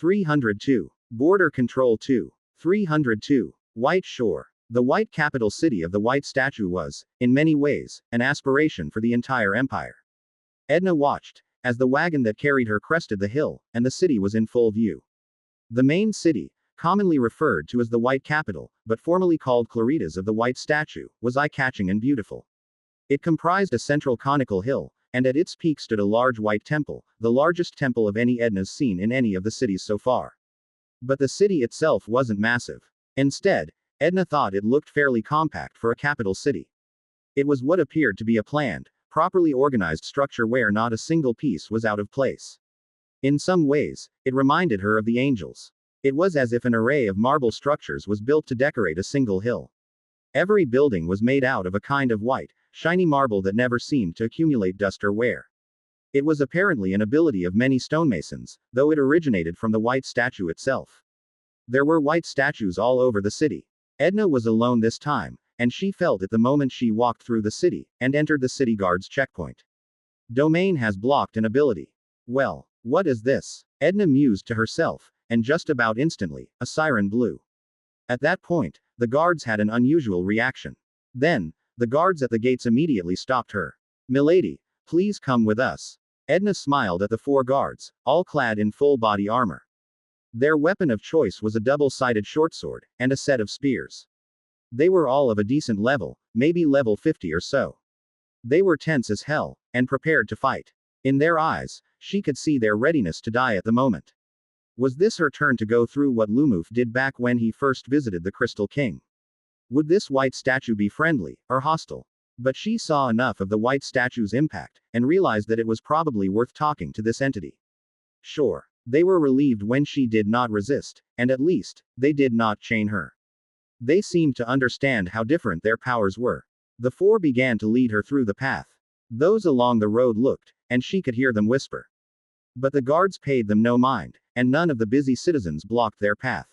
302. Border Control 2. 302. White Shore. The white capital city of the white statue was, in many ways, an aspiration for the entire empire. Edna watched, as the wagon that carried her crested the hill, and the city was in full view. The main city, commonly referred to as the White Capital, but formerly called Claritas of the White Statue, was eye-catching and beautiful. It comprised a central conical hill, and at its peak stood a large white temple, the largest temple of any Edna's seen in any of the cities so far. But the city itself wasn't massive. Instead, Edna thought it looked fairly compact for a capital city. It was what appeared to be a planned, properly organized structure where not a single piece was out of place. In some ways, it reminded her of the angels. It was as if an array of marble structures was built to decorate a single hill. Every building was made out of a kind of white, shiny marble that never seemed to accumulate dust or wear. It was apparently an ability of many stonemasons, though it originated from the white statue itself. There were white statues all over the city. Edna was alone this time, and she felt it the moment she walked through the city, and entered the city guard's checkpoint. Domain has blocked an ability. Well, what is this? Edna mused to herself, and just about instantly, a siren blew. At that point, the guards had an unusual reaction. Then, the guards at the gates immediately stopped her. "Milady, please come with us." Edna smiled at the 4 guards, all clad in full body armor. Their weapon of choice was a double-sided shortsword, and a set of spears. They were all of a decent level, maybe level 50 or so. They were tense as hell, and prepared to fight. In their eyes, she could see their readiness to die at the moment. Was this her turn to go through what Lumof did back when he first visited the Crystal King? Would this white statue be friendly, or hostile? But she saw enough of the white statue's impact, and realized that it was probably worth talking to this entity. Sure. They were relieved when she did not resist, and at least, they did not chain her. They seemed to understand how different their powers were. The 4 began to lead her through the path. Those along the road looked, and she could hear them whisper. But the guards paid them no mind, and none of the busy citizens blocked their path.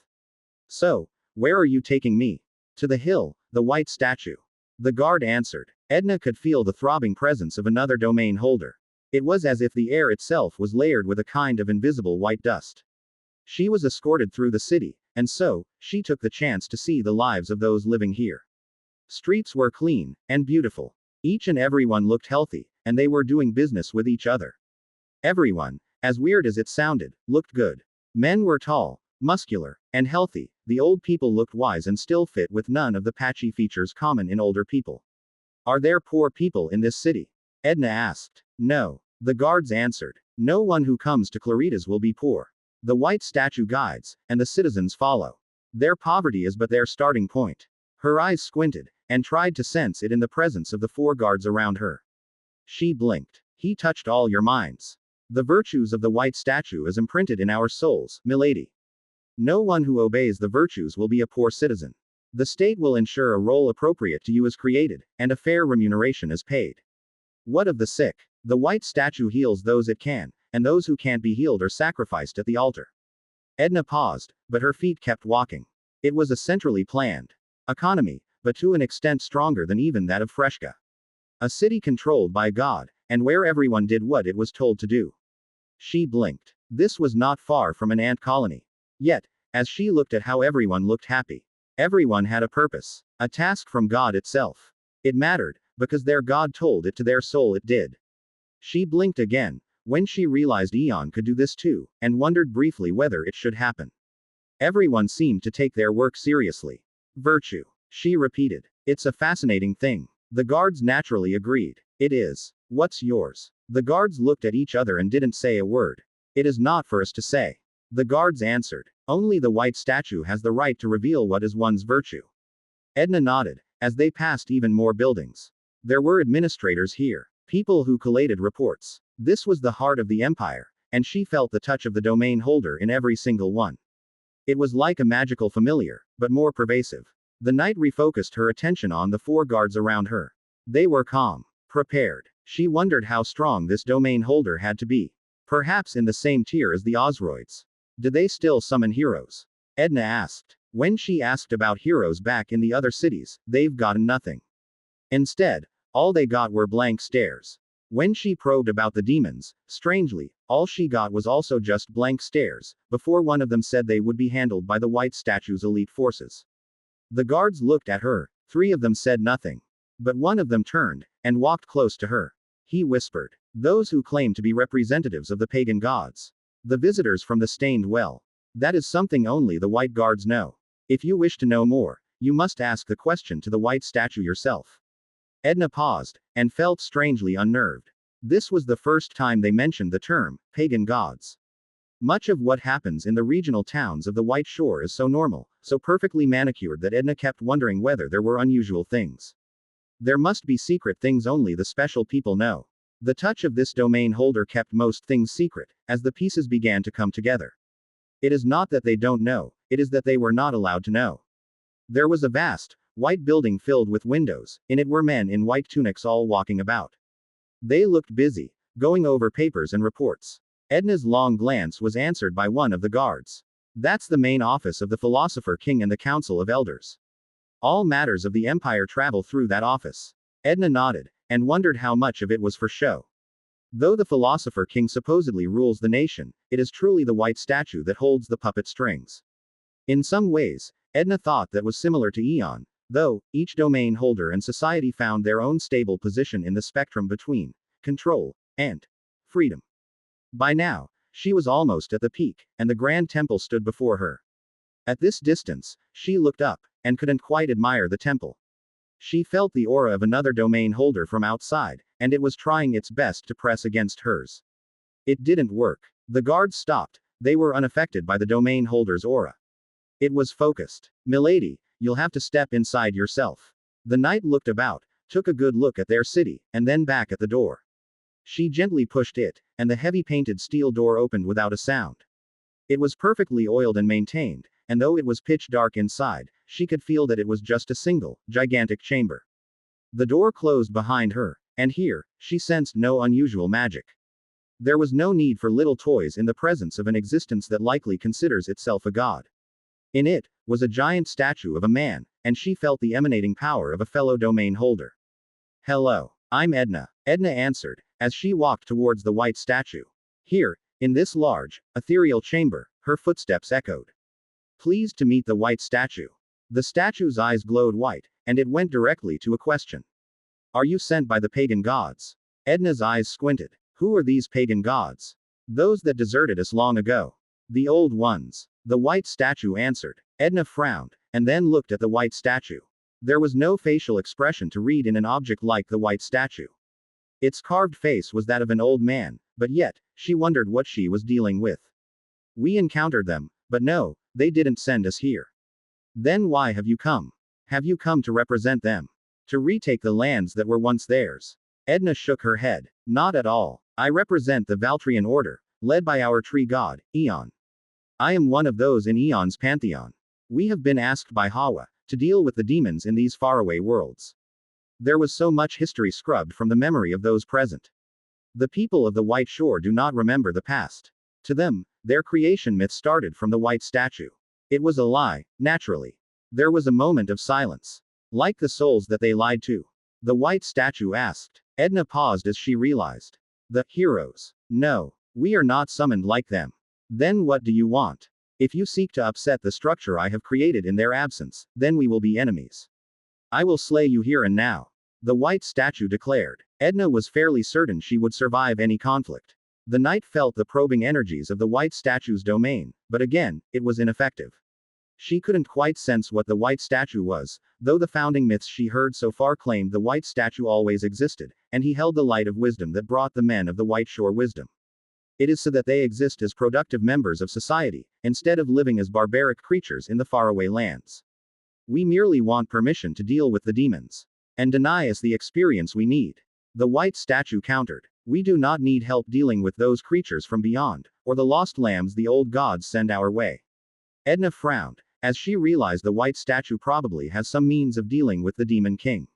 "So, where are you taking me?" "To the hill, the white statue." The guard answered. Edna could feel the throbbing presence of another domain holder. It was as if the air itself was layered with a kind of invisible white dust. She was escorted through the city, and so, she took the chance to see the lives of those living here. Streets were clean, and beautiful. Each and everyone looked healthy, and they were doing business with each other. Everyone, as weird as it sounded, looked good. Men were tall, muscular, and healthy. The old people looked wise and still fit with none of the patchy features common in older people. "Are there poor people in this city?" Edna asked. "No." The guards answered. "No one who comes to Claritas will be poor. The white statue guides, and the citizens follow. Their poverty is but their starting point." Her eyes squinted, and tried to sense it in the presence of the 4 guards around her. She blinked. "He touched all your minds. The virtues of the white statue is imprinted in our souls, milady. No one who obeys the virtues will be a poor citizen. The state will ensure a role appropriate to you is created, and a fair remuneration is paid. What of the sick? The white statue heals those it can, and those who can't be healed are sacrificed at the altar." Edna paused, but her feet kept walking. It was a centrally planned economy, but to an extent stronger than even that of Freshka. A city controlled by God, and where everyone did what it was told to do. She blinked. This was not far from an ant colony. Yet, as she looked at how everyone looked happy, everyone had a purpose, a task from God itself. It mattered, because their God told it to their soul it did. She blinked again, when she realized Eon could do this too, and wondered briefly whether it should happen. Everyone seemed to take their work seriously. "Virtue," she repeated. "It's a fascinating thing." The guards naturally agreed. "It is. What's yours?" The guards looked at each other and didn't say a word. "It is not for us to say." The guards answered. "Only the white statue has the right to reveal what is one's virtue." Edna nodded, as they passed even more buildings. There were administrators here, people who collated reports. This was the heart of the empire, and she felt the touch of the domain holder in every single one. It was like a magical familiar, but more pervasive. The knight refocused her attention on the 4 guards around her. They were calm, prepared. She wondered how strong this domain holder had to be. Perhaps in the same tier as the Osoids. Did they still summon heroes? Edna asked. When she asked about heroes back in the other cities, they've gotten nothing. Instead, all they got were blank stares. When she probed about the demons, strangely, All she got was also just blank stares, before one of them said they would be handled by the white statue's elite forces. The guards looked at her, 3 of them said nothing. But one of them turned, and walked close to her. He whispered, "Those who claim to be representatives of the pagan gods. The visitors from the stained well. That is something only the white guards know. If you wish to know more, you must ask the question to the white statue yourself." Edna paused, and felt strangely unnerved. This was the first time they mentioned the term, pagan gods. Much of what happens in the regional towns of the White Shore is so normal, so perfectly manicured that Edna kept wondering whether there were unusual things. There must be secret things only the special people know. The touch of this domain holder kept most things secret, as the pieces began to come together. It is not that they don't know, it is that they were not allowed to know. There was a vast, white building filled with windows, in it were men in white tunics all walking about. They looked busy, going over papers and reports. Edna's long glance was answered by one of the guards. "That's the main office of the Philosopher King and the Council of Elders. All matters of the Empire travel through that office." Edna nodded, and wondered how much of it was for show. Though the Philosopher King supposedly rules the nation, it is truly the white statue that holds the puppet strings. In some ways, Edna thought that was similar to Eon, though, each domain holder and society found their own stable position in the spectrum between control and freedom. By now, she was almost at the peak, and the Grand Temple stood before her. At this distance, she looked up, and couldn't quite admire the temple. She felt the aura of another domain holder from outside, and it was trying its best to press against hers. It didn't work. The guards stopped, they were unaffected by the domain holder's aura. It was focused. "Milady, you'll have to step inside yourself." The knight looked about, took a good look at their city, and then back at the door. She gently pushed it, and the heavy painted steel door opened without a sound. It was perfectly oiled and maintained, and though it was pitch dark inside, she could feel that it was just a single, gigantic chamber. The door closed behind her, and here, she sensed no unusual magic. There was no need for little toys in the presence of an existence that likely considers itself a god. In it, was a giant statue of a man, and she felt the emanating power of a fellow domain holder. "Hello. I'm Edna," Edna answered, as she walked towards the white statue. Here, in this large, ethereal chamber, her footsteps echoed. "Pleased to meet the white statue." The statue's eyes glowed white, and it went directly to a question. "Are you sent by the pagan gods?" Edna's eyes squinted. "Who are these pagan gods?" "Those that deserted us long ago. The old ones." The white statue answered. Edna frowned, and then looked at the white statue. There was no facial expression to read in an object like the white statue. Its carved face was that of an old man, but yet, she wondered what she was dealing with. "We encountered them, but no, they didn't send us here." "Then why have you come? Have you come to represent them? To retake the lands that were once theirs?" Edna shook her head. "Not at all. I represent the Valtrian order, led by our tree god, Eon. I am one of those in Eon's pantheon. We have been asked by Hawa to deal with the demons in these faraway worlds. There was so much history scrubbed from the memory of those present. The people of the White Shore do not remember the past. To them, their creation myth started from the white statue. It was a lie, naturally. There was a moment of silence. Like the souls that they lied to? The white statue asked. Edna paused as she realized. The heroes. No, we are not summoned like them. Then what do you want? If you seek to upset the structure I have created in their absence, then we will be enemies. I will slay you here and now. The white statue declared. Edna was fairly certain she would survive any conflict. The knight felt the probing energies of the white statue's domain, but again, it was ineffective. She couldn't quite sense what the white statue was, though the founding myths she heard so far claimed the white statue always existed, and he held the light of wisdom that brought the men of the White Shore wisdom. It is so that they exist as productive members of society, instead of living as barbaric creatures in the faraway lands. We merely want permission to deal with the demons. And deny us the experience we need. The white statue countered. We do not need help dealing with those creatures from beyond, or the lost lambs the old gods send our way. Edna frowned, as she realized the white statue probably has some means of dealing with the demon king.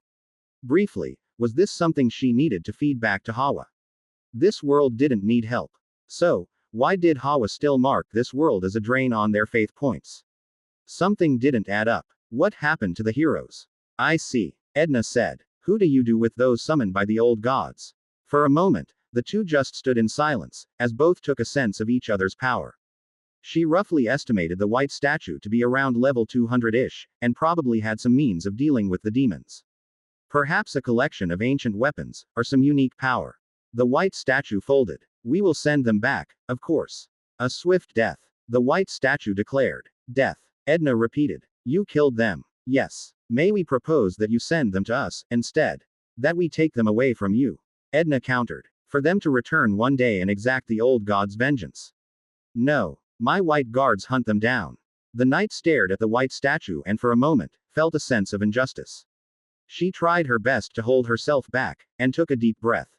Briefly, was this something she needed to feed back to Hawa? This world didn't need help. So, why did Hawa still mark this world as a drain on their faith points? Something didn't add up. What happened to the heroes? I see, Edna said. Who do you do with those summoned by the old gods? For a moment, The two just stood in silence, as both took a sense of each other's power. She roughly estimated the white statue to be around level 200-ish, and probably had some means of dealing with the demons. Perhaps a collection of ancient weapons, or some unique power. The white statue folded. We will send them back, of course. A swift death. The white statue declared. Death. Edna repeated. You killed them. Yes. May we propose that you send them to us, instead? That we take them away from you. Edna countered. For them to return one day and exact the old god's vengeance. No. My white guards hunt them down. The knight stared at the white statue and for a moment, felt a sense of injustice. She tried her best to hold herself back, and took a deep breath.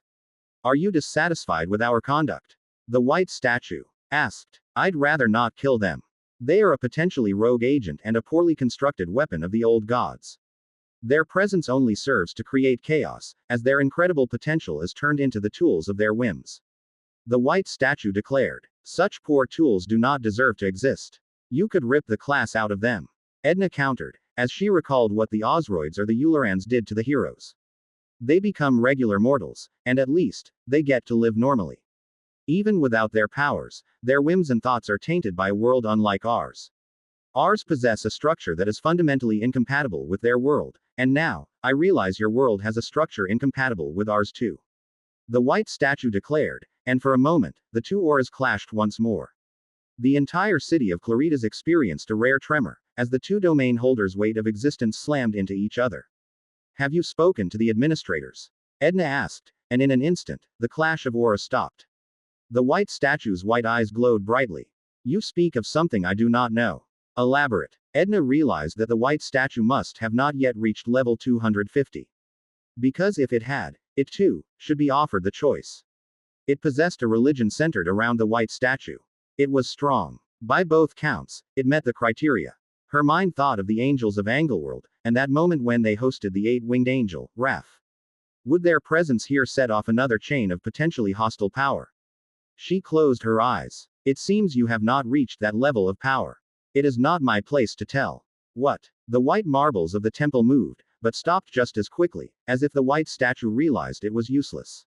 Are you dissatisfied with our conduct? The white statue asked. I'd rather not kill them. They are a potentially rogue agent and a poorly constructed weapon of the old gods. Their presence only serves to create chaos, as their incredible potential is turned into the tools of their whims. The white statue declared. Such poor tools do not deserve to exist. You could rip the class out of them. Edna countered, as she recalled what the Osoids or the Ulurans did to the heroes. They become regular mortals, and at least, they get to live normally. Even without their powers, their whims and thoughts are tainted by a world unlike ours. Ours possess a structure that is fundamentally incompatible with their world, and now, I realize your world has a structure incompatible with ours too. The white statue declared, and for a moment, the two auras clashed once more. The entire city of Claritas experienced a rare tremor, as the two domain holders' weight of existence slammed into each other. Have you spoken to the administrators? Edna asked, and in an instant, the clash of auras stopped. The white statue's white eyes glowed brightly. You speak of something I do not know. Elaborate. Edna realized that the white statue must have not yet reached level 250. Because if it had, it too, should be offered the choice. It possessed a religion centered around the white statue. It was strong. By both counts, it met the criteria. Her mind thought of the angels of Angleworld, and that moment when they hosted the eight-winged angel, Raph. Would their presence here set off another chain of potentially hostile power? She closed her eyes. It seems you have not reached that level of power. It is not my place to tell. What? The white marbles of the temple moved, but stopped just as quickly, as if the white statue realized it was useless.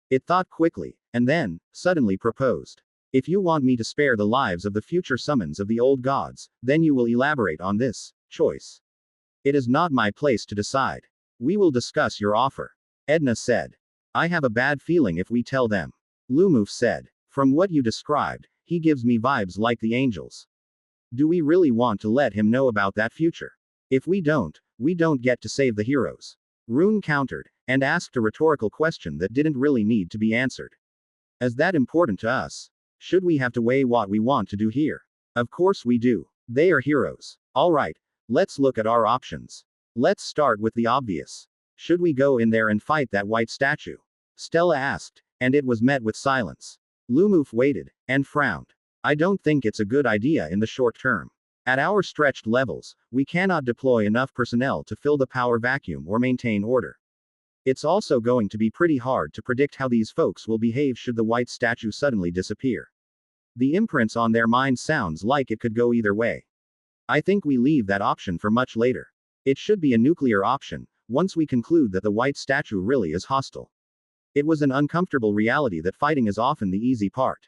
It thought quickly, and then, suddenly proposed. If you want me to spare the lives of the future summons of the old gods, then you will elaborate on this choice. It is not my place to decide. We will discuss your offer. Edna said. I have a bad feeling if we tell them. Lumof said. From what you described, he gives me vibes like the angels. Do we really want to let him know about that future? If we don't get to save the heroes. Rune countered, and asked a rhetorical question that didn't really need to be answered. Is that important to us? Should we have to weigh what we want to do here? Of course we do. They are heroes. Alright, let's look at our options. Let's start with the obvious. Should we go in there and fight that white statue? Stella asked, and it was met with silence. Lumof waited, and frowned. I don't think it's a good idea in the short term. At our stretched levels, we cannot deploy enough personnel to fill the power vacuum or maintain order. It's also going to be pretty hard to predict how these folks will behave should the white statue suddenly disappear. The imprints on their minds sounds like it could go either way. I think we leave that option for much later. It should be a nuclear option, once we conclude that the white statue really is hostile. It was an uncomfortable reality that fighting is often the easy part.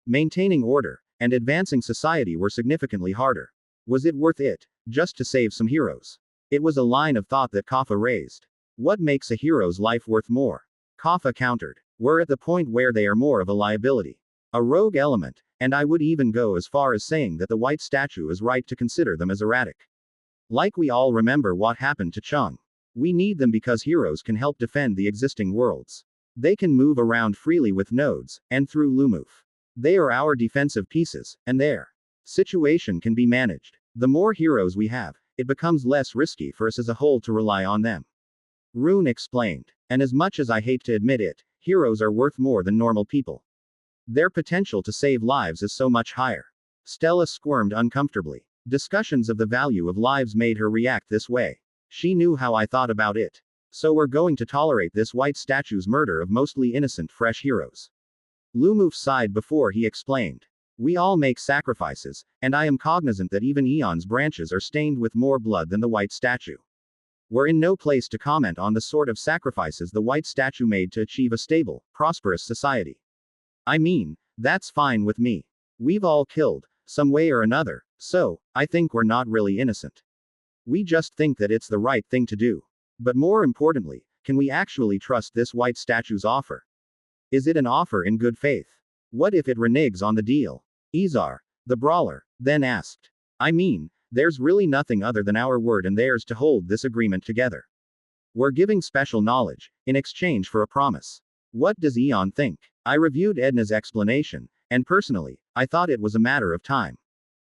Maintaining order, and advancing society were significantly harder. Was it worth it, just to save some heroes? It was a line of thought that Kaffa raised. What makes a hero's life worth more? Kaffa countered. We're at the point where they are more of a liability. A rogue element, and I would even go as far as saying that the white statue is right to consider them as erratic. Like we all remember what happened to Chung. We need them because heroes can help defend the existing worlds. They can move around freely with nodes, and through Lumof. They are our defensive pieces, and their situation can be managed. The more heroes we have, it becomes less risky for us as a whole to rely on them. Rune explained. And as much as I hate to admit it, heroes are worth more than normal people. Their potential to save lives is so much higher. Stella squirmed uncomfortably. Discussions of the value of lives made her react this way. She knew how I thought about it. So we're going to tolerate this white statue's murder of mostly innocent fresh heroes. Lumof sighed before he explained. We all make sacrifices, and I am cognizant that even Eons branches are stained with more blood than the white statue. We're in no place to comment on the sort of sacrifices the white statue made to achieve a stable, prosperous society. I mean, that's fine with me. We've all killed, some way or another, so, I think we're not really innocent. We just think that it's the right thing to do. But more importantly, can we actually trust this white statue's offer? Is it an offer in good faith? What if it reneges on the deal? Izar, the brawler, then asked. I mean, there's really nothing other than our word and theirs to hold this agreement together. We're giving special knowledge, in exchange for a promise. What does Eon think? I reviewed Edna's explanation, and personally, I thought it was a matter of time.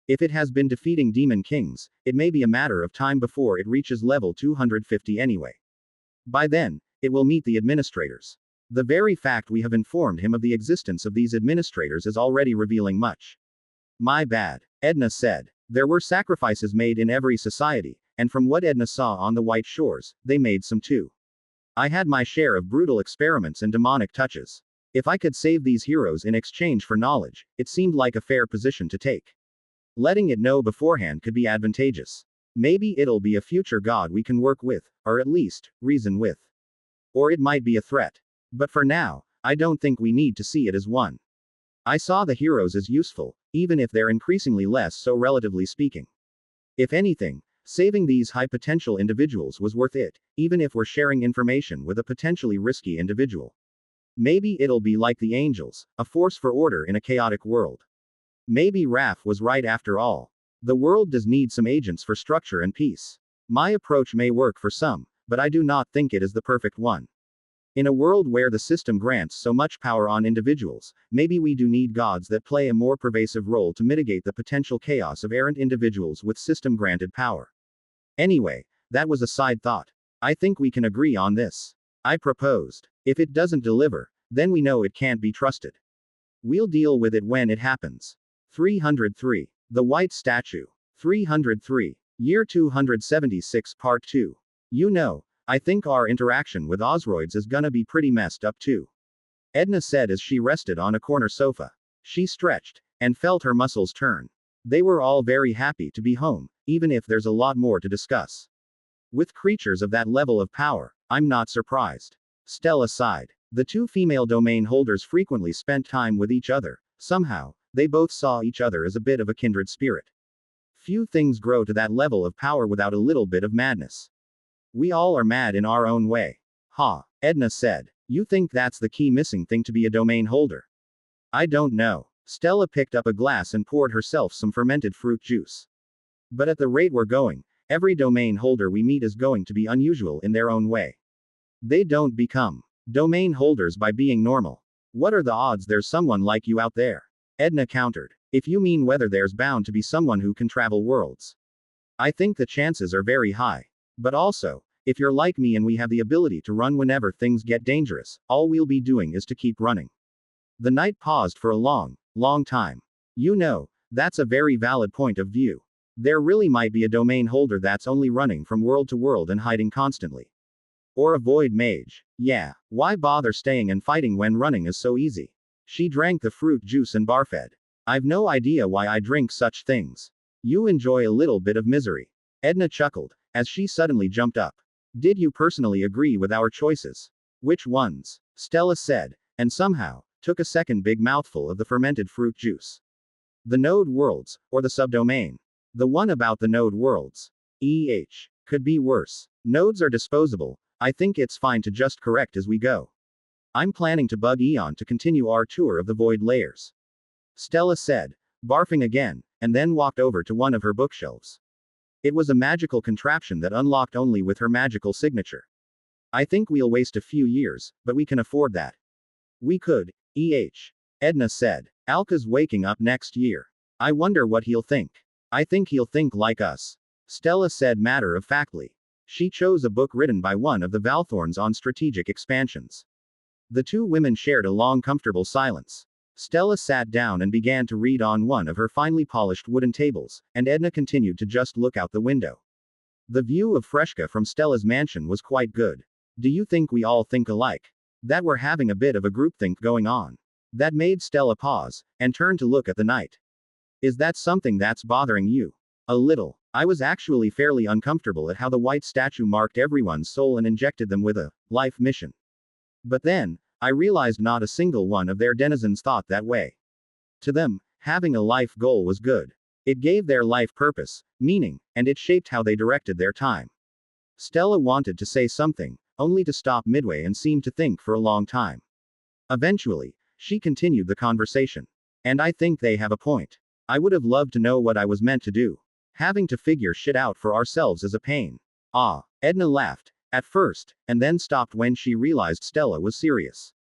If it has been defeating demon kings, it may be a matter of time before it reaches level 250 anyway. By then, it will meet the administrators. The very fact we have informed him of the existence of these administrators is already revealing much. My bad, Edna said. There were sacrifices made in every society, and from what Edna saw on the White Shores, they made some too. I had my share of brutal experiments and demonic touches. If I could save these heroes in exchange for knowledge, it seemed like a fair position to take. Letting it know beforehand could be advantageous. Maybe it'll be a future god we can work with, or at least, reason with. Or it might be a threat. But for now, I don't think we need to see it as one. I saw the heroes as useful, even if they're increasingly less so relatively speaking. If anything, saving these high-potential individuals was worth it, even if we're sharing information with a potentially risky individual. Maybe it'll be like the angels, a force for order in a chaotic world. Maybe Raph was right after all. The world does need some agents for structure and peace. My approach may work for some, but I do not think it is the perfect one. In a world where the system grants so much power on individuals, maybe we do need gods that play a more pervasive role to mitigate the potential chaos of errant individuals with system-granted power. Anyway, that was a side thought. I think we can agree on this. I proposed. If it doesn't deliver, then we know it can't be trusted. We'll deal with it when it happens. 303. The White Statue. 303. Year 276 Part 2. You know, I think our interaction with Osoids is gonna be pretty messed up too. Edna said as she rested on a corner sofa. She stretched, and felt her muscles turn. They were all very happy to be home, even if there's a lot more to discuss. With creatures of that level of power, I'm not surprised. Stella sighed. The two female domain holders frequently spent time with each other. Somehow, they both saw each other as a bit of a kindred spirit. Few things grow to that level of power without a little bit of madness. We all are mad in our own way. Ha, Edna said. You think that's the key missing thing to be a domain holder? I don't know. Stella picked up a glass and poured herself some fermented fruit juice. But at the rate we're going, every domain holder we meet is going to be unusual in their own way. They don't become domain holders by being normal. What are the odds there's someone like you out there? Edna countered. If you mean whether there's bound to be someone who can travel worlds. I think the chances are very high. But also, if you're like me and we have the ability to run whenever things get dangerous, all we'll be doing is to keep running. The knight paused for a long time. You know, that's a very valid point of view. There really might be a domain holder that's only running from world to world and hiding constantly. Or a void mage. Yeah, why bother staying and fighting when running is so easy? She drank the fruit juice and barfed. I've no idea why I drink such things. You enjoy a little bit of misery. Edna chuckled, as she suddenly jumped up. Did you personally agree with our choices? Which ones? Stella said, and somehow, took a second big mouthful of the fermented fruit juice. The node worlds, or the subdomain. The one about the node worlds. Could be worse. Nodes are disposable. I think it's fine to just correct as we go. I'm planning to bug Eon to continue our tour of the void layers. Stella said, barfing again, and then walked over to one of her bookshelves. It was a magical contraption that unlocked only with her magical signature. I think we'll waste a few years, but we can afford that. We could. Edna said. Alka's waking up next year. I wonder what he'll think. I think he'll think like us. Stella said matter-of-factly. She chose a book written by one of the Valthorns on strategic expansions. The two women shared a long comfortable silence. Stella sat down and began to read on one of her finely polished wooden tables, and Edna continued to just look out the window. The view of Freshka from Stella's mansion was quite good. Do you think we all think alike? That we're having a bit of a groupthink going on? That made Stella pause, and turn to look at the knight. Is that something that's bothering you? A little. I was actually fairly uncomfortable at how the white statue marked everyone's soul and injected them with a life mission. But then, I realized not a single one of their denizens thought that way. To them, having a life goal was good. It gave their life purpose, meaning, and it shaped how they directed their time. Stella wanted to say something, only to stop midway and seemed to think for a long time. Eventually, she continued the conversation. And I think they have a point. I would have loved to know what I was meant to do. Having to figure shit out for ourselves is a pain. Ah, Edna laughed, at first, and then stopped when she realized Stella was serious.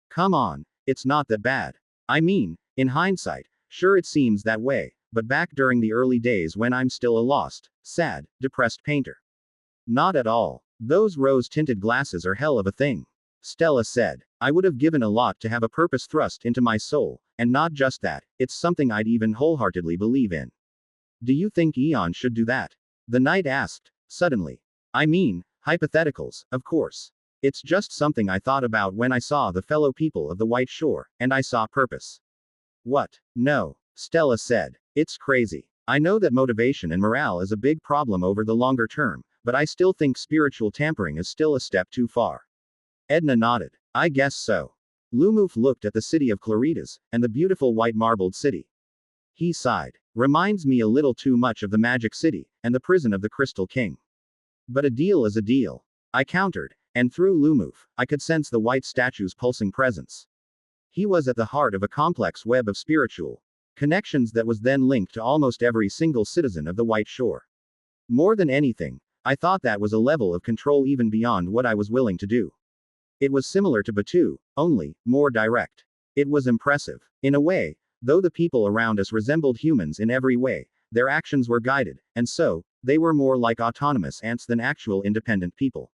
Come on, it's not that bad. I mean, in hindsight, sure it seems that way, but back during the early days when I'm still a lost, sad, depressed painter. Not at all. Those rose-tinted glasses are hell of a thing. Stella said. I would have given a lot to have a purpose thrust into my soul, and not just that, it's something I'd even wholeheartedly believe in. Do you think Eons should do that? The knight asked, suddenly. I mean, hypotheticals, of course. It's just something I thought about when I saw the fellow people of the White Shore, and I saw purpose. What? No, Stella said. It's crazy. I know that motivation and morale is a big problem over the longer term, but I still think spiritual tampering is still a step too far. Edna nodded. I guess so. Lumof looked at the city of Claritas, and the beautiful white marbled city. He sighed. Reminds me a little too much of the Magic City, and the prison of the Crystal King. But a deal is a deal. I countered, and through Lumof, I could sense the white statue's pulsing presence. He was at the heart of a complex web of spiritual connections that was then linked to almost every single citizen of the White Shore. More than anything, I thought that was a level of control even beyond what I was willing to do. It was similar to Batu, only more direct. It was impressive. In a way, though the people around us resembled humans in every way, their actions were guided, and so, they were more like autonomous ants than actual independent people.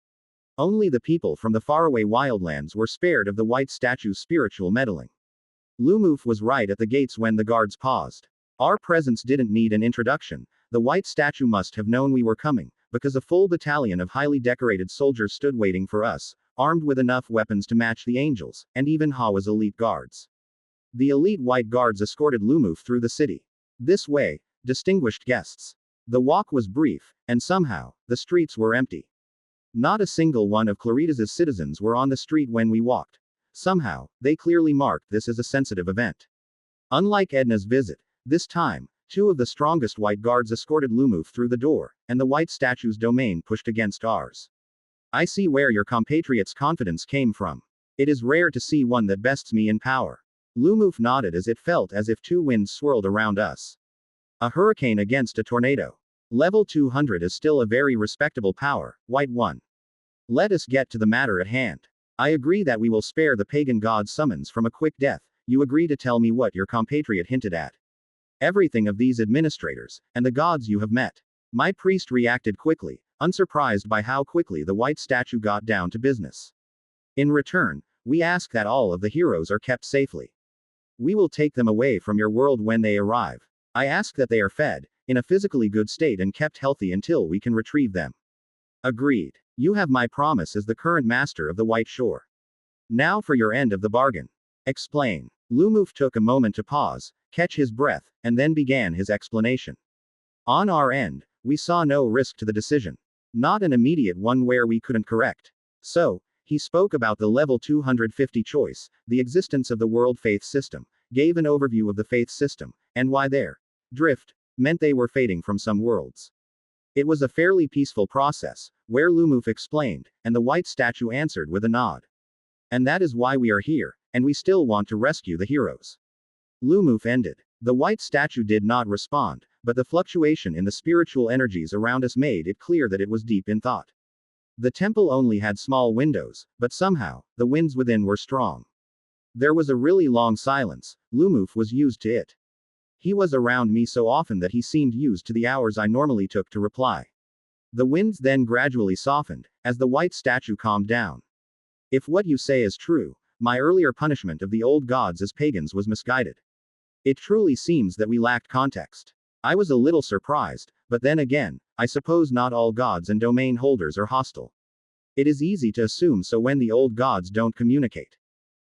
Only the people from the faraway wildlands were spared of the white statue's spiritual meddling. Lumof was right at the gates when the guards paused. Our presence didn't need an introduction. The white statue must have known we were coming, because a full battalion of highly decorated soldiers stood waiting for us, armed with enough weapons to match the angels, and even Hawa's elite guards. The elite white guards escorted Lumof through the city. This way, distinguished guests. The walk was brief, and somehow, the streets were empty. Not a single one of Claritas' citizens were on the street when we walked. Somehow, they clearly marked this as a sensitive event. Unlike Edna's visit, this time, two of the strongest white guards escorted Lumof through the door, and the white statue's domain pushed against ours. I see where your compatriot's confidence came from. It is rare to see one that bests me in power. Lumof nodded as it felt as if two winds swirled around us. A hurricane against a tornado. Level 200 is still a very respectable power, White One. Let us get to the matter at hand. I agree that we will spare the pagan god's summons from a quick death. You agree to tell me what your compatriot hinted at. Everything of these administrators, and the gods you have met. My priest reacted quickly, unsurprised by how quickly the white statue got down to business. In return, we ask that all of the heroes are kept safely. We will take them away from your world when they arrive. I ask that they are fed, in a physically good state and kept healthy until we can retrieve them. Agreed. You have my promise as the current master of the White Shore. Now for your end of the bargain. Explain. Lumof took a moment to pause, catch his breath, and then began his explanation. On our end, we saw no risk to the decision. Not an immediate one where we couldn't correct. So, he spoke about the level 250 choice, the existence of the world faith system, gave an overview of the faith system, and why their drift meant they were fading from some worlds. It was a fairly peaceful process, where Lumof explained, and the white statue answered with a nod. And that is why we are here, and we still want to rescue the heroes. Lumof ended. The white statue did not respond, but the fluctuation in the spiritual energies around us made it clear that it was deep in thought. The temple only had small windows, but somehow, the winds within were strong. There was a really long silence. Lumof was used to it. He was around me so often that he seemed used to the hours I normally took to reply. The winds then gradually softened, as the white statue calmed down. If what you say is true, my earlier punishment of the old gods as pagans was misguided. It truly seems that we lacked context. I was a little surprised, but then again, I suppose not all gods and domain holders are hostile. It is easy to assume so when the old gods don't communicate.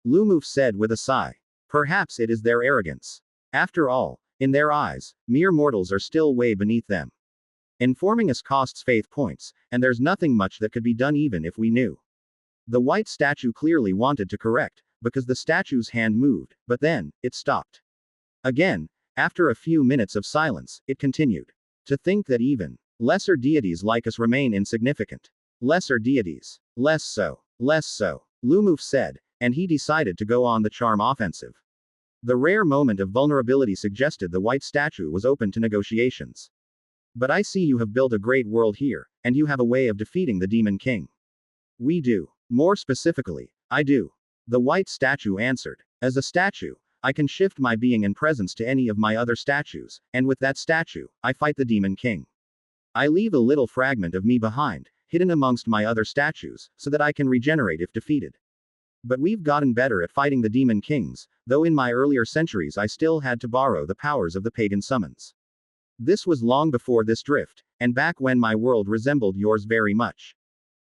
Lumof said with a sigh. Perhaps it is their arrogance. After all, in their eyes, mere mortals are still way beneath them. Informing us costs faith points, and there's nothing much that could be done even if we knew. The white statue clearly wanted to correct, because the statue's hand moved, but then, it stopped. Again, after a few minutes of silence, it continued. To think that even lesser deities like us remain insignificant. Lesser deities. Less so. Less so. Lumof said, and he decided to go on the charm offensive. The rare moment of vulnerability suggested the white statue was open to negotiations. But I see you have built a great world here, and you have a way of defeating the Demon King. We do. More specifically, I do. The white statue answered. As a statue, I can shift my being and presence to any of my other statues, and with that statue, I fight the Demon King. I leave a little fragment of me behind, hidden amongst my other statues, so that I can regenerate if defeated. But we've gotten better at fighting the Demon Kings, though in my earlier centuries I still had to borrow the powers of the pagan summons. This was long before this drift, and back when my world resembled yours very much.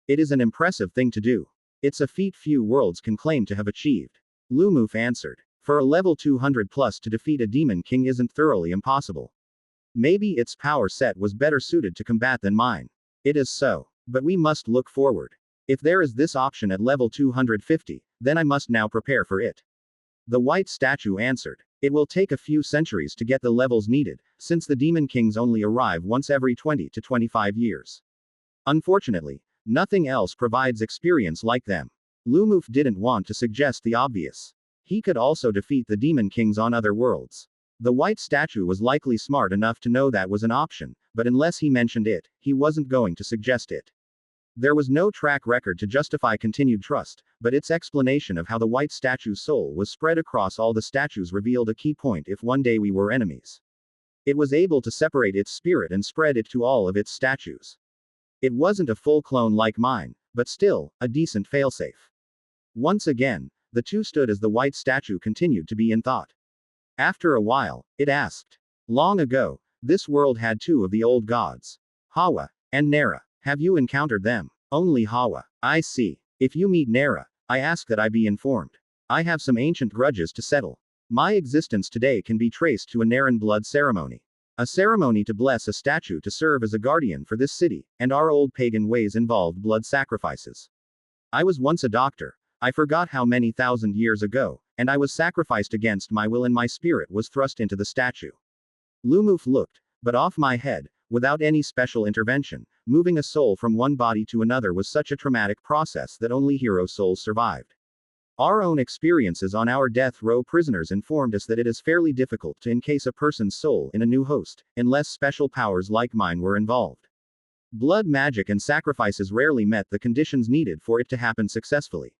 It is an impressive thing to do. It's a feat few worlds can claim to have achieved. Lumof answered. For a level 200 plus to defeat a Demon King isn't thoroughly impossible. Maybe its power set was better suited to combat than mine. It is so. But we must look forward. If there is this option at level 250, then I must now prepare for it. The white statue answered. It will take a few centuries to get the levels needed, since the Demon Kings only arrive once every 20 to 25 years. Unfortunately, nothing else provides experience like them. Lumof didn't want to suggest the obvious. He could also defeat the Demon Kings on other worlds. The white statue was likely smart enough to know that was an option, but unless he mentioned it, he wasn't going to suggest it. There was no track record to justify continued trust, but its explanation of how the white statue's soul was spread across all the statues revealed a key point if one day we were enemies. It was able to separate its spirit and spread it to all of its statues. It wasn't a full clone like mine, but still, a decent failsafe. Once again, the two stood as the white statue continued to be in thought. After a while, it asked. Long ago, this world had two of the old gods. Hawa and Nera. Have you encountered them? Only Hawa. I see. If you meet Nera, I ask that I be informed. I have some ancient grudges to settle. My existence today can be traced to a Neran blood ceremony. A ceremony to bless a statue to serve as a guardian for this city, and our old pagan ways involved blood sacrifices. I was once a doctor. I forgot how many thousand years ago, and I was sacrificed against my will and my spirit was thrust into the statue. Lumof looked, but off my head, without any special intervention, moving a soul from one body to another was such a traumatic process that only hero souls survived. Our own experiences on our death row prisoners informed us that it is fairly difficult to encase a person's soul in a new host, unless special powers like mine were involved. Blood magic and sacrifices rarely met the conditions needed for it to happen successfully.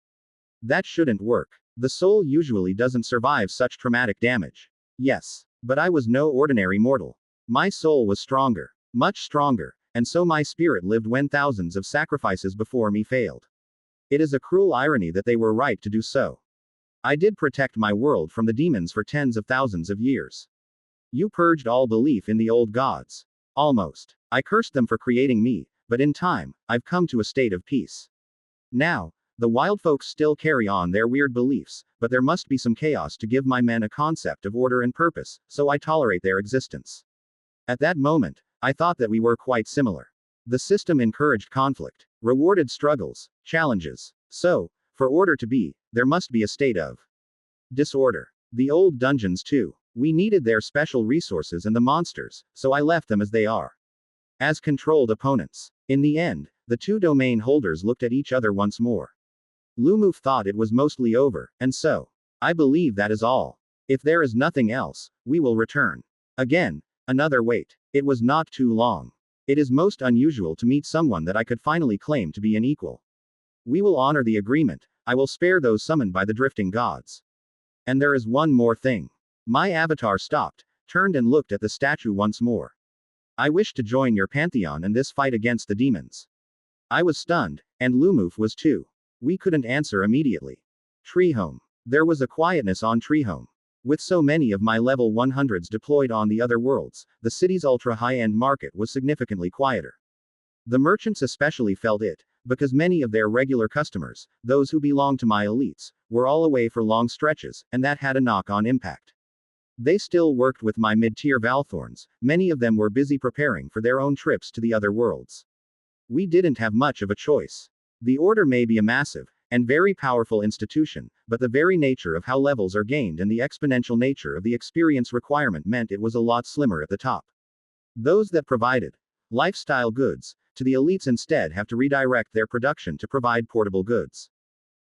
That shouldn't work. The soul usually doesn't survive such traumatic damage. Yes. But I was no ordinary mortal. My soul was stronger. Much stronger, and so my spirit lived when thousands of sacrifices before me failed. It is a cruel irony that they were right to do so. I did protect my world from the demons for tens of thousands of years. You purged all belief in the old gods. Almost. I cursed them for creating me, but in time, I've come to a state of peace. Now, the wild folks still carry on their weird beliefs, but there must be some chaos to give my men a concept of order and purpose, so I tolerate their existence. At that moment, I thought that we were quite similar. The system encouraged conflict, rewarded struggles, challenges. So, for order to be, there must be a state of disorder. The old dungeons too. We needed their special resources and the monsters, so I left them as they are. As controlled opponents. In the end, the two domain holders looked at each other once more. Lumof thought it was mostly over, and so, I believe that is all. If there is nothing else, we will return. Again, another wait. It was not too long. It is most unusual to meet someone that I could finally claim to be an equal. We will honor the agreement. I will spare those summoned by the drifting gods. And there is one more thing. My avatar stopped, turned and looked at the statue once more. I wish to join your pantheon in this fight against the demons. I was stunned, and Lumof was too. We couldn't answer immediately. Treehome. There was a quietness on Treehome. With so many of my level 100s deployed on the other worlds, the city's ultra-high-end market was significantly quieter. The merchants especially felt it, because many of their regular customers, those who belonged to my elites, were all away for long stretches, and that had a knock-on impact. They still worked with my mid-tier Valthorns, many of them were busy preparing for their own trips to the other worlds. We didn't have much of a choice. The Order may be a massive, and very powerful institution, but the very nature of how levels are gained and the exponential nature of the experience requirement meant it was a lot slimmer at the top. Those that provided lifestyle goods to the elites instead have to redirect their production to provide portable goods.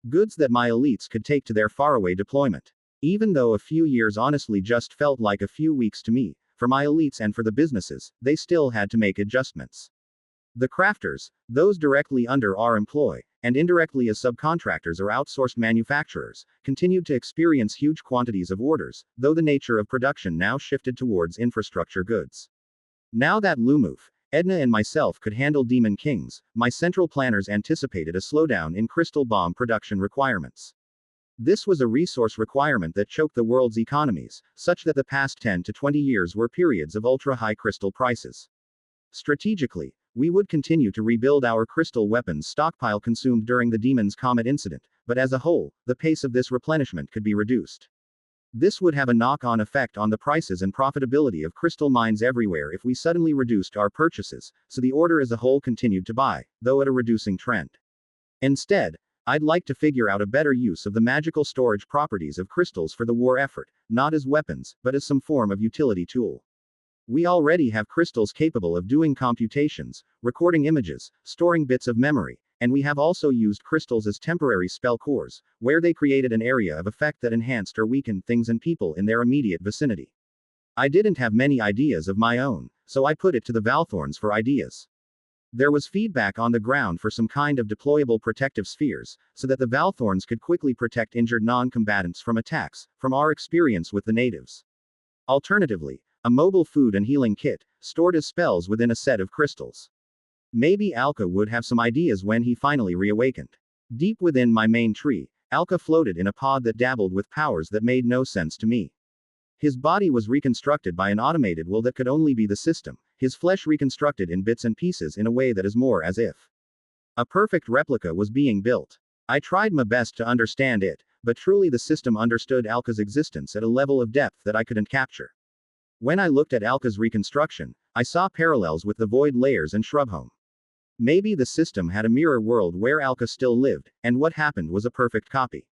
Goods that my elites could take to their faraway deployment. Even though a few years honestly just felt like a few weeks to me, for my elites and for the businesses, they still had to make adjustments. The crafters, those directly under our employ, and indirectly as subcontractors or outsourced manufacturers, continued to experience huge quantities of orders, though the nature of production now shifted towards infrastructure goods. Now that Lumof, Edna and myself could handle Demon Kings, my central planners anticipated a slowdown in crystal bomb production requirements. This was a resource requirement that choked the world's economies, such that the past 10 to 20 years were periods of ultra-high crystal prices. Strategically, we would continue to rebuild our crystal weapons stockpile consumed during the Demon's Comet incident, but as a whole, the pace of this replenishment could be reduced. This would have a knock-on effect on the prices and profitability of crystal mines everywhere if we suddenly reduced our purchases, so the Order as a whole continued to buy, though at a reducing trend. Instead, I'd like to figure out a better use of the magical storage properties of crystals for the war effort, not as weapons, but as some form of utility tool. We already have crystals capable of doing computations, recording images, storing bits of memory, and we have also used crystals as temporary spell cores, where they created an area of effect that enhanced or weakened things and people in their immediate vicinity. I didn't have many ideas of my own, so I put it to the Valthorns for ideas. There was feedback on the ground for some kind of deployable protective spheres, so that the Valthorns could quickly protect injured non-combatants from attacks, from our experience with the natives. Alternatively, a mobile food and healing kit, stored as spells within a set of crystals. Maybe Alka would have some ideas when he finally reawakened. Deep within my main tree, Alka floated in a pod that dabbled with powers that made no sense to me. His body was reconstructed by an automated will that could only be the system, his flesh reconstructed in bits and pieces in a way that is more as if a perfect replica was being built. I tried my best to understand it, but truly the system understood Alka's existence at a level of depth that I couldn't capture. When I looked at Alka's reconstruction, I saw parallels with the void layers and Shrubhome. Maybe the system had a mirror world where Alka still lived, and what happened was a perfect copy.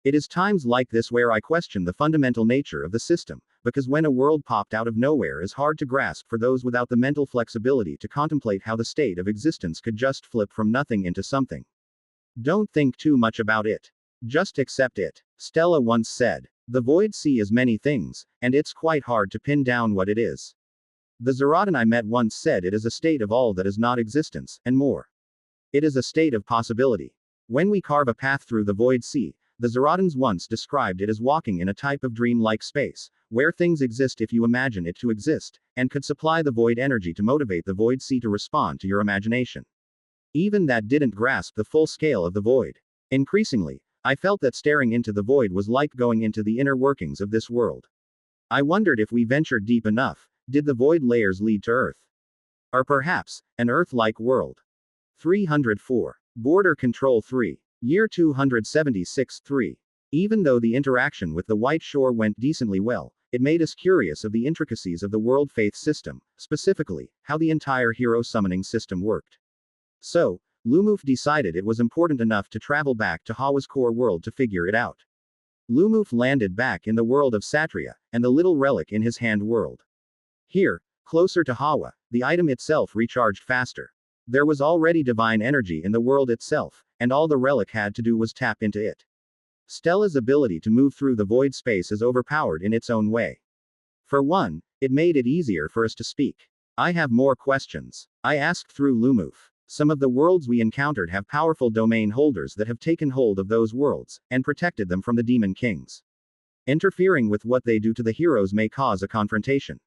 It is times like this where I question the fundamental nature of the system, because when a world popped out of nowhere is hard to grasp for those without the mental flexibility to contemplate how the state of existence could just flip from nothing into something. Don't think too much about it. Just accept it. Stella once said, "The void sea is many things, and it's quite hard to pin down what it is." The Zeratin I met once said it is a state of all that is not existence, and more. It is a state of possibility. When we carve a path through the void sea, the Zeratins once described it as walking in a type of dream-like space, where things exist if you imagine it to exist, and could supply the void energy to motivate the void sea to respond to your imagination. Even that didn't grasp the full scale of the void. Increasingly, I felt that staring into the void was like going into the inner workings of this world. I wondered if we ventured deep enough, did the void layers lead to Earth? Or perhaps, an Earth-like world? 304. Border Control 3. Year 276-3. Even though the interaction with the White Shore went decently well, it made us curious of the intricacies of the world faith system, specifically, how the entire hero summoning system worked. So, Lumof decided it was important enough to travel back to Hawa's core world to figure it out. Lumof landed back in the world of Satria, and the little relic in his hand whirled. Here, closer to Hawa, the item itself recharged faster. There was already divine energy in the world itself, and all the relic had to do was tap into it. Stella's ability to move through the void space is overpowered in its own way. For one, it made it easier for us to speak. I have more questions. I asked through Lumof. Some of the worlds we encountered have powerful domain holders that have taken hold of those worlds, and protected them from the Demon Kings. Interfering with what they do to the heroes may cause a confrontation.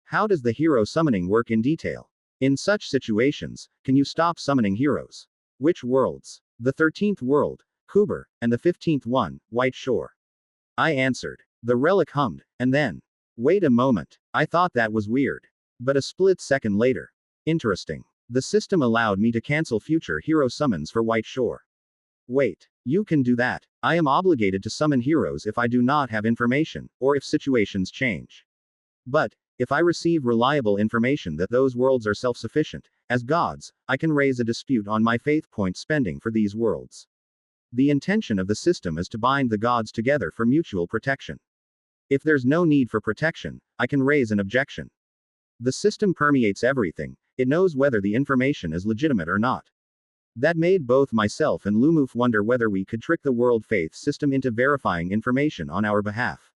How does the hero summoning work in detail? In such situations, can you stop summoning heroes? Which worlds? The 13th world, Kuber, and the 15th one, White Shore. I answered. The relic hummed, and then. Wait a moment. I thought that was weird. But a split second later. Interesting. The system allowed me to cancel future hero summons for White Shore. Wait. You can do that. I am obligated to summon heroes if I do not have information, or if situations change. But, if I receive reliable information that those worlds are self-sufficient, as gods, I can raise a dispute on my faith point spending for these worlds. The intention of the system is to bind the gods together for mutual protection. If there's no need for protection, I can raise an objection. The system permeates everything, it knows whether the information is legitimate or not. That made both myself and Lumof wonder whether we could trick the world faith system into verifying information on our behalf.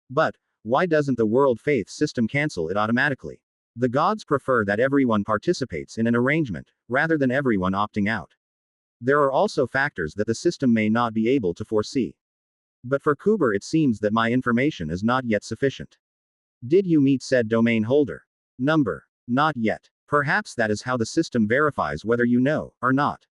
But, why doesn't the world faith system cancel it automatically? The gods prefer that everyone participates in an arrangement, rather than everyone opting out. There are also factors that the system may not be able to foresee. But for Kuber it seems that my information is not yet sufficient. Did you meet said domain holder? Number. Not yet. Perhaps that is how the system verifies whether you know, or not.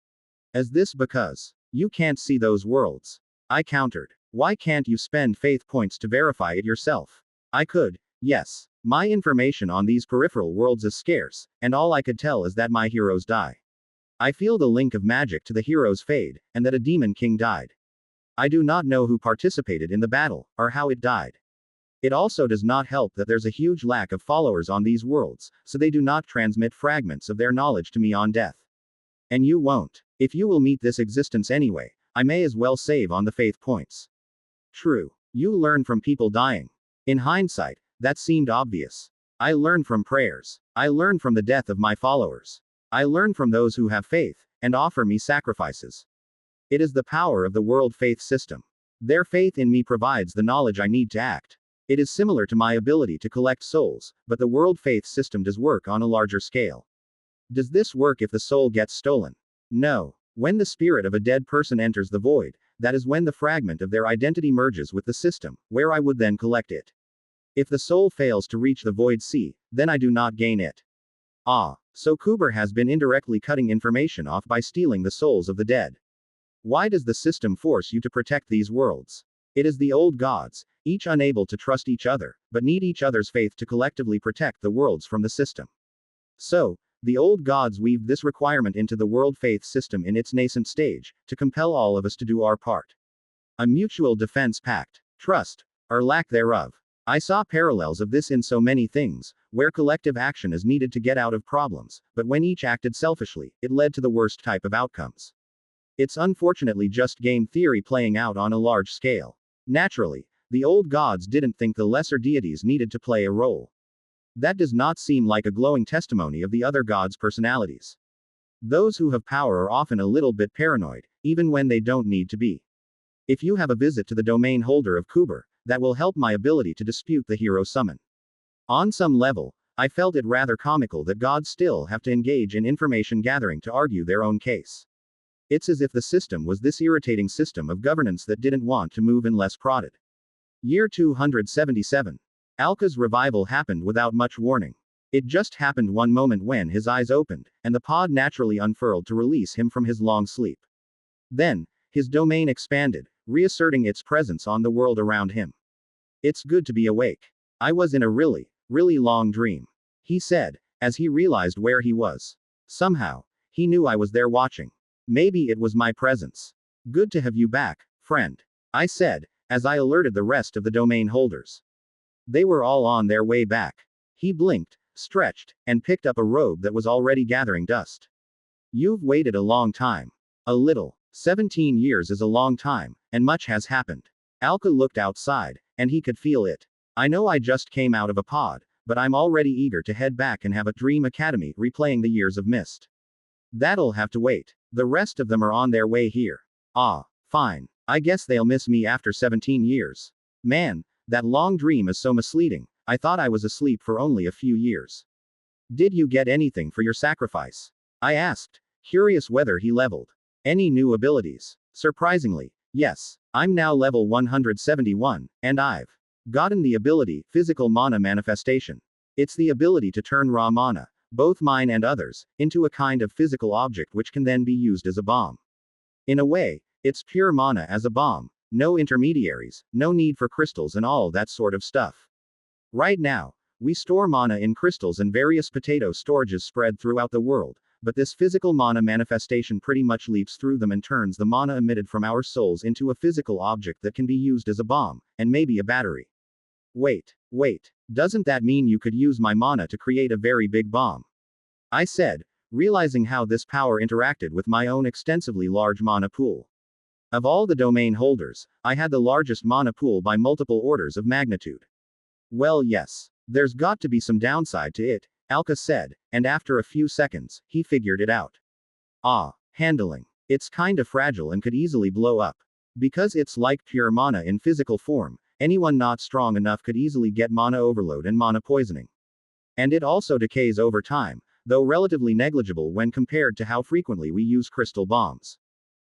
Is this because you can't see those worlds? I countered. Why can't you spend faith points to verify it yourself? I could, yes. My information on these peripheral worlds is scarce, and all I could tell is that my heroes die. I feel the link of magic to the heroes fade, and that a demon king died. I do not know who participated in the battle, or how it died. It also does not help that there's a huge lack of followers on these worlds, so they do not transmit fragments of their knowledge to me on death. And you won't. If you will meet this existence anyway, I may as well save on the faith points. True. You learn from people dying. In hindsight, that seemed obvious. I learn from prayers. I learn from the death of my followers. I learn from those who have faith, and offer me sacrifices. It is the power of the world faith system. Their faith in me provides the knowledge I need to act. It is similar to my ability to collect souls, but the world faith system does work on a larger scale. Does this work if the soul gets stolen? No. When the spirit of a dead person enters the void, that is when the fragment of their identity merges with the system, where I would then collect it. If the soul fails to reach the void sea, then I do not gain it. Ah, so Kuber has been indirectly cutting information off by stealing the souls of the dead. Why does the system force you to protect these worlds? It is the old gods, each unable to trust each other, but need each other's faith to collectively protect the worlds from the system. So, the old gods weaved this requirement into the world faith system in its nascent stage, to compel all of us to do our part. A mutual defense pact. Trust, or lack thereof. I saw parallels of this in so many things, where collective action is needed to get out of problems, but when each acted selfishly, it led to the worst type of outcomes. It's unfortunately just game theory playing out on a large scale. Naturally, the old gods didn't think the lesser deities needed to play a role. That does not seem like a glowing testimony of the other gods' personalities. Those who have power are often a little bit paranoid, even when they don't need to be. If you have a visit to the domain holder of Kuber, that will help my ability to dispute the hero summon. On some level, I felt it rather comical that gods still have to engage in information gathering to argue their own case. It's as if the system was this irritating system of governance that didn't want to move unless prodded. Year 277. Alka's revival happened without much warning. It just happened one moment when his eyes opened, and the pod naturally unfurled to release him from his long sleep. Then, his domain expanded, reasserting its presence on the world around him. It's good to be awake. I was in a really long dream, he said, as he realized where he was. Somehow, he knew I was there watching. Maybe it was my presence. Good to have you back, friend, I said, as I alerted the rest of the domain holders. They were all on their way back. He blinked, stretched, and picked up a robe that was already gathering dust. You've waited a long time. A little. 17 years is a long time, and much has happened. Alka looked outside, and he could feel it. I know I just came out of a pod, but I'm already eager to head back and have a dream academy replaying the years of mist. That'll have to wait. The rest of them are on their way here. Ah, fine. I guess they'll miss me after 17 years. Man, that long dream is so misleading. I thought I was asleep for only a few years. Did you get anything for your sacrifice? I asked, curious whether he leveled. Any new abilities? Surprisingly, yes. I'm now level 171, and I've gotten the ability, Physical Mana Manifestation. It's the ability to turn raw mana, both mine and others, into a kind of physical object which can then be used as a bomb. In a way, it's pure mana as a bomb. No intermediaries, no need for crystals and all that sort of stuff. Right now, we store mana in crystals and various potato storages spread throughout the world, but this physical mana manifestation pretty much leaps through them and turns the mana emitted from our souls into a physical object that can be used as a bomb, and maybe a battery. Wait. Doesn't that mean you could use my mana to create a very big bomb? I said, realizing how this power interacted with my own extensively large mana pool. Of all the domain holders, I had the largest mana pool by multiple orders of magnitude. Well, yes. There's got to be some downside to it, Alka said, and after a few seconds, he figured it out. Handling. It's kinda fragile and could easily blow up. Because it's like pure mana in physical form, anyone not strong enough could easily get mana overload and mana poisoning. And it also decays over time, though relatively negligible when compared to how frequently we use crystal bombs.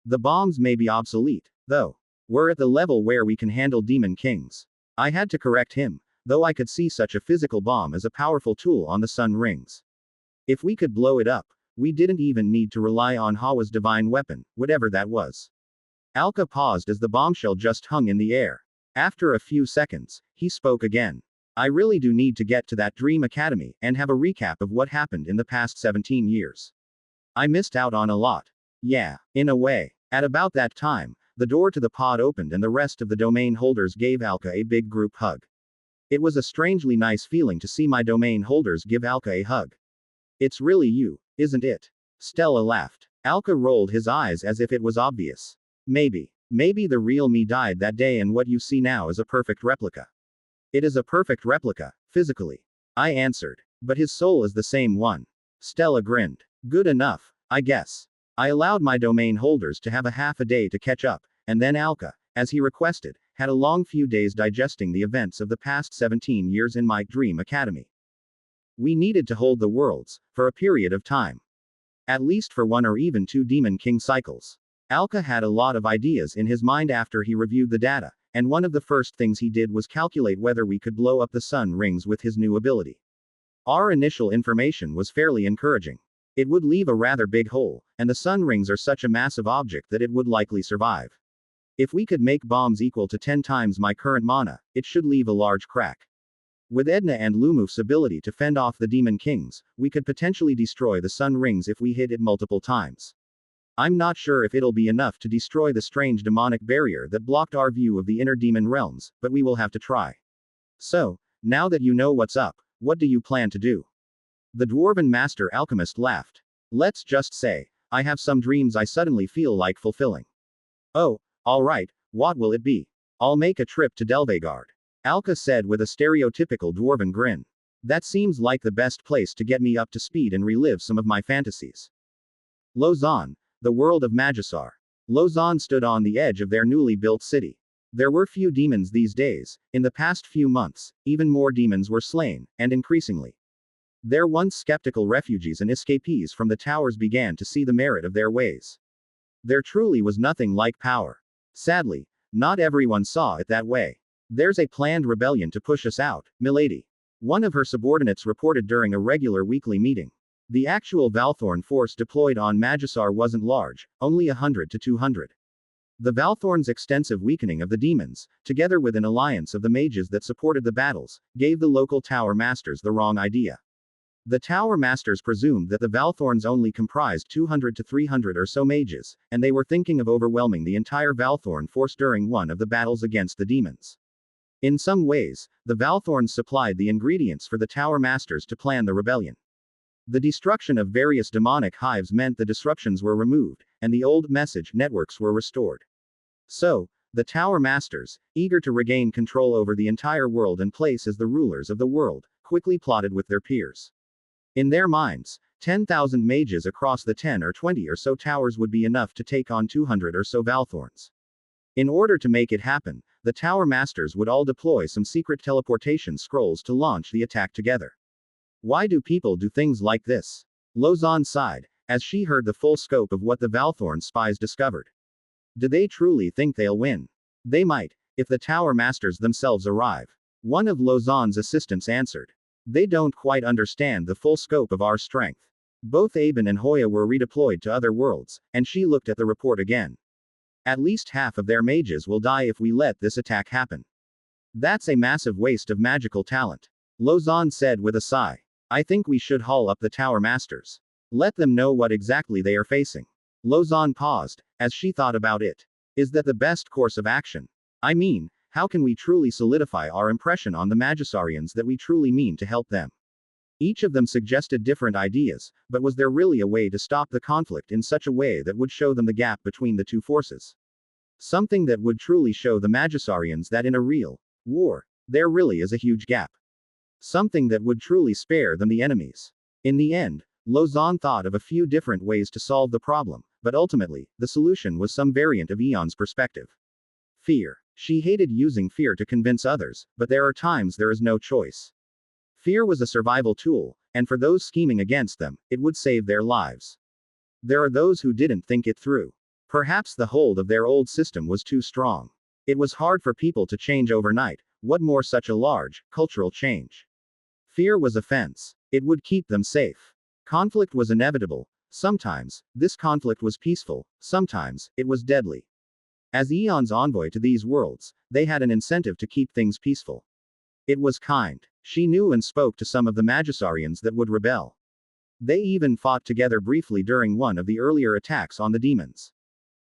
The bombs may be obsolete, though. We're at the level where we can handle demon kings. I had to correct him, though I could see such a physical bomb as a powerful tool on the sun rings. If we could blow it up, we didn't even need to rely on Hawa's divine weapon, whatever that was. Alka paused as the bombshell just hung in the air. After a few seconds, he spoke again. I really do need to get to that Dream Academy and have a recap of what happened in the past 17 years. I missed out on a lot. Yeah, in a way. At about that time, the door to the pod opened and the rest of the domain holders gave Alka a big group hug. It was a strangely nice feeling to see my domain holders give Alka a hug. It's really you, isn't it? Stella laughed. Alka rolled his eyes as if it was obvious. Maybe the real me died that day and what you see now is a perfect replica. It is a perfect replica, physically. I answered. But his soul is the same one. Stella grinned. Good enough, I guess. I allowed my domain holders to have a half a day to catch up, and then Alka, as he requested, had a long few days digesting the events of the past 17 years in my Dream Academy. We needed to hold the worlds, for a period of time. At least for 1 or even 2 Demon King cycles. Alka had a lot of ideas in his mind after he reviewed the data, and one of the first things he did was calculate whether we could blow up the sun rings with his new ability. Our initial information was fairly encouraging. It would leave a rather big hole, and the sun rings are such a massive object that it would likely survive. If we could make bombs equal to 10 times my current mana, it should leave a large crack. With Edna and Lumof's ability to fend off the Demon Kings, we could potentially destroy the sun rings if we hit it multiple times. I'm not sure if it'll be enough to destroy the strange demonic barrier that blocked our view of the inner demon realms, but we will have to try. So, now that you know what's up, what do you plan to do? The dwarven master alchemist laughed. Let's just say, I have some dreams I suddenly feel like fulfilling. Oh, alright, what will it be? I'll make a trip to Delveard. Alka said with a stereotypical dwarven grin. That seems like the best place to get me up to speed and relive some of my fantasies. Lausanne, the world of Magisar. Lausanne stood on the edge of their newly built city. There were few demons these days. In the past few months, even more demons were slain, and increasingly. Their once skeptical refugees and escapees from the towers began to see the merit of their ways. There truly was nothing like power. Sadly, not everyone saw it that way. There's a planned rebellion to push us out, milady. One of her subordinates reported during a regular weekly meeting. The actual Valthorn force deployed on Magisar wasn't large, only 100 to 200. The Valthorn's extensive weakening of the demons, together with an alliance of the mages that supported the battles, gave the local tower masters the wrong idea. The tower masters presumed that the Valthorns only comprised 200 to 300 or so mages, and they were thinking of overwhelming the entire Valthorn force during one of the battles against the demons. In some ways, the Valthorns supplied the ingredients for the tower masters to plan the rebellion. The destruction of various demonic hives meant the disruptions were removed, and the old message networks were restored. So, the tower masters, eager to regain control over the entire world and place as the rulers of the world, quickly plotted with their peers. In their minds, 10,000 mages across the 10 or 20 or so towers would be enough to take on 200 or so Valthorns. In order to make it happen, the tower masters would all deploy some secret teleportation scrolls to launch the attack together. Why do people do things like this? Lausanne sighed, as she heard the full scope of what the Valthorn spies discovered. Do they truly think they'll win? They might, if the tower masters themselves arrive. One of Lausanne's assistants answered. They don't quite understand the full scope of our strength. Both Aben and Hoya were redeployed to other worlds, and she looked at the report again. At least half of their mages will die if we let this attack happen. That's a massive waste of magical talent. Lausanne said with a sigh. I think we should haul up the tower masters. Let them know what exactly they are facing. Lozon paused, as she thought about it. Is that the best course of action? I mean, how can we truly solidify our impression on the Magisarians that we truly mean to help them? Each of them suggested different ideas, but was there really a way to stop the conflict in such a way that would show them the gap between the two forces? Something that would truly show the Magisarians that in a real war, there really is a huge gap. Something that would truly spare them the enemies. In the end, Lozon thought of a few different ways to solve the problem, but ultimately, the solution was some variant of Eon's perspective. Fear. She hated using fear to convince others, but there are times there is no choice. Fear was a survival tool, and for those scheming against them, it would save their lives. There are those who didn't think it through. Perhaps the hold of their old system was too strong. It was hard for people to change overnight, what more such a large, cultural change? Fear was a fence. It would keep them safe. Conflict was inevitable. Sometimes, this conflict was peaceful, sometimes, it was deadly. As Eon's envoy to these worlds, they had an incentive to keep things peaceful. It was kind. She knew and spoke to some of the Magisarians that would rebel. They even fought together briefly during one of the earlier attacks on the demons.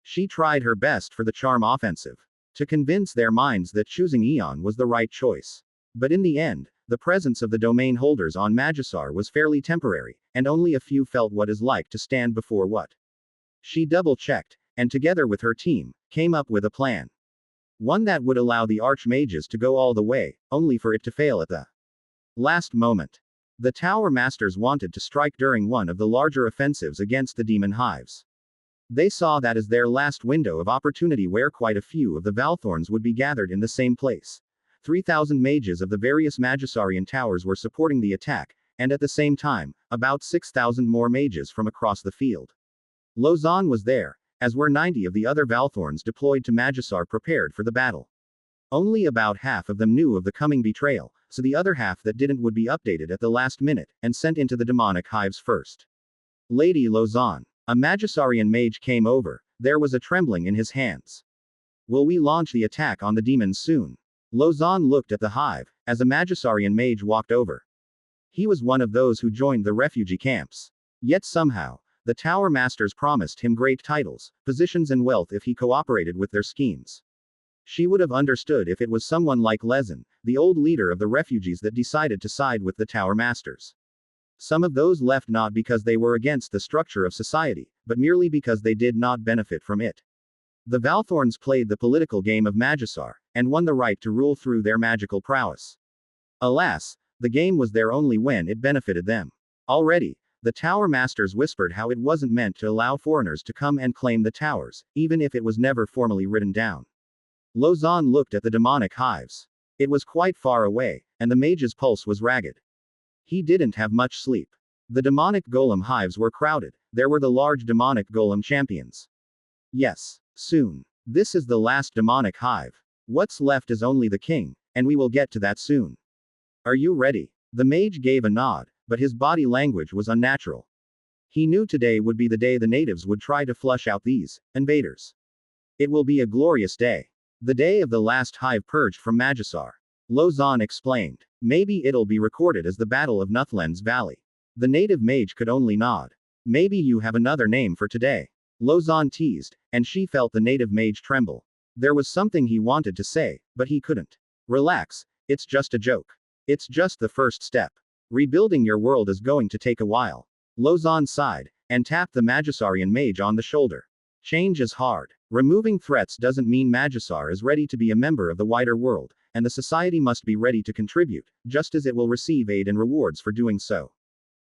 She tried her best for the charm offensive, to convince their minds that choosing Eon was the right choice. But in the end, the presence of the domain holders on Magisar was fairly temporary, and only a few felt what is like to stand before what. She double-checked, and together with her team, came up with a plan. One that would allow the archmages to go all the way, only for it to fail at the last moment. The Tower Masters wanted to strike during one of the larger offensives against the demon hives. They saw that as their last window of opportunity where quite a few of the Valthorns would be gathered in the same place. 3,000 mages of the various Magisarian towers were supporting the attack, and at the same time, about 6,000 more mages from across the field. Lozon was there, as were 90 of the other Valthorns deployed to Magisar prepared for the battle. Only about half of them knew of the coming betrayal, so the other half that didn't would be updated at the last minute, and sent into the demonic hives first. Lady Lozon. A Magisarian mage came over, there was a trembling in his hands. Will we launch the attack on the demons soon? Lozon looked at the hive, as a Magisarian mage walked over. He was one of those who joined the refugee camps. Yet somehow, the Tower Masters promised him great titles, positions and wealth if he cooperated with their schemes. She would have understood if it was someone like Lezin, the old leader of the refugees that decided to side with the Tower Masters. Some of those left not because they were against the structure of society, but merely because they did not benefit from it. The Valthorns played the political game of Magisar, and won the right to rule through their magical prowess. Alas, the game was there only when it benefited them. Already, the Tower Masters whispered how it wasn't meant to allow foreigners to come and claim the towers, even if it was never formally written down. Lozon looked at the demonic hives. It was quite far away, and the mage's pulse was ragged. He didn't have much sleep. The demonic golem hives were crowded, there were the large demonic golem champions. Yes, soon. This is the last demonic hive. What's left is only the king, and we will get to that soon. Are you ready? The mage gave a nod, but his body language was unnatural. He knew today would be the day the natives would try to flush out these invaders. It will be a glorious day. The day of the last hive purged from Magisar. Lozon explained. Maybe it'll be recorded as the Battle of Nuthlen's Valley. The native mage could only nod. Maybe you have another name for today. Lozon teased, and she felt the native mage tremble. There was something he wanted to say, but he couldn't. Relax, it's just a joke. It's just the first step. Rebuilding your world is going to take a while. Lozon sighed, and tapped the Magisarian mage on the shoulder. Change is hard. Removing threats doesn't mean Magisar is ready to be a member of the wider world, and the society must be ready to contribute, just as it will receive aid and rewards for doing so.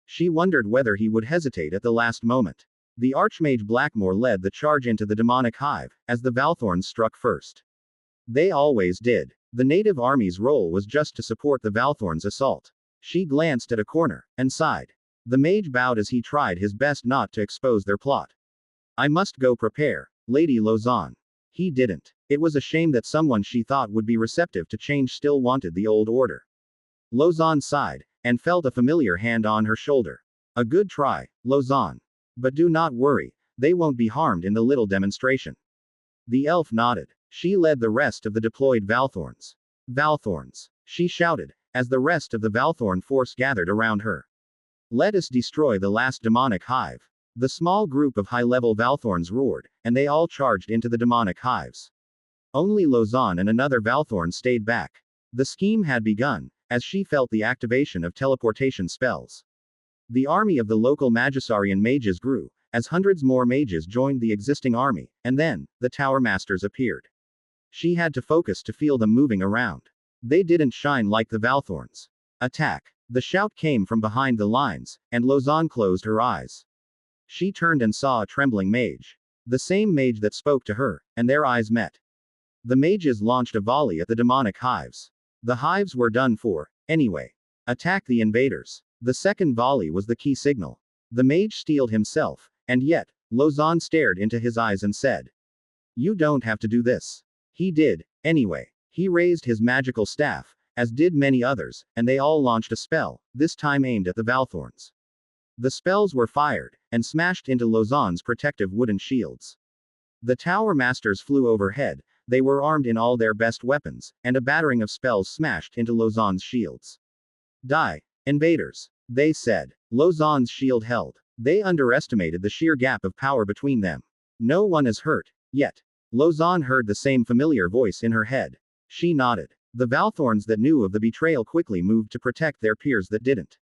She wondered whether he would hesitate at the last moment. The Archmage Blackmore led the charge into the demonic hive, as the Valthorns struck first. They always did. The native army's role was just to support the Valthorns' assault. She glanced at a corner, and sighed. The mage bowed as he tried his best not to expose their plot. I must go prepare, Lady Lozon. He didn't. It was a shame that someone she thought would be receptive to change still wanted the old order. Lozon sighed, and felt a familiar hand on her shoulder. A good try, Lozon. But do not worry, they won't be harmed in the little demonstration. The elf nodded. She led the rest of the deployed Valthorns. Valthorns, she shouted, as the rest of the Valthorn force gathered around her. Let us destroy the last demonic hive. The small group of high-level Valthorns roared, and they all charged into the demonic hives. Only Lozan and another Valthorn stayed back. The scheme had begun, as she felt the activation of teleportation spells. The army of the local Magisarian mages grew, as hundreds more mages joined the existing army, and then, the Tower Masters appeared. She had to focus to feel them moving around. They didn't shine like the Valthorns. Attack! The shout came from behind the lines, and Lozan closed her eyes. She turned and saw a trembling mage. The same mage that spoke to her, and their eyes met. The mages launched a volley at the demonic hives. The hives were done for, anyway. Attack the invaders. The second volley was the key signal. The mage steeled himself, and yet, Lozan stared into his eyes and said, "You don't have to do this." He did, anyway. He raised his magical staff, as did many others, and they all launched a spell, this time aimed at the Valthorns. The spells were fired, and smashed into Lozan's protective wooden shields. The Tower Masters flew overhead. They were armed in all their best weapons, and a battering of spells smashed into Lozan's shields. "Die, invaders," they said. Lozan's shield held. They underestimated the sheer gap of power between them. "No one is hurt, yet." Lozan heard the same familiar voice in her head. She nodded. The Valthorns that knew of the betrayal quickly moved to protect their peers that didn't.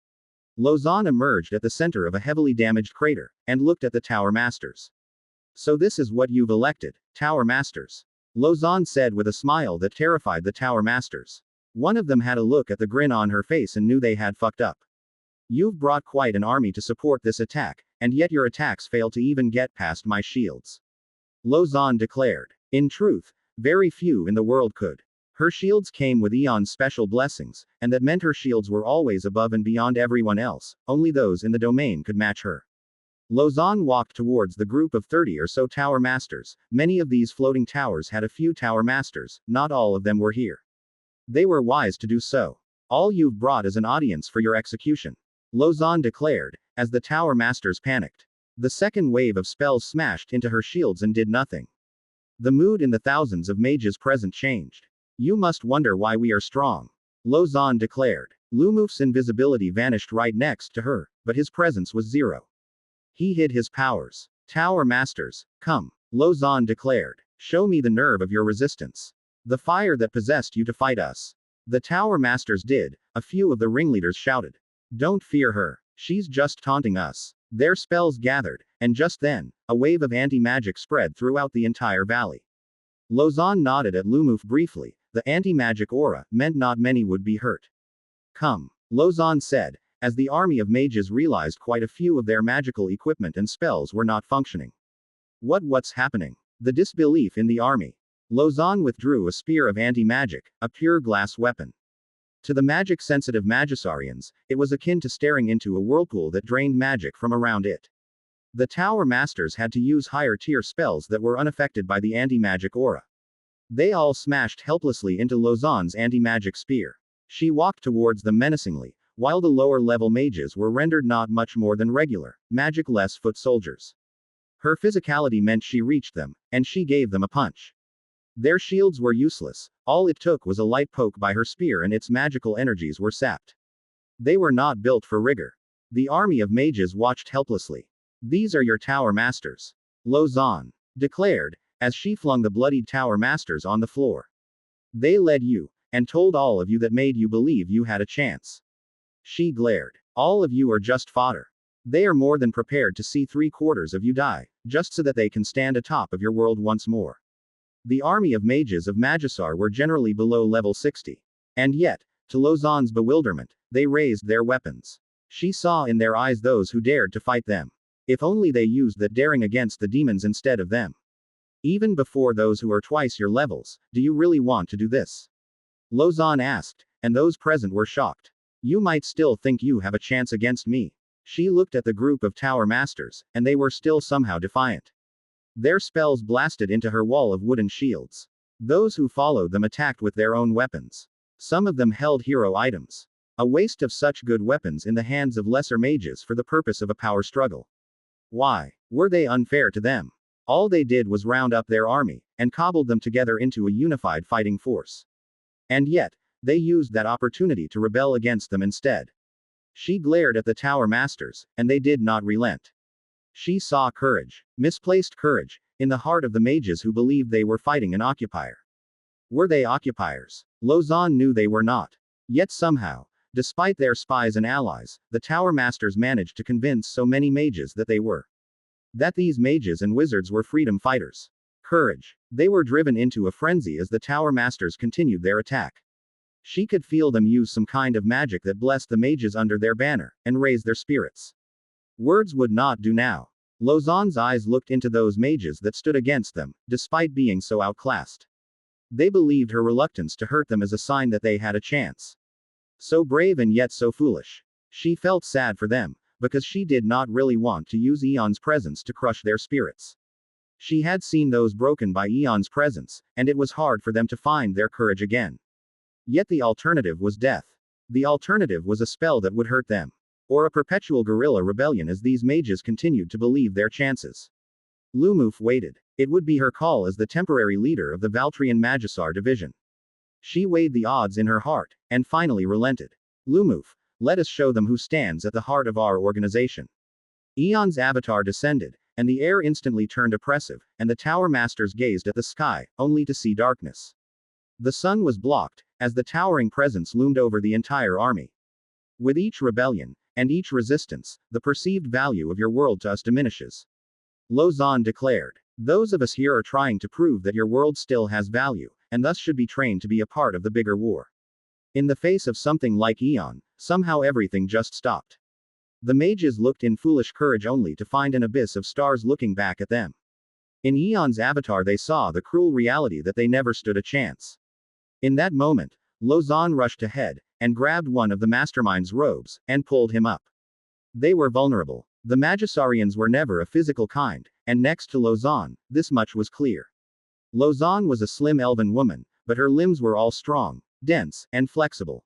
Lozan emerged at the center of a heavily damaged crater, and looked at the Tower Masters. "So this is what you've elected, Tower Masters?" Lozan said with a smile that terrified the Tower Masters. One of them had a look at the grin on her face and knew they had fucked up. "You've brought quite an army to support this attack, and yet your attacks fail to even get past my shields," Lozan declared. In truth, very few in the world could. Her shields came with Eons' special blessings, and that meant her shields were always above and beyond everyone else, only those in the domain could match her. Lozan walked towards the group of 30 or so Tower Masters. Many of these floating towers had a few Tower Masters, not all of them were here. They were wise to do so. "All you've brought is an audience for your execution," Lozan declared, as the Tower Masters panicked. The second wave of spells smashed into her shields and did nothing. The mood in the thousands of mages present changed. "You must wonder why we are strong," Lozan declared. Lumof's invisibility vanished right next to her, but his presence was zero. He hid his powers. "Tower Masters, come," Lozan declared. "Show me the nerve of your resistance. The fire that possessed you to fight us." The Tower Masters did. A few of the ringleaders shouted, "Don't fear her. She's just taunting us." Their spells gathered, and just then, a wave of anti-magic spread throughout the entire valley. Lozan nodded at Lumof briefly. The anti-magic aura meant not many would be hurt. "Come," Lozan said, as the army of mages realized quite a few of their magical equipment and spells were not functioning. What's happening?" The disbelief in the army. Lozan withdrew a spear of anti-magic, a pure glass weapon. To the magic-sensitive Magisarians, it was akin to staring into a whirlpool that drained magic from around it. The Tower Masters had to use higher-tier spells that were unaffected by the anti-magic aura. They all smashed helplessly into Lozan's anti-magic spear. She walked towards them menacingly, while the lower-level mages were rendered not much more than regular, magic-less foot soldiers. Her physicality meant she reached them, and she gave them a punch. Their shields were useless. All it took was a light poke by her spear and its magical energies were sapped. They were not built for rigor. The army of mages watched helplessly. "These are your Tower Masters," Lozan declared, as she flung the bloodied Tower Masters on the floor. "They led you, and told all of you that made you believe you had a chance." She glared. "All of you are just fodder. They are more than prepared to see 3/4 of you die, just so that they can stand atop of your world once more." The army of mages of Magisar were generally below level 60. And yet, to Lozan's bewilderment, they raised their weapons. She saw in their eyes those who dared to fight them. If only they used that daring against the demons instead of them. "Even before those who are twice your levels, do you really want to do this?" Lozan asked, and those present were shocked. "You might still think you have a chance against me." She looked at the group of Tower Masters, and they were still somehow defiant. Their spells blasted into her wall of wooden shields. Those who followed them attacked with their own weapons. Some of them held hero items. A waste of such good weapons in the hands of lesser mages for the purpose of a power struggle. Why were they unfair to them? All they did was round up their army, and cobbled them together into a unified fighting force. And yet, they used that opportunity to rebel against them instead. She glared at the tower masters, and they did not relent. She saw courage, misplaced courage, in the heart of the mages who believed they were fighting an occupier. Were they occupiers? Lozan knew they were not. Yet somehow, despite their spies and allies, the tower masters managed to convince so many mages that they were. That these mages and wizards were freedom fighters. Courage. They were driven into a frenzy as the tower masters continued their attack. She could feel them use some kind of magic that blessed the mages under their banner, and raised their spirits. Words would not do now. Lozan's eyes looked into those mages that stood against them, despite being so outclassed. They believed her reluctance to hurt them as a sign that they had a chance. So brave and yet so foolish. She felt sad for them, because she did not really want to use Eon's presence to crush their spirits. She had seen those broken by Eon's presence, and it was hard for them to find their courage again. Yet the alternative was death. The alternative was a spell that would hurt them. Or a perpetual guerrilla rebellion as these mages continued to believe their chances. Lumof waited. It would be her call as the temporary leader of the Valtrian Magisar division. She weighed the odds in her heart, and finally relented. Lumof, let us show them who stands at the heart of our organization. Eon's avatar descended, and the air instantly turned oppressive, and the tower masters gazed at the sky, only to see darkness. The sun was blocked, as the towering presence loomed over the entire army. With each rebellion, and each resistance, the perceived value of your world to us diminishes. Lozan declared. Those of us here are trying to prove that your world still has value, and thus should be trained to be a part of the bigger war. In the face of something like Eon, somehow everything just stopped. The mages looked in foolish courage only to find an abyss of stars looking back at them. In Eon's avatar they saw the cruel reality that they never stood a chance. In that moment, Lozan rushed ahead, and grabbed one of the mastermind's robes, and pulled him up. They were vulnerable. The Magisarians were never a physical kind, and next to Lozan, this much was clear. Lozan was a slim elven woman, but her limbs were all strong, dense, and flexible.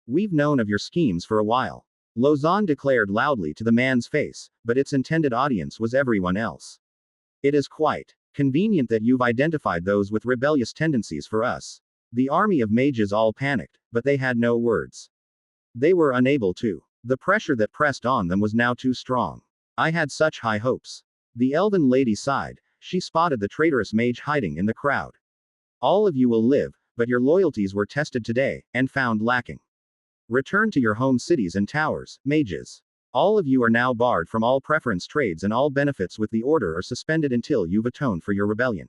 We've known of your schemes for a while. Lozan declared loudly to the man's face, but its intended audience was everyone else. It is quite convenient that you've identified those with rebellious tendencies for us. The army of mages all panicked, but they had no words. They were unable to. The pressure that pressed on them was now too strong. I had such high hopes. The elven lady sighed. She spotted the traitorous mage hiding in the crowd. All of you will live, but your loyalties were tested today, and found lacking. Return to your home cities and towers, mages. All of you are now barred from all preference trades, and all benefits with the order are suspended until you've atoned for your rebellion.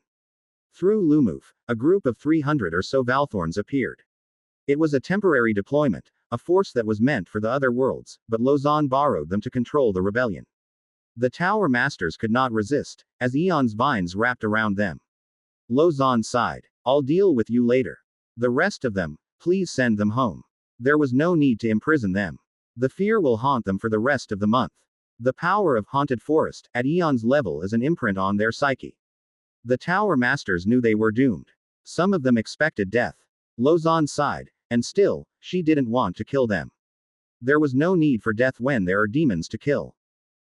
Through Lumof, a group of 300 or so Valthorns appeared. It was a temporary deployment, a force that was meant for the other worlds, but Lozan borrowed them to control the rebellion. The tower masters could not resist, as Eon's vines wrapped around them. Lozan sighed. I'll deal with you later. The rest of them, please send them home. There was no need to imprison them. The fear will haunt them for the rest of the month. The power of haunted forest, at Eon's level, is an imprint on their psyche. The tower masters knew they were doomed. Some of them expected death. Lozan sighed, and still, she didn't want to kill them. There was no need for death when there are demons to kill.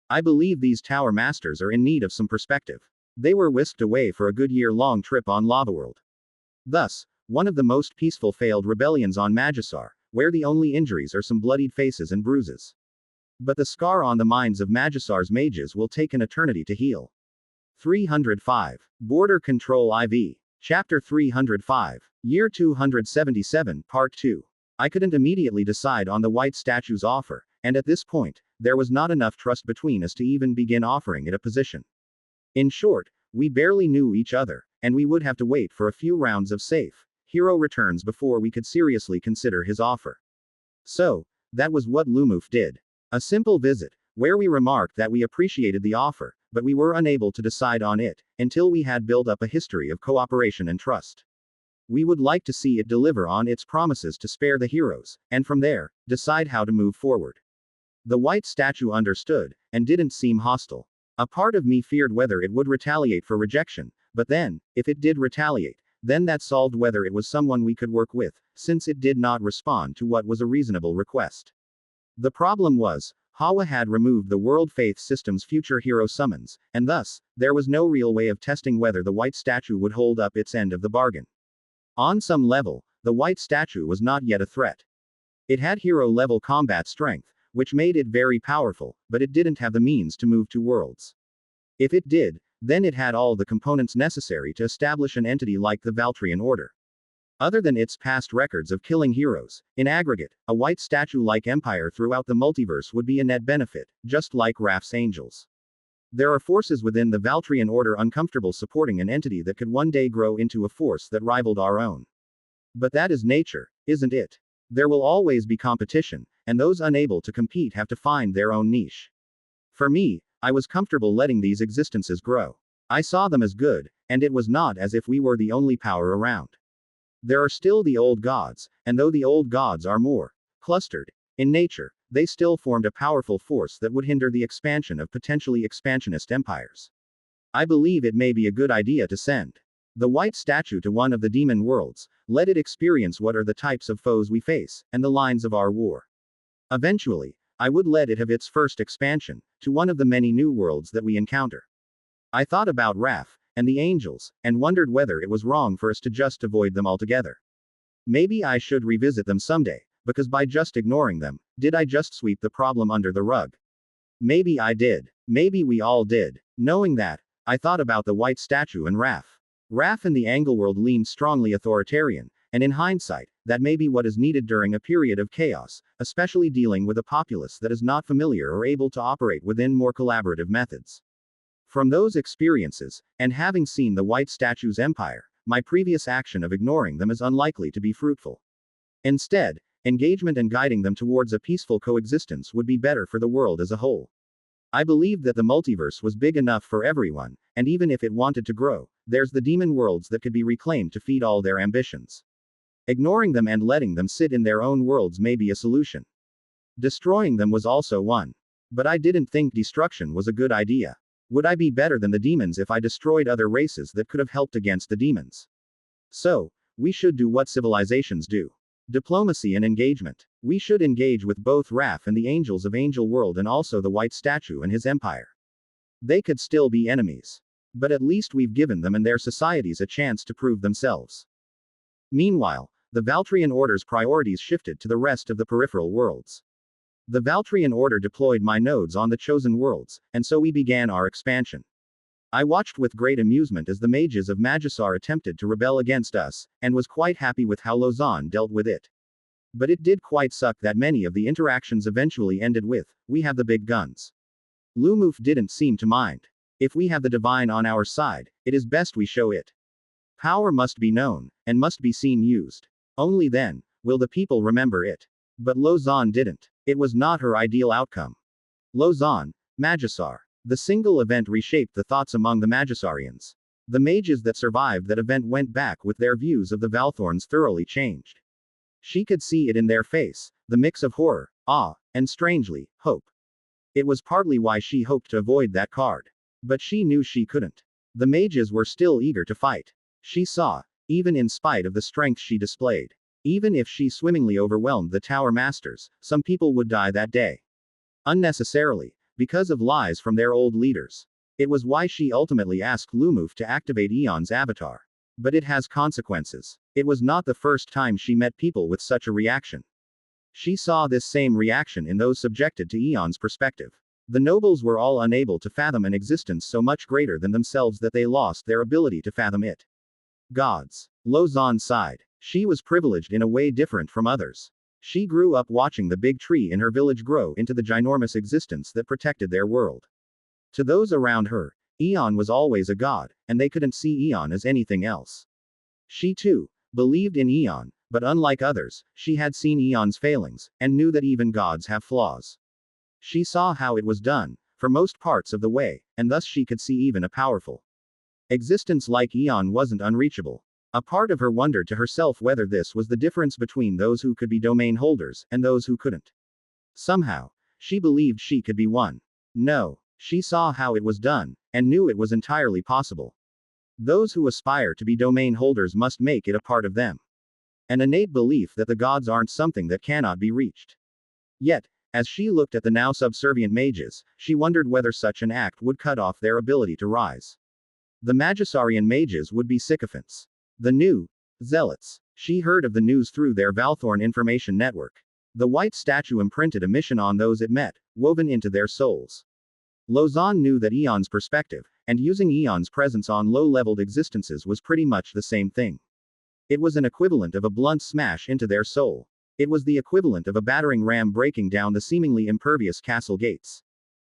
I believe these tower masters are in need of some perspective. They were whisked away for a good year-long trip on Lavaworld. Thus, one of the most peaceful failed rebellions on Magisar, where the only injuries are some bloodied faces and bruises. But the scar on the minds of Magisar's mages will take an eternity to heal. 305. Border Control IV. Chapter 305. Year 277, Part 2. I couldn't immediately decide on the white statue's offer, and at this point, there was not enough trust between us to even begin offering it a position. In short, we barely knew each other, and we would have to wait for a few rounds of safe hero returns before we could seriously consider his offer. So, that was what Lumof did. A simple visit, where we remarked that we appreciated the offer, but we were unable to decide on it, until we had built up a history of cooperation and trust. We would like to see it deliver on its promises to spare the heroes, and from there, decide how to move forward. The white statue understood, and didn't seem hostile. A part of me feared whether it would retaliate for rejection, but then, if it did retaliate, then that solved whether it was someone we could work with, since it did not respond to what was a reasonable request. The problem was, Hawa had removed the World Faith System's future hero summons, and thus, there was no real way of testing whether the white statue would hold up its end of the bargain. On some level, the white statue was not yet a threat. It had hero-level combat strength, which made it very powerful, but it didn't have the means to move to worlds. If it did, then it had all the components necessary to establish an entity like the Valtrian Order. Other than its past records of killing heroes, in aggregate, a white statue-like empire throughout the multiverse would be a net benefit, just like Raph's angels. There are forces within the Valtrian Order uncomfortable supporting an entity that could one day grow into a force that rivaled our own. But that is nature, isn't it? There will always be competition, and those unable to compete have to find their own niche. For me, I was comfortable letting these existences grow. I saw them as good, and it was not as if we were the only power around. There are still the old gods, and though the old gods are more clustered in nature, they still formed a powerful force that would hinder the expansion of potentially expansionist empires. I believe it may be a good idea to send the white statue to one of the demon worlds, let it experience what are the types of foes we face, and the lines of our war. Eventually, I would let it have its first expansion, to one of the many new worlds that we encounter. I thought about Raph, and the angels, and wondered whether it was wrong for us to just avoid them altogether. Maybe I should revisit them someday, because by just ignoring them, did I just sweep the problem under the rug? Maybe I did. Maybe we all did. Knowing that, I thought about the white statue and Raph. Raph and the Angleworld leaned strongly authoritarian, and in hindsight, that may be what is needed during a period of chaos, especially dealing with a populace that is not familiar or able to operate within more collaborative methods. From those experiences, and having seen the white statue's empire, my previous action of ignoring them is unlikely to be fruitful. Instead, engagement and guiding them towards a peaceful coexistence would be better for the world as a whole. I believed that the multiverse was big enough for everyone, and even if it wanted to grow, there's the demon worlds that could be reclaimed to feed all their ambitions. Ignoring them and letting them sit in their own worlds may be a solution. Destroying them was also one. But I didn't think destruction was a good idea. Would I be better than the demons if I destroyed other races that could have helped against the demons? So, we should do what civilizations do. Diplomacy and engagement. We should engage with both Raph and the angels of Angel World and also the white statue and his empire. They could still be enemies. But at least we've given them and their societies a chance to prove themselves. Meanwhile, the Valtrian Order's priorities shifted to the rest of the peripheral worlds. The Valtrian Order deployed my nodes on the chosen worlds, and so we began our expansion. I watched with great amusement as the mages of Magisar attempted to rebel against us, and was quite happy with how Lausanne dealt with it. But it did quite suck that many of the interactions eventually ended with, "We have the big guns." Lumof didn't seem to mind. If we have the divine on our side, it is best we show it. Power must be known, and must be seen used. Only then will the people remember it. But Lausanne didn't. It was not her ideal outcome. Lausanne, Magisar. The single event reshaped the thoughts among the Magisarians. The mages that survived that event went back with their views of the Valthorns thoroughly changed. She could see it in their face, the mix of horror, awe, and strangely, hope. It was partly why she hoped to avoid that card. But she knew she couldn't. The mages were still eager to fight. She saw, even in spite of the strength she displayed. Even if she swimmingly overwhelmed the Tower Masters, some people would die that day. Unnecessarily, because of lies from their old leaders. It was why she ultimately asked Lumof to activate Eons' avatar. But it has consequences. It was not the first time she met people with such a reaction. She saw this same reaction in those subjected to Eons' perspective. The nobles were all unable to fathom an existence so much greater than themselves that they lost their ability to fathom it. Gods. Lausanne sighed. She was privileged in a way different from others. She grew up watching the big tree in her village grow into the ginormous existence that protected their world. To those around her, Eon was always a god, and they couldn't see Eon as anything else. She too believed in Eon, but unlike others, she had seen Eon's failings, and knew that even gods have flaws. She saw how it was done, for most parts of the way, and thus she could see even a powerful existence like Eon wasn't unreachable. A part of her wondered to herself whether this was the difference between those who could be domain holders, and those who couldn't. Somehow, she believed she could be one. No, she saw how it was done, and knew it was entirely possible. Those who aspire to be domain holders must make it a part of them. An innate belief that the gods aren't something that cannot be reached. Yet, as she looked at the now subservient mages, she wondered whether such an act would cut off their ability to rise. The Magisarian mages would be sycophants. The new zealots. She heard of the news through their Valthorn information network. The white statue imprinted a mission on those it met, woven into their souls. Lausanne knew that Eon's perspective, and using Eon's presence on low-leveled existences was pretty much the same thing. It was an equivalent of a blunt smash into their soul. It was the equivalent of a battering ram breaking down the seemingly impervious castle gates.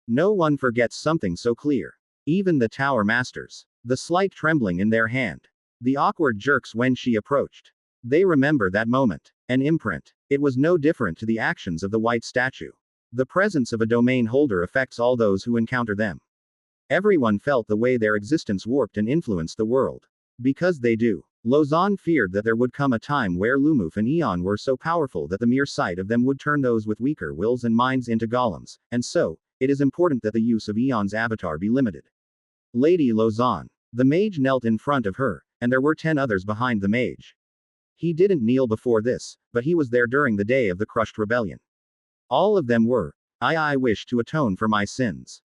No one forgets something so clear. Even the tower masters. The slight trembling in their hand. The awkward jerks when she approached. They remember that moment. An imprint. It was no different to the actions of the white statue. The presence of a domain holder affects all those who encounter them. Everyone felt the way their existence warped and influenced the world. Because they do. Lausanne feared that there would come a time where Lumof and Eon were so powerful that the mere sight of them would turn those with weaker wills and minds into golems, and so, it is important that the use of Eon's avatar be limited. Lady Lausanne. The mage knelt in front of her, and there were 10 others behind the mage. He didn't kneel before this, but he was there during the day of the crushed rebellion. All of them were, I wish to atone for my sins.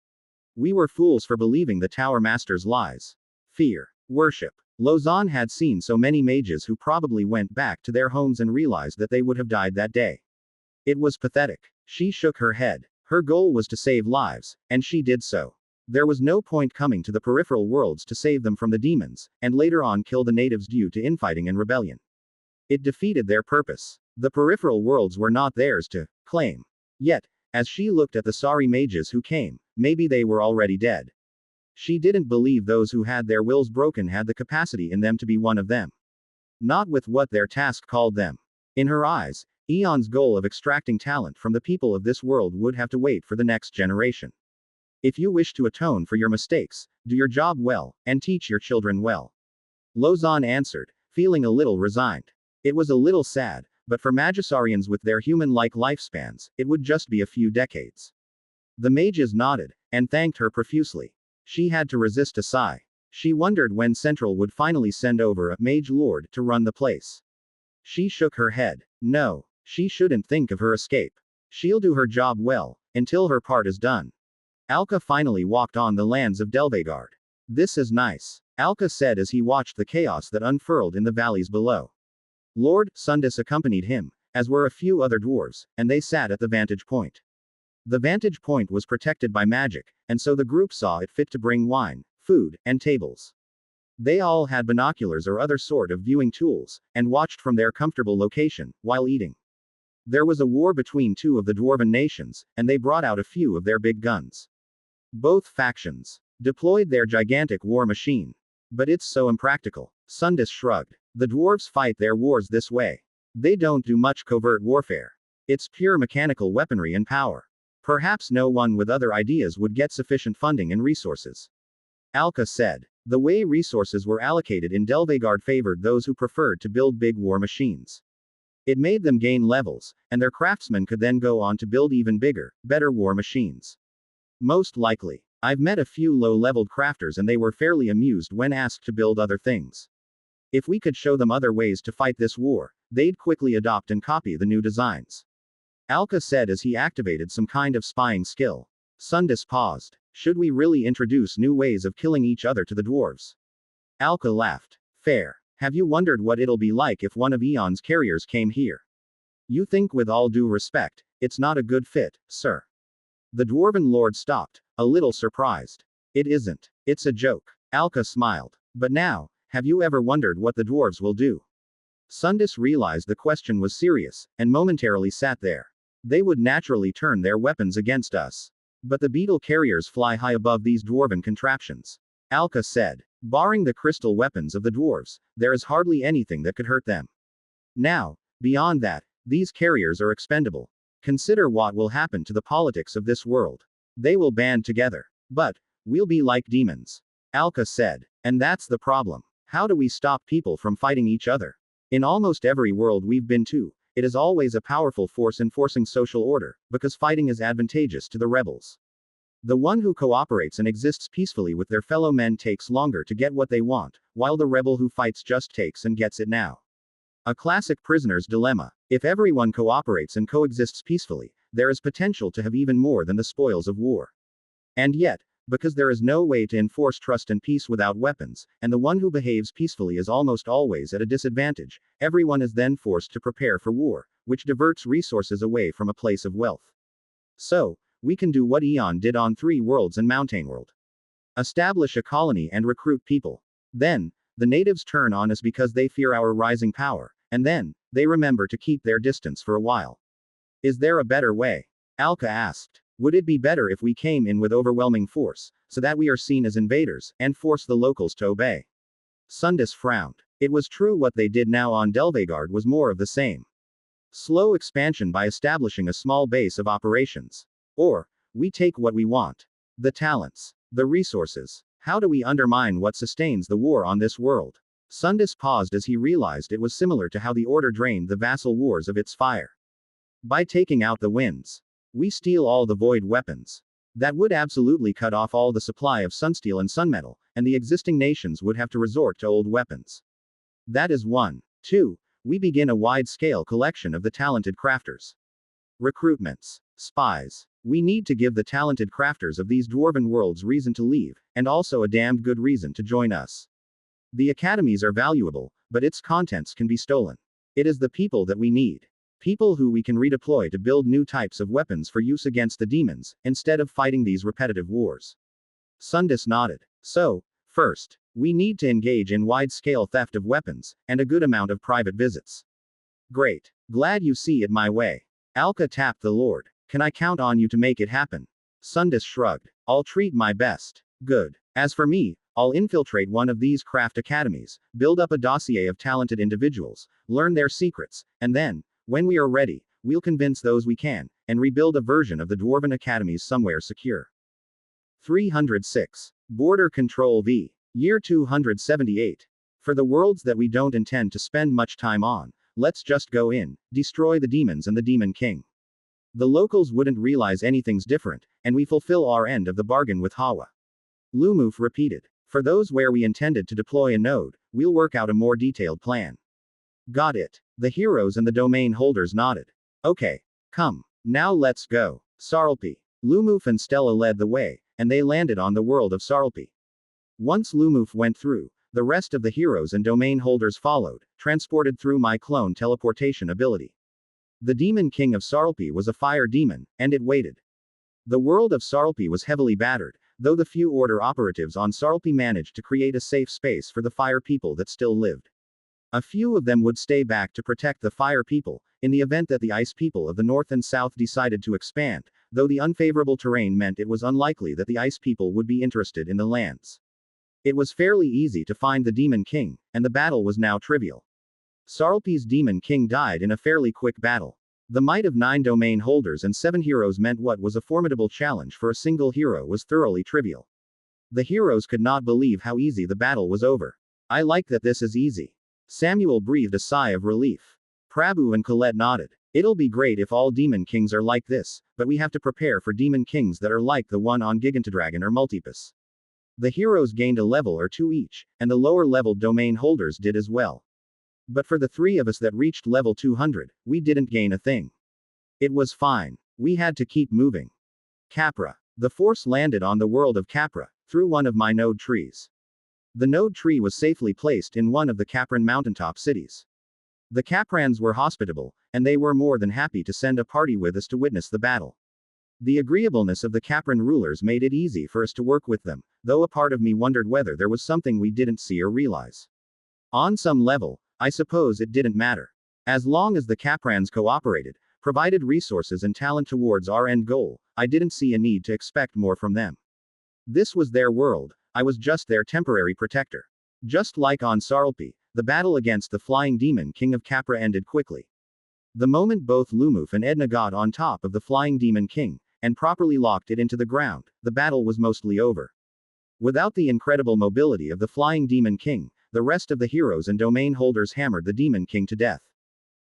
We were fools for believing the Tower Master's lies. Fear. Worship. Lausanne had seen so many mages who probably went back to their homes and realized that they would have died that day. It was pathetic. She shook her head. Her goal was to save lives, and she did so. There was no point coming to the peripheral worlds to save them from the demons, and later on kill the natives due to infighting and rebellion. It defeated their purpose. The peripheral worlds were not theirs to claim. Yet, as she looked at the sorry mages who came, maybe they were already dead. She didn't believe those who had their wills broken had the capacity in them to be one of them. Not with what their task called them. In her eyes, Eon's goal of extracting talent from the people of this world would have to wait for the next generation. If you wish to atone for your mistakes, do your job well, and teach your children well. Lausanne answered, feeling a little resigned. It was a little sad, but for Magisarians with their human-like lifespans, it would just be a few decades. The mages nodded, and thanked her profusely. She had to resist a sigh. She wondered when Central would finally send over a mage lord to run the place. She shook her head. No, she shouldn't think of her escape. She'll do her job well, until her part is done. Alka finally walked on the lands of Delveard. This is nice, Alka said as he watched the chaos that unfurled in the valleys below. Lord Sundis accompanied him, as were a few other dwarves, and they sat at the vantage point. The vantage point was protected by magic, and so the group saw it fit to bring wine, food, and tables. They all had binoculars or other sort of viewing tools, and watched from their comfortable location, while eating. There was a war between two of the dwarven nations, and they brought out a few of their big guns. Both factions deployed their gigantic war machine. But it's so impractical. Sundis shrugged. The dwarves fight their wars this way. They don't do much covert warfare. It's pure mechanical weaponry and power. Perhaps no one with other ideas would get sufficient funding and resources. Alka said. The way resources were allocated in Delveard favored those who preferred to build big war machines. It made them gain levels, and their craftsmen could then go on to build even bigger, better war machines. Most likely. I've met a few low-leveled crafters and they were fairly amused when asked to build other things. If we could show them other ways to fight this war, they'd quickly adopt and copy the new designs. Alka said as he activated some kind of spying skill. Sundis paused. Should we really introduce new ways of killing each other to the dwarves? Alka laughed. Fair. Have you wondered what it'll be like if one of Eon's carriers came here? You think with all due respect, it's not a good fit, sir. The dwarven lord stopped, a little surprised. It isn't. It's a joke. Alka smiled. But now, have you ever wondered what the dwarves will do? Sundis realized the question was serious, and momentarily sat there. They would naturally turn their weapons against us. But the beetle carriers fly high above these dwarven contraptions. Alka said. Barring the crystal weapons of the dwarves, there is hardly anything that could hurt them. Now, beyond that, these carriers are expendable. Consider what will happen to the politics of this world. They will band together. But, we'll be like demons. Alka said. And that's the problem. How do we stop people from fighting each other? In almost every world we've been to, it is always a powerful force enforcing social order, because fighting is advantageous to the rebels. The one who cooperates and exists peacefully with their fellow men takes longer to get what they want, while the rebel who fights just takes and gets it now. A classic prisoner's dilemma. If everyone cooperates and coexists peacefully, there is potential to have even more than the spoils of war. And yet, Because there is no way to enforce trust and peace without weapons, and the one who behaves peacefully is almost always at a disadvantage, everyone is then forced to prepare for war, which diverts resources away from a place of wealth. So, we can do what Eon did on 3 worlds and Mountain World. Establish a colony and recruit people. Then, the natives turn on us because they fear our rising power, and then, they remember to keep their distance for a while. Is there a better way? Alka asked. Would it be better if we came in with overwhelming force, so that we are seen as invaders, and force the locals to obey? Sundis frowned. It was true what they did now on Delveard was more of the same. Slow expansion by establishing a small base of operations. Or, we take what we want. The talents. The resources. How do we undermine what sustains the war on this world? Sundis paused as he realized it was similar to how the Order drained the vassal wars of its fire. By taking out the winds. We steal all the void weapons. That would absolutely cut off all the supply of sunsteel and sunmetal, and the existing nations would have to resort to old weapons. That is 1. 2. We begin a wide-scale collection of the talented crafters. Recruitments. Spies. We need to give the talented crafters of these dwarven worlds reason to leave, and also a damned good reason to join us. The academies are valuable, but its contents can be stolen. It is the people that we need. People who we can redeploy to build new types of weapons for use against the demons, instead of fighting these repetitive wars. Sundis nodded. So, first, we need to engage in wide-scale theft of weapons, and a good amount of private visits. Great. Glad you see it my way. Alka tapped the Lord. Can I count on you to make it happen? Sundis shrugged. I'll treat my best. Good. As for me, I'll infiltrate one of these craft academies, build up a dossier of talented individuals, learn their secrets, and then, when we are ready, we'll convince those we can, and rebuild a version of the Dwarven Academies somewhere secure. 306. Border Control v. Year 278. For the worlds that we don't intend to spend much time on, let's just go in, destroy the demons and the Demon King. The locals wouldn't realize anything's different, and we fulfill our end of the bargain with Hawa. Lumof repeated. For those where we intended to deploy a node, we'll work out a more detailed plan. Got it. The heroes and the domain holders nodded. Okay. Come. Now let's go. Sarlpi. Lumof and Stella led the way, and they landed on the world of Sarlpi. Once Lumof went through, the rest of the heroes and domain holders followed, transported through my clone teleportation ability. The Demon King of Sarlpi was a fire demon, and it waited. The world of Sarlpi was heavily battered, though the few Order operatives on Sarlpi managed to create a safe space for the fire people that still lived. A few of them would stay back to protect the fire people, in the event that the ice people of the north and south decided to expand, though the unfavorable terrain meant it was unlikely that the ice people would be interested in the lands. It was fairly easy to find the Demon King, and the battle was now trivial. Sarlpi's Demon King died in a fairly quick battle. The might of 9 domain holders and 7 heroes meant what was a formidable challenge for a single hero was thoroughly trivial. The heroes could not believe how easy the battle was over. I like that this is easy. Samuel breathed a sigh of relief. Prabhu and Colette nodded. It'll be great if all Demon Kings are like this, but we have to prepare for Demon Kings that are like the one on Gigantodragon or Multipus. The heroes gained a level or 2 each, and the lower-leveled domain holders did as well. But for the 3 of us that reached level 200, we didn't gain a thing. It was fine. We had to keep moving. Capra. The force landed on the world of Capra, through one of my node trees. The node tree was safely placed in one of the Capran mountaintop cities. The Caprans were hospitable, and they were more than happy to send a party with us to witness the battle. The agreeableness of the Capran rulers made it easy for us to work with them, though a part of me wondered whether there was something we didn't see or realize. On some level, I suppose it didn't matter. As long as the Caprans cooperated, provided resources and talent towards our end goal, I didn't see a need to expect more from them. This was their world, I was just their temporary protector. Just like on Sarlpi, the battle against the Flying Demon King of Capra ended quickly. The moment both Lumof and Edna got on top of the Flying Demon King, and properly locked it into the ground, the battle was mostly over. Without the incredible mobility of the Flying Demon King, the rest of the heroes and domain holders hammered the Demon King to death.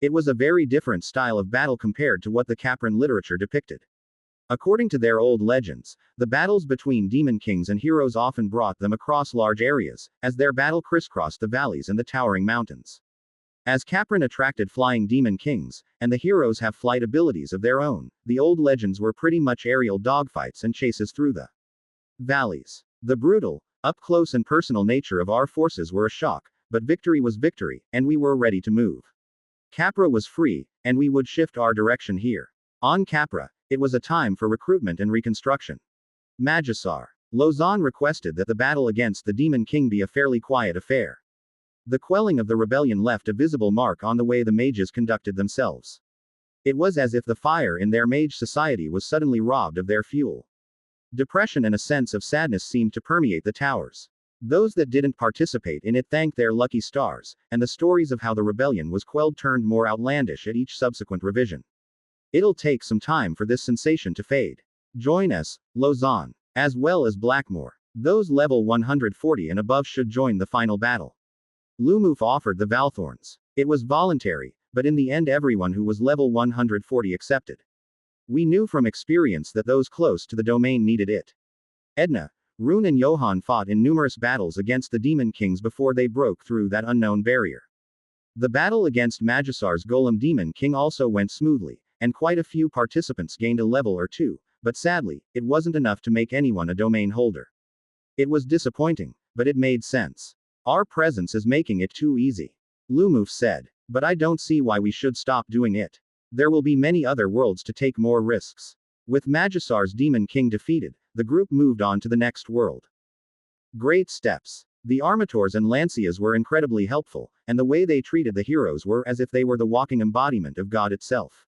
It was a very different style of battle compared to what the Capran literature depicted. According to their old legends, the battles between demon kings and heroes often brought them across large areas, as their battle crisscrossed the valleys and the towering mountains. As Capran attracted flying demon kings, and the heroes have flight abilities of their own, the old legends were pretty much aerial dogfights and chases through the valleys. The brutal, up-close and personal nature of our forces were a shock, but victory was victory, and we were ready to move. Capra was free, and we would shift our direction here. On Capra, it was a time for recruitment and reconstruction. Magisar. Lausanne requested that the battle against the Demon King be a fairly quiet affair. The quelling of the rebellion left a visible mark on the way the mages conducted themselves. It was as if the fire in their mage society was suddenly robbed of their fuel. Depression and a sense of sadness seemed to permeate the towers. Those that didn't participate in it thanked their lucky stars, and the stories of how the rebellion was quelled turned more outlandish at each subsequent revision. It'll take some time for this sensation to fade. Join us, Lausanne, as well as Blackmore. Those level 140 and above should join the final battle. Lumof offered the Valthorns. It was voluntary, but in the end everyone who was level 140 accepted. We knew from experience that those close to the domain needed it. Edna, Rune and Johann fought in numerous battles against the Demon Kings before they broke through that unknown barrier. The battle against Magisar's Golem Demon King also went smoothly, and quite a few participants gained a level or two, but sadly, it wasn't enough to make anyone a domain holder. It was disappointing, but it made sense. Our presence is making it too easy. Lumof said. But I don't see why we should stop doing it. There will be many other worlds to take more risks. With Magisar's Demon King defeated, the group moved on to the next world. Great steps. The Armators and Lancias were incredibly helpful, and the way they treated the heroes were as if they were the walking embodiment of God itself.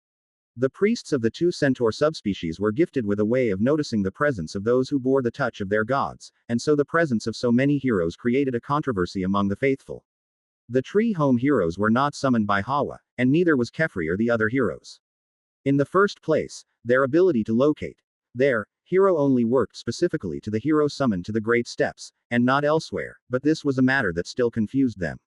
The priests of the two centaur subspecies were gifted with a way of noticing the presence of those who bore the touch of their gods, and so the presence of so many heroes created a controversy among the faithful. The tree home heroes were not summoned by Hawa, and neither was Kefri or the other heroes. In the first place, their ability to locate their hero only worked specifically to the hero summoned to the Great Steps, and not elsewhere, but this was a matter that still confused them.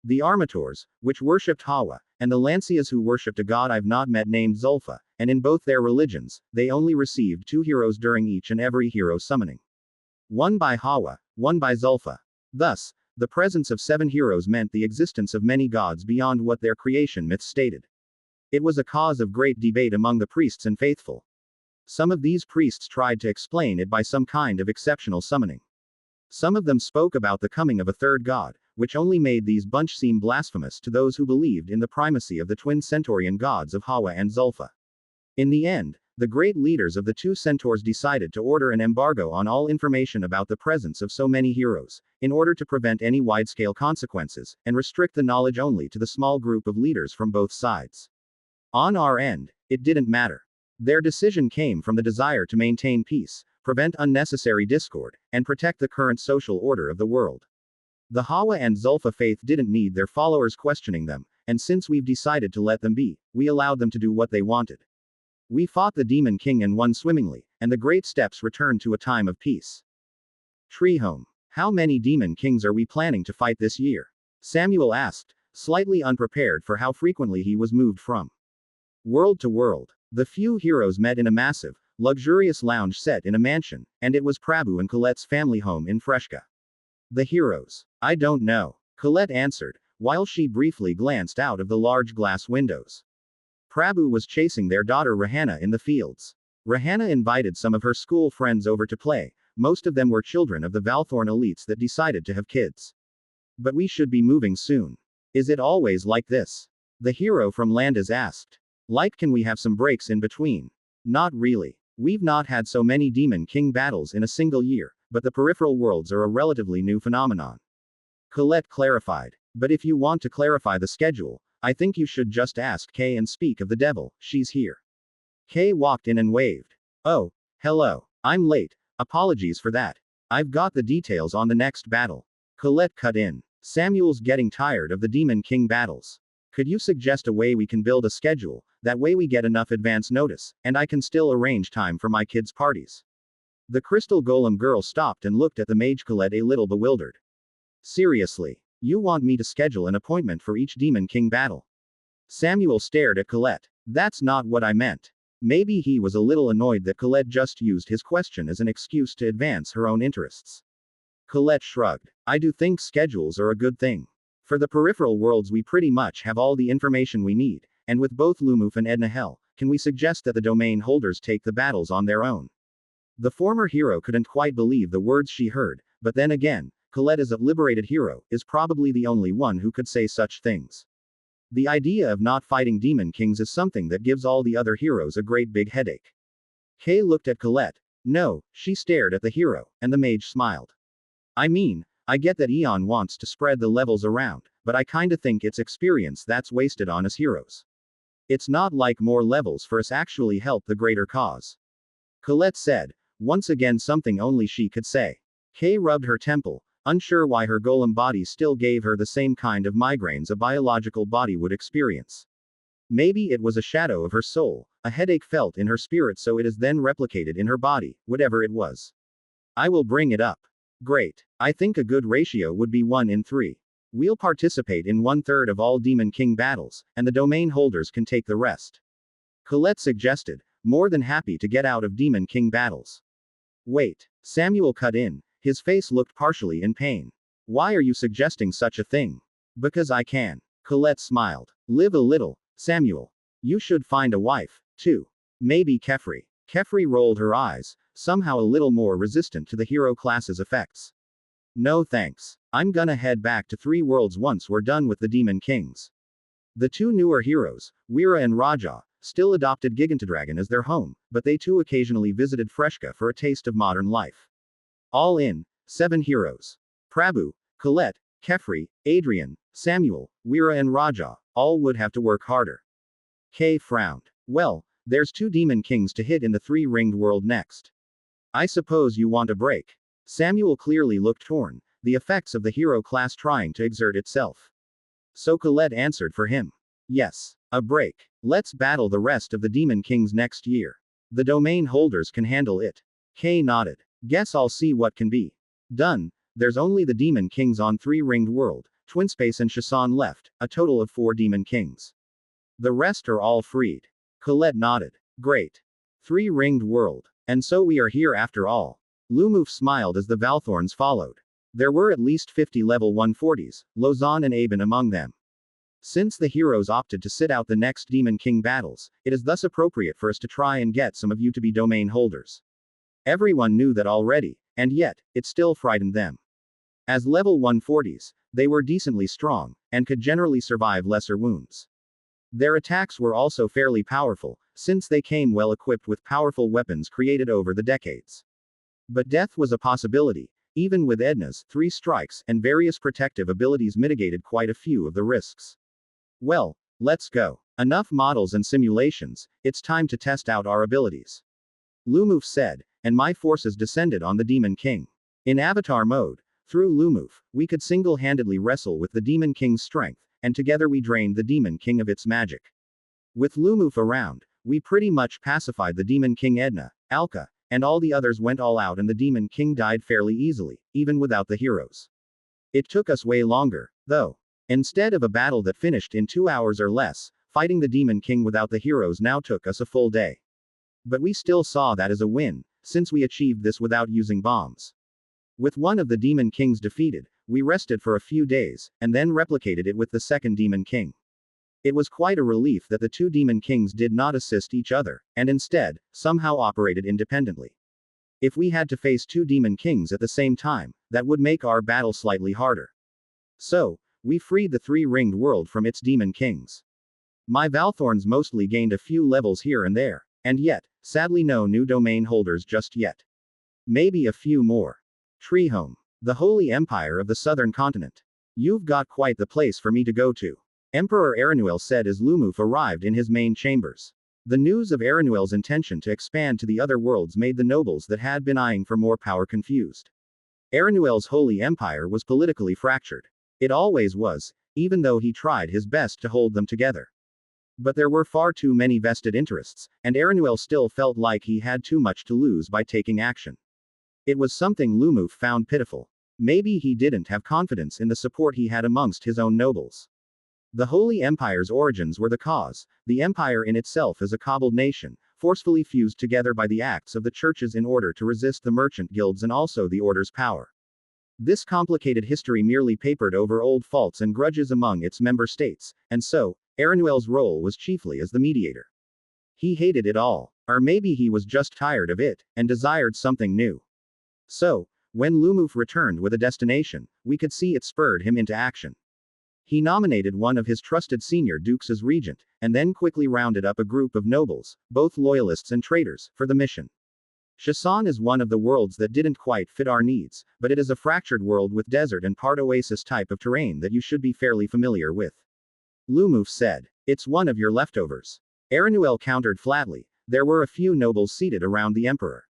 The Armators, which worshipped Hawa, and the Lancias who worshipped a god I've not met named Zulfa, and in both their religions, they only received 2 heroes during each and every hero summoning. One by Hawa, one by Zulfa. Thus, the presence of 7 heroes meant the existence of many gods beyond what their creation myths stated. It was a cause of great debate among the priests and faithful. Some of these priests tried to explain it by some kind of exceptional summoning. Some of them spoke about the coming of a third god, which only made these bunch seem blasphemous to those who believed in the primacy of the twin centaurian gods of Hawa and Zulfa. In the end, the great leaders of the two centaurs decided to order an embargo on all information about the presence of so many heroes, in order to prevent any wide-scale consequences, and restrict the knowledge only to the small group of leaders from both sides. On our end, it didn't matter. Their decision came from the desire to maintain peace, prevent unnecessary discord, and protect the current social order of the world. The Hawa and Zulfa faith didn't need their followers questioning them, and since we've decided to let them be, we allowed them to do what they wanted. We fought the Demon King and won swimmingly, and the Great Steps returned to a time of peace. Treehome. How many Demon Kings are we planning to fight this year? Samuel asked, slightly unprepared for how frequently he was moved from world to world. The few heroes met in a massive, luxurious lounge set in a mansion, and it was Prabhu and Colette's family home in Freshka. The heroes. I don't know, Colette answered, while she briefly glanced out of the large glass windows. Prabhu was chasing their daughter Rahana in the fields. Rahana invited some of her school friends over to play. Most of them were children of the Valthorn elites that decided to have kids. But we should be moving soon. Is it always like this? The hero from Landis asked. Like, can we have some breaks in between? Not really. We've not had so many Demon King battles in a single year, but the peripheral worlds are a relatively new phenomenon. Colette clarified. But if you want to clarify the schedule, I think you should just ask Kay and speak of the devil. She's here. Kay walked in and waved. Oh, hello. I'm late. Apologies for that. I've got the details on the next battle. Colette cut in. Samuel's getting tired of the Demon King battles. Could you suggest a way we can build a schedule, that way we get enough advance notice, and I can still arrange time for my kids' parties? The Crystal Golem girl stopped and looked at the mage Colette a little bewildered. Seriously? You want me to schedule an appointment for each Demon King battle? Samuel stared at Colette. That's not what I meant. Maybe he was a little annoyed that Colette just used his question as an excuse to advance her own interests. Colette shrugged. I do think schedules are a good thing. For the peripheral worlds we pretty much have all the information we need, and with both Lumof and Edna Hell, can we suggest that the domain holders take the battles on their own? The former hero couldn't quite believe the words she heard, but then again, Colette as a liberated hero, is probably the only one who could say such things. The idea of not fighting demon kings is something that gives all the other heroes a great big headache. Kay looked at Colette. No, she stared at the hero, and the mage smiled. I mean, I get that Eon wants to spread the levels around, but I kinda think it's experience that's wasted on us heroes. It's not like more levels for us actually help the greater cause. Colette said, once again something only she could say. Kay rubbed her temple, unsure why her golem body still gave her the same kind of migraines a biological body would experience. Maybe it was a shadow of her soul, a headache felt in her spirit so it is then replicated in her body, whatever it was. I will bring it up. Great. I think a good ratio would be 1 in 3. We'll participate in 1/3 of all Demon King battles, and the domain holders can take the rest. Colette suggested, more than happy to get out of Demon King battles. Wait. Samuel cut in, his face looked partially in pain. Why are you suggesting such a thing? Because I can. Colette smiled. Live a little, Samuel. You should find a wife, too. Maybe Kefri. Kefri rolled her eyes, somehow a little more resistant to the hero class's effects. No thanks. I'm gonna head back to 3 worlds once we're done with the Demon Kings. The 2 newer heroes, Weira and Raja, still adopted Gigantodragon as their home, but they too occasionally visited Freshka for a taste of modern life. All in, 7 heroes. Prabhu, Colette, Kefri, Adrian, Samuel, Weira and Raja, all would have to work harder. Kay frowned. Well, there's 2 Demon Kings to hit in the 3-ringed world next. I suppose you want a break. Samuel clearly looked torn, the effects of the hero class trying to exert itself. So Colette answered for him. Yes, a break. Let's battle the rest of the Demon Kings next year. The domain holders can handle it. Kay nodded. Guess I'll see what can be done. There's only the Demon Kings on 3-ringed world, Twinspace and Shasan left, a total of 4 Demon Kings. The rest are all freed. Colette nodded. Great. 3-ringed world. And so we are here after all. Lumof smiled as the Valthorns followed. There were at least 50 level 140s, Lozan and Aben among them. Since the heroes opted to sit out the next Demon King battles, it is thus appropriate for us to try and get some of you to be domain holders. Everyone knew that already, and yet, it still frightened them. As level 140s, they were decently strong, and could generally survive lesser wounds. Their attacks were also fairly powerful, since they came well equipped with powerful weapons created over the decades. But death was a possibility. Even with Edna's 3 strikes and various protective abilities mitigated quite a few of the risks. Well, let's go. Enough models and simulations, it's time to test out our abilities. Lumof said, and my forces descended on the Demon King. In avatar mode, through Lumof, we could single-handedly wrestle with the Demon King's strength, and together we drained the Demon King of its magic. With Lumof around, we pretty much pacified the Demon King Edna, Alka, and all the others went all out and the Demon King died fairly easily, even without the heroes. It took us way longer, though. Instead of a battle that finished in 2 hours or less, fighting the Demon King without the heroes now took us a full day. But we still saw that as a win, since we achieved this without using bombs. With one of the Demon Kings defeated, we rested for a few days, and then replicated it with the second Demon King. It was quite a relief that the 2 Demon Kings did not assist each other, and instead, somehow operated independently. If we had to face 2 Demon Kings at the same time, that would make our battle slightly harder. So, we freed the 3-ringed world from its Demon Kings. My Valthorns mostly gained a few levels here and there, and yet, sadly no new domain holders just yet. Maybe a few more. Treehome. The Holy Empire of the Southern Continent. You've got quite the place for me to go to. Emperor Aranuel said as Lumof arrived in his main chambers. The news of Aranuel's intention to expand to the other worlds made the nobles that had been eyeing for more power confused. Aranuel's Holy Empire was politically fractured. It always was, even though he tried his best to hold them together. But there were far too many vested interests, and Aranuel still felt like he had too much to lose by taking action. It was something Lumof found pitiful. Maybe he didn't have confidence in the support he had amongst his own nobles. The Holy Empire's origins were the cause. The empire in itself is a cobbled nation, forcefully fused together by the acts of the churches in order to resist the merchant guilds and also the order's power. This complicated history merely papered over old faults and grudges among its member states, and so, Aranuel's role was chiefly as the mediator. He hated it all. Or maybe he was just tired of it, and desired something new. So, when Lumof returned with a destination, we could see it spurred him into action. He nominated one of his trusted senior dukes as regent, and then quickly rounded up a group of nobles, both loyalists and traitors, for the mission. Shan is one of the worlds that didn't quite fit our needs, but it is a fractured world with desert and part oasis type of terrain that you should be fairly familiar with. Lumof said. It's one of your leftovers. Eranuel countered flatly. There were a few nobles seated around the emperor.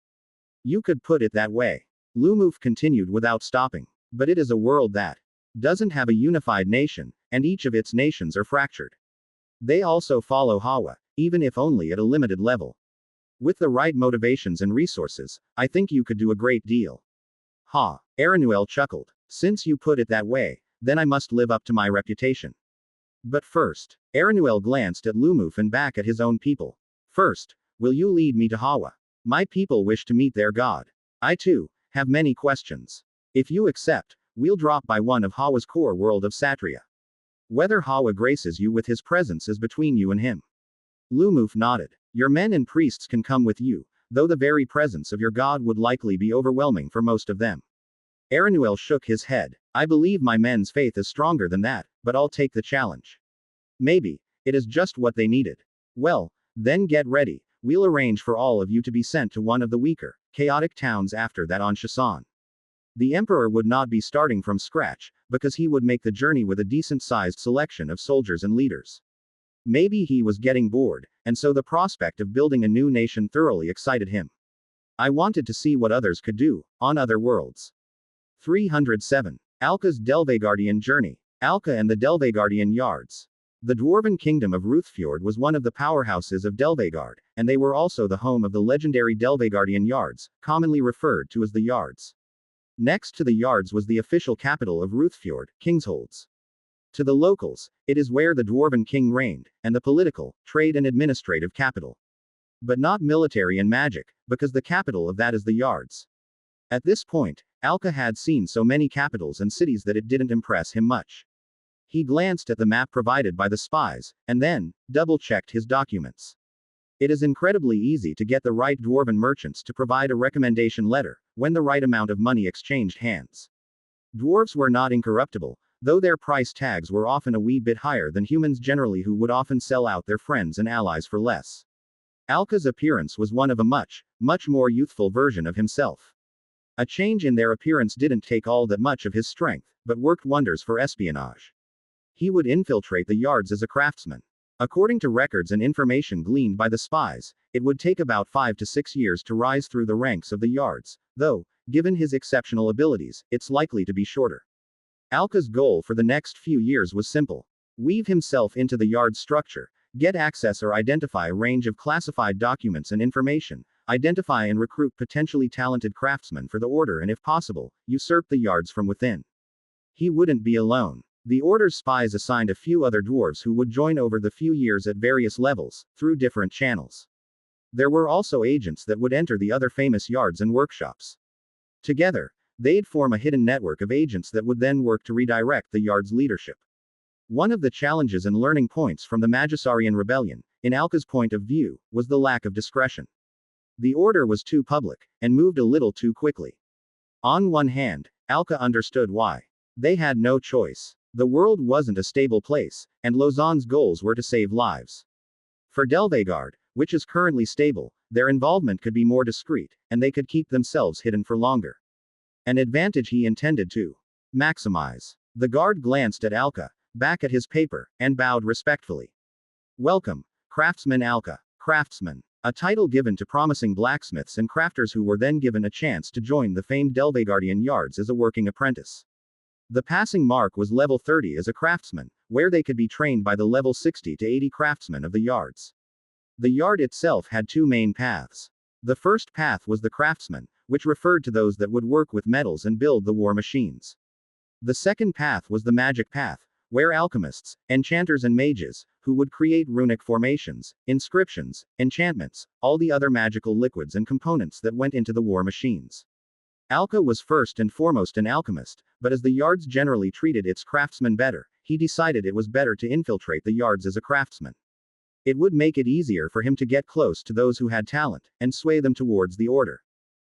You could put it that way. Lumof continued without stopping. But it is a world that doesn't have a unified nation, and each of its nations are fractured. They also follow Hawa, even if only at a limited level. With the right motivations and resources, I think you could do a great deal. Ha! Eranuel chuckled. Since you put it that way, then I must live up to my reputation. But first, Eranuel glanced at Lumof and back at his own people. First, will you lead me to Hawa? My people wish to meet their god. I too have many questions. If you accept, we'll drop by one of Hawa's core world of Satria. Whether Hawa graces you with his presence is between you and him. Lumof nodded. Your men and priests can come with you, though the very presence of your god would likely be overwhelming for most of them. Eranuel shook his head. I believe my men's faith is stronger than that, but I'll take the challenge. Maybe it is just what they needed. Well, then get ready. We'll arrange for all of you to be sent to one of the weaker, chaotic towns after that on Shan. The Emperor would not be starting from scratch, because he would make the journey with a decent-sized selection of soldiers and leaders. Maybe he was getting bored, and so the prospect of building a new nation thoroughly excited him. I wanted to see what others could do, on other worlds. 307. Alka's Delvegardian Journey. Alka and the Delvegardian Yards. The dwarven kingdom of Ruthfjord was one of the powerhouses of Delvegard, and they were also the home of the legendary Delvegardian Yards, commonly referred to as the Yards. Next to the Yards was the official capital of Ruthfjord, Kingsholds. To the locals, it is where the dwarven king reigned, and the political, trade and administrative capital. But not military and magic, because the capital of that is the Yards. At this point, Alka had seen so many capitals and cities that it didn't impress him much. He glanced at the map provided by the spies, and then, double-checked his documents. It is incredibly easy to get the right dwarven merchants to provide a recommendation letter, when the right amount of money exchanged hands. Dwarves were not incorruptible, though their price tags were often a wee bit higher than humans generally, who would often sell out their friends and allies for less. Alka's appearance was one of a much more youthful version of himself. A change in their appearance didn't take all that much of his strength, but worked wonders for espionage. He would infiltrate the Yards as a craftsman. According to records and information gleaned by the spies, it would take about 5 to 6 years to rise through the ranks of the Yards, though, given his exceptional abilities, it's likely to be shorter. Alka's goal for the next few years was simple. Weave himself into the Yard's structure, get access or identify a range of classified documents and information, identify and recruit potentially talented craftsmen for the Order, and if possible, usurp the Yards from within. He wouldn't be alone. The Order's spies assigned a few other dwarves who would join over the few years at various levels, through different channels. There were also agents that would enter the other famous yards and workshops. Together, they'd form a hidden network of agents that would then work to redirect the yard's leadership. One of the challenges and learning points from the Magisarian rebellion, in Alka's point of view, was the lack of discretion. The Order was too public, and moved a little too quickly. On one hand, Alka understood why. They had no choice. The world wasn't a stable place, and Lausanne's goals were to save lives. For Delvegard, which is currently stable, their involvement could be more discreet, and they could keep themselves hidden for longer. An advantage he intended to maximize. The guard glanced at Alka, back at his paper, and bowed respectfully. Welcome, Craftsman Alka. Craftsman. A title given to promising blacksmiths and crafters who were then given a chance to join the famed Delvegardian Yards as a working apprentice. The passing mark was level 30 as a craftsman, where they could be trained by the level 60 to 80 craftsmen of the yards. The yard itself had two main paths. The first path was the craftsman, which referred to those that would work with metals and build the war machines. The second path was the magic path, where alchemists, enchanters and mages, who would create runic formations, inscriptions, enchantments, all the other magical liquids and components that went into the war machines. Alka was first and foremost an alchemist, but as the yards generally treated its craftsmen better, he decided it was better to infiltrate the yards as a craftsman. It would make it easier for him to get close to those who had talent, and sway them towards the order.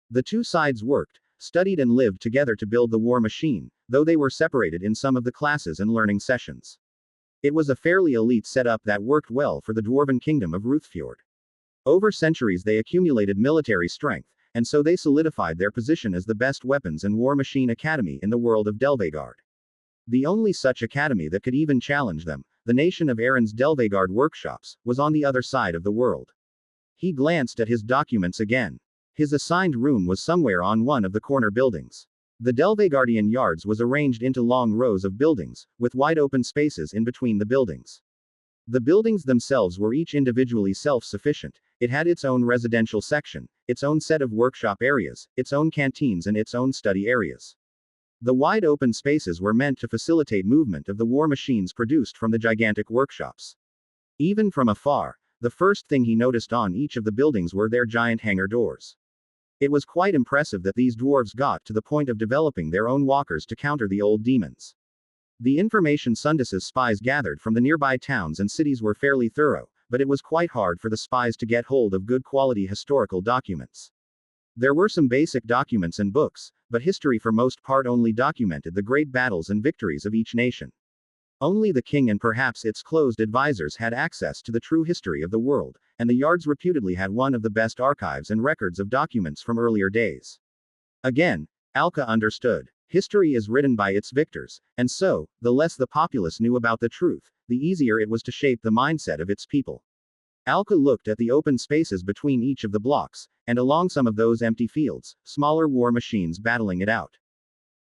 The two sides worked, studied and lived together to build the war machine, though they were separated in some of the classes and learning sessions. It was a fairly elite setup that worked well for the dwarven kingdom of Ruthfjord. Over centuries they accumulated military strength, and so they solidified their position as the best weapons and war machine academy in the world of Delveard. The only such academy that could even challenge them, the nation of Aaron's Delveard workshops, was on the other side of the world. He glanced at his documents again. His assigned room was somewhere on one of the corner buildings. The Delvegardian yards was arranged into long rows of buildings, with wide open spaces in between the buildings. The buildings themselves were each individually self-sufficient. It had its own residential section, its own set of workshop areas, its own canteens and its own study areas. The wide open spaces were meant to facilitate movement of the war machines produced from the gigantic workshops. Even from afar, the first thing he noticed on each of the buildings were their giant hangar doors. It was quite impressive that these dwarves got to the point of developing their own walkers to counter the old demons. The information Sundus's spies gathered from the nearby towns and cities were fairly thorough, but it was quite hard for the spies to get hold of good quality historical documents. There were some basic documents and books, but history for most part only documented the great battles and victories of each nation. Only the king and perhaps its closed advisors had access to the true history of the world, and the yards reputedly had one of the best archives and records of documents from earlier days. Again, Alka understood. History is written by its victors, and so, the less the populace knew about the truth, the easier it was to shape the mindset of its people. Alka looked at the open spaces between each of the blocks, and along some of those empty fields, smaller war machines battling it out.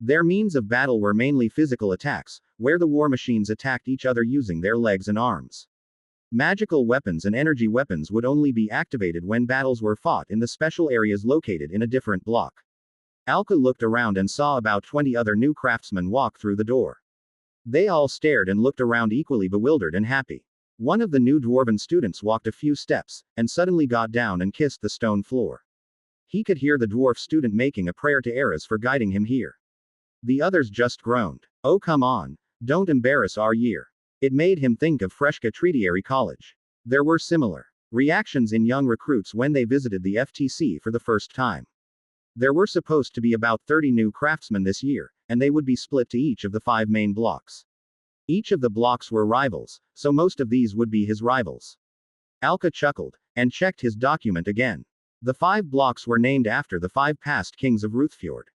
Their means of battle were mainly physical attacks, where the war machines attacked each other using their legs and arms. Magical weapons and energy weapons would only be activated when battles were fought in the special areas located in a different block. Alka looked around and saw about 20 other new craftsmen walk through the door. They all stared and looked around equally bewildered and happy. One of the new dwarven students walked a few steps, and suddenly got down and kissed the stone floor. He could hear the dwarf student making a prayer to Eras for guiding him here. The others just groaned. Oh come on, don't embarrass our year. It made him think of Freshka Treatiary College. There were similar reactions in young recruits when they visited the FTC for the first time. There were supposed to be about 30 new craftsmen this year, and they would be split to each of the 5 main blocks. Each of the blocks were rivals, so most of these would be his rivals. Alka chuckled, and checked his document again. The 5 blocks were named after the 5 past kings of Ruthfjord.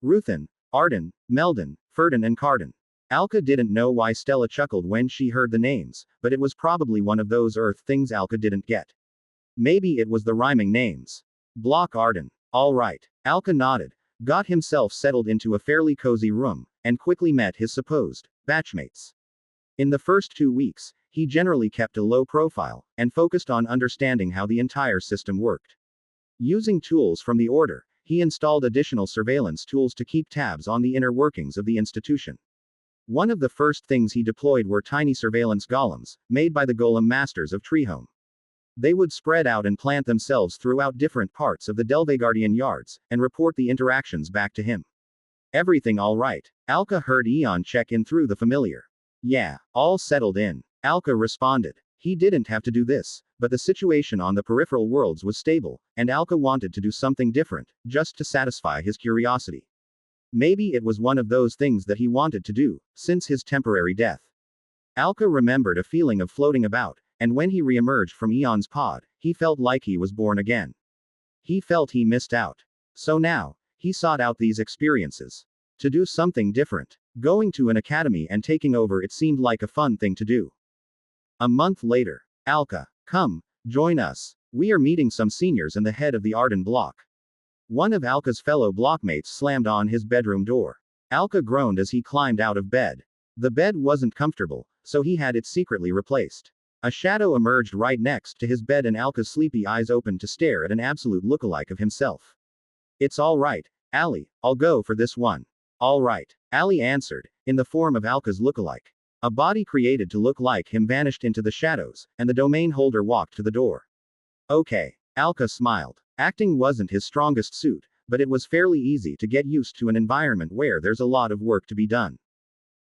Ruthin, Arden, Meldon, Ferdin and Carden. Alka didn't know why Stella chuckled when she heard the names, but it was probably one of those Earth things Alka didn't get. Maybe it was the rhyming names. Block Arden. All right. Alka nodded, got himself settled into a fairly cozy room, and quickly met his supposed batchmates. In the first 2 weeks, he generally kept a low profile, and focused on understanding how the entire system worked. Using tools from the Order, he installed additional surveillance tools to keep tabs on the inner workings of the institution. One of the first things he deployed were tiny surveillance golems, made by the golem masters of Treehome. They would spread out and plant themselves throughout different parts of the Delvegardian yards, and report the interactions back to him. Everything all right? Alka heard Eon check in through the familiar. Yeah, all settled in. Alka responded. He didn't have to do this, but the situation on the peripheral worlds was stable, and Alka wanted to do something different, just to satisfy his curiosity. Maybe it was one of those things that he wanted to do, since his temporary death. Alka remembered a feeling of floating about, and when he re-emerged from Eon's pod, he felt like he was born again. He felt he missed out. So now, he sought out these experiences. To do something different. Going to an academy and taking over it seemed like a fun thing to do. A month later. Alka, come, join us. We are meeting some seniors and the head of the Arden block. One of Alka's fellow blockmates slammed on his bedroom door. Alka groaned as he climbed out of bed. The bed wasn't comfortable, so he had it secretly replaced. A shadow emerged right next to his bed and Alka's sleepy eyes opened to stare at an absolute lookalike of himself. It's all right, Ali, I'll go for this one. All right, Ali answered, in the form of Alka's lookalike. A body created to look like him vanished into the shadows, and the domain holder walked to the door. Okay, Alka smiled. Acting wasn't his strongest suit, but it was fairly easy to get used to an environment where there's a lot of work to be done.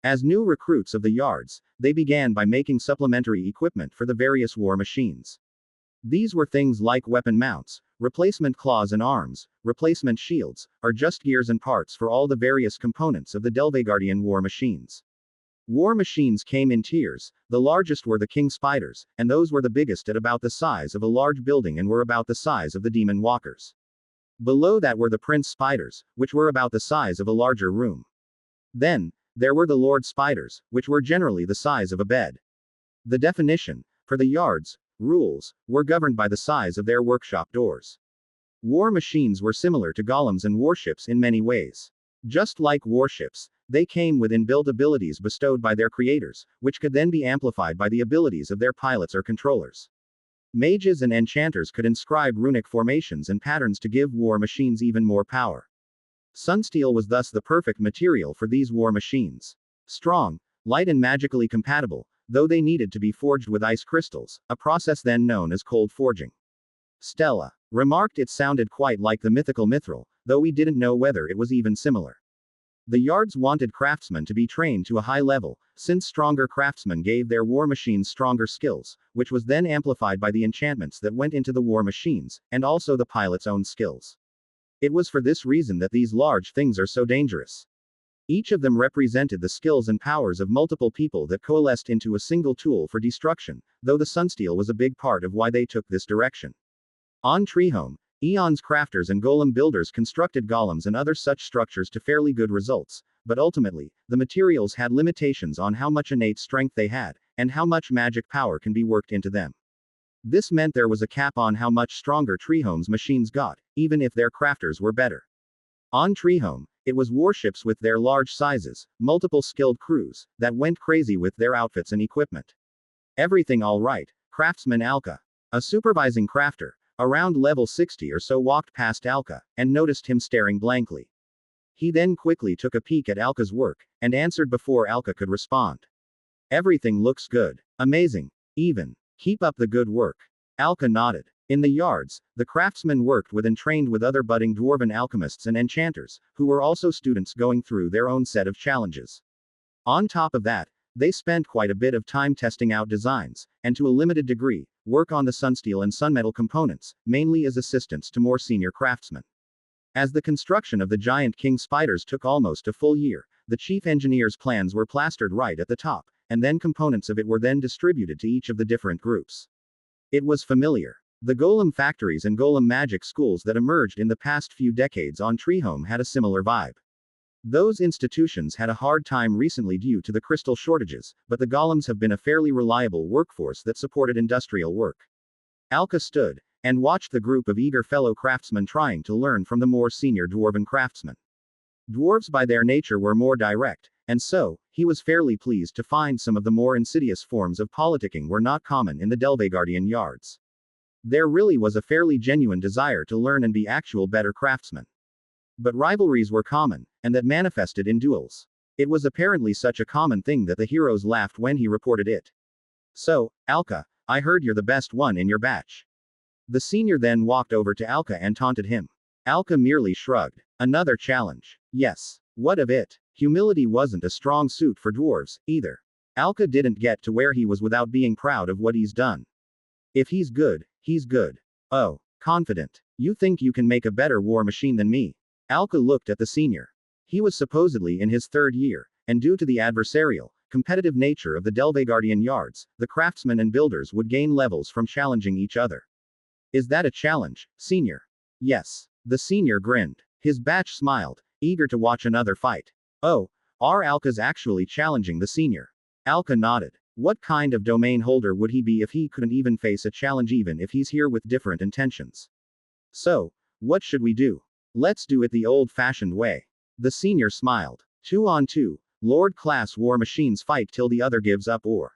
As new recruits of the yards, they began by making supplementary equipment for the various war machines. These were things like weapon mounts, replacement claws and arms, replacement shields, or just gears and parts for all the various components of the Delvegardian war machines. War machines came in tiers. The largest were the king spiders, and those were the biggest at about the size of a large building and were about the size of the demon walkers. Below that were the prince spiders, which were about the size of a larger room. Then, there were the lord spiders, which were generally the size of a bed. The definition, for the yards, rules, were governed by the size of their workshop doors. War machines were similar to golems and warships in many ways. Just like warships, they came with inbuilt abilities bestowed by their creators, which could then be amplified by the abilities of their pilots or controllers. Mages and enchanters could inscribe runic formations and patterns to give war machines even more power. Sunsteel was thus the perfect material for these war machines. Strong, light and magically compatible, though they needed to be forged with ice crystals, a process then known as cold forging. Stella remarked it sounded quite like the mythical mithril, though we didn't know whether it was even similar. The yards wanted craftsmen to be trained to a high level, since stronger craftsmen gave their war machines stronger skills, which was then amplified by the enchantments that went into the war machines, and also the pilot's own skills. It was for this reason that these large things are so dangerous. Each of them represented the skills and powers of multiple people that coalesced into a single tool for destruction, though the Sunsteel was a big part of why they took this direction. On Treehome, Eons crafters and golem builders constructed golems and other such structures to fairly good results, but ultimately, the materials had limitations on how much innate strength they had, and how much magic power can be worked into them. This meant there was a cap on how much stronger Treehome's machines got, even if their crafters were better. On Treehome, it was warships with their large sizes, multiple skilled crews, that went crazy with their outfits and equipment. Everything all right, craftsman Alka, a supervising crafter, around level 60 or so, walked past Alka, and noticed him staring blankly. He then quickly took a peek at Alka's work, and answered before Alka could respond. Everything looks good. Amazing. Even. Keep up the good work. Alka nodded. In the yards, the craftsmen worked with and trained with other budding dwarven alchemists and enchanters, who were also students going through their own set of challenges. On top of that, they spent quite a bit of time testing out designs, and to a limited degree, work on the sunsteel and sunmetal components, mainly as assistants to more senior craftsmen. As the construction of the giant king spiders took almost a full year, the chief engineer's plans were plastered right at the top, and then components of it were then distributed to each of the different groups. It was familiar. The golem factories and golem magic schools that emerged in the past few decades on Treehome had a similar vibe. Those institutions had a hard time recently due to the crystal shortages, but the golems have been a fairly reliable workforce that supported industrial work. Alka stood and watched the group of eager fellow craftsmen trying to learn from the more senior dwarven craftsmen. Dwarves by their nature were more direct, and so, he was fairly pleased to find some of the more insidious forms of politicking were not common in the Delvegardian yards. There really was a fairly genuine desire to learn and be actual better craftsmen. But rivalries were common, and that manifested in duels. It was apparently such a common thing that the heroes laughed when he reported it. So, Alka, I heard you're the best one in your batch. The senior then walked over to Alka and taunted him. Alka merely shrugged. Another challenge. Yes. What of it? Humility wasn't a strong suit for dwarves, either. Alka didn't get to where he was without being proud of what he's done. If he's good, he's good. Oh, confident. You think you can make a better war machine than me? Alka looked at the senior. He was supposedly in his third year, and due to the adversarial, competitive nature of the Delvegardian yards, the craftsmen and builders would gain levels from challenging each other. Is that a challenge, senior? Yes. The senior grinned. His batch smiled, eager to watch another fight. Oh, are Alka's actually challenging the senior? Alka nodded. What kind of domain holder would he be if he couldn't even face a challenge even if he's here with different intentions? So, what should we do? Let's do it the old-fashioned way. The senior smiled. 2 on 2, Lord-class war machines fight till the other gives up or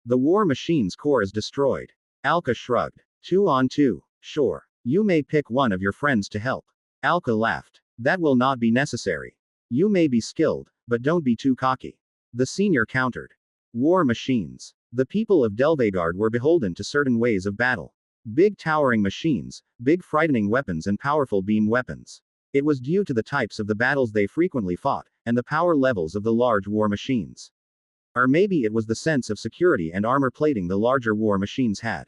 the war machine's core is destroyed. Alka shrugged. 2 on 2, sure. You may pick one of your friends to help. Alka laughed. That will not be necessary. You may be skilled, but don't be too cocky. The senior countered. War machines. The people of Delvegard were beholden to certain ways of battle. Big towering machines, big frightening weapons and powerful beam weapons. It was due to the types of the battles they frequently fought, and the power levels of the large war machines. Or maybe it was the sense of security and armor plating the larger war machines had.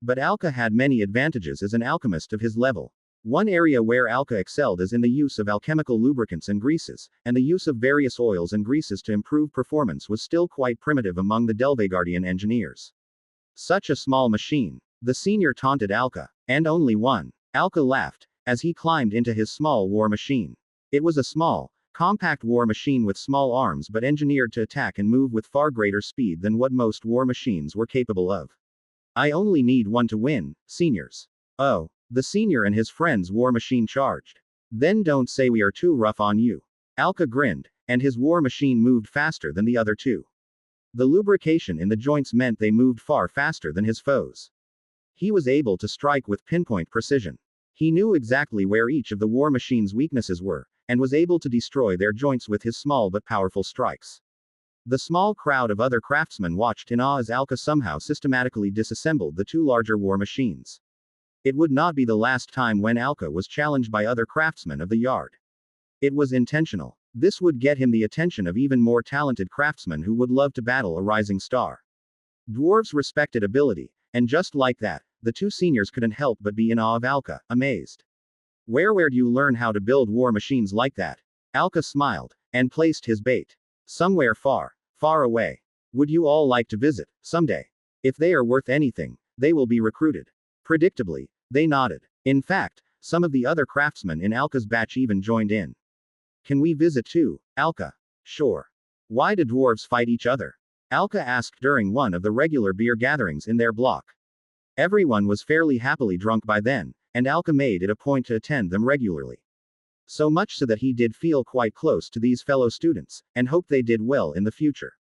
But Alka had many advantages as an alchemist of his level. One area where Alka excelled is in the use of alchemical lubricants and greases, and the use of various oils and greases to improve performance was still quite primitive among the Delvegardian engineers. Such a small machine. The senior taunted Alka. And only one. Alka laughed, as he climbed into his small war machine. It was a small, compact war machine with small arms but engineered to attack and move with far greater speed than what most war machines were capable of. I only need one to win, seniors. Oh. The senior and his friend's war machine charged. Then don't say we are too rough on you. Alka grinned, and his war machine moved faster than the other two. The lubrication in the joints meant they moved far faster than his foes. He was able to strike with pinpoint precision. He knew exactly where each of the war machine's weaknesses were, and was able to destroy their joints with his small but powerful strikes. The small crowd of other craftsmen watched in awe as Alka somehow systematically disassembled the two larger war machines. It would not be the last time when Alka was challenged by other craftsmen of the yard. It was intentional. This would get him the attention of even more talented craftsmen who would love to battle a rising star. Dwarves respected ability, and just like that, the two seniors couldn't help but be in awe of Alka, amazed. Where do you learn how to build war machines like that? Alka smiled, and placed his bait. Somewhere far, far away. Would you all like to visit, someday? If they are worth anything, they will be recruited. Predictably, they nodded. In fact, some of the other craftsmen in Alka's batch even joined in. Can we visit too, Alka? Sure. Why do dwarves fight each other? Alka asked during one of the regular beer gatherings in their block. Everyone was fairly happily drunk by then, and Alka made it a point to attend them regularly. So much so that he did feel quite close to these fellow students, and hoped they did well in the future.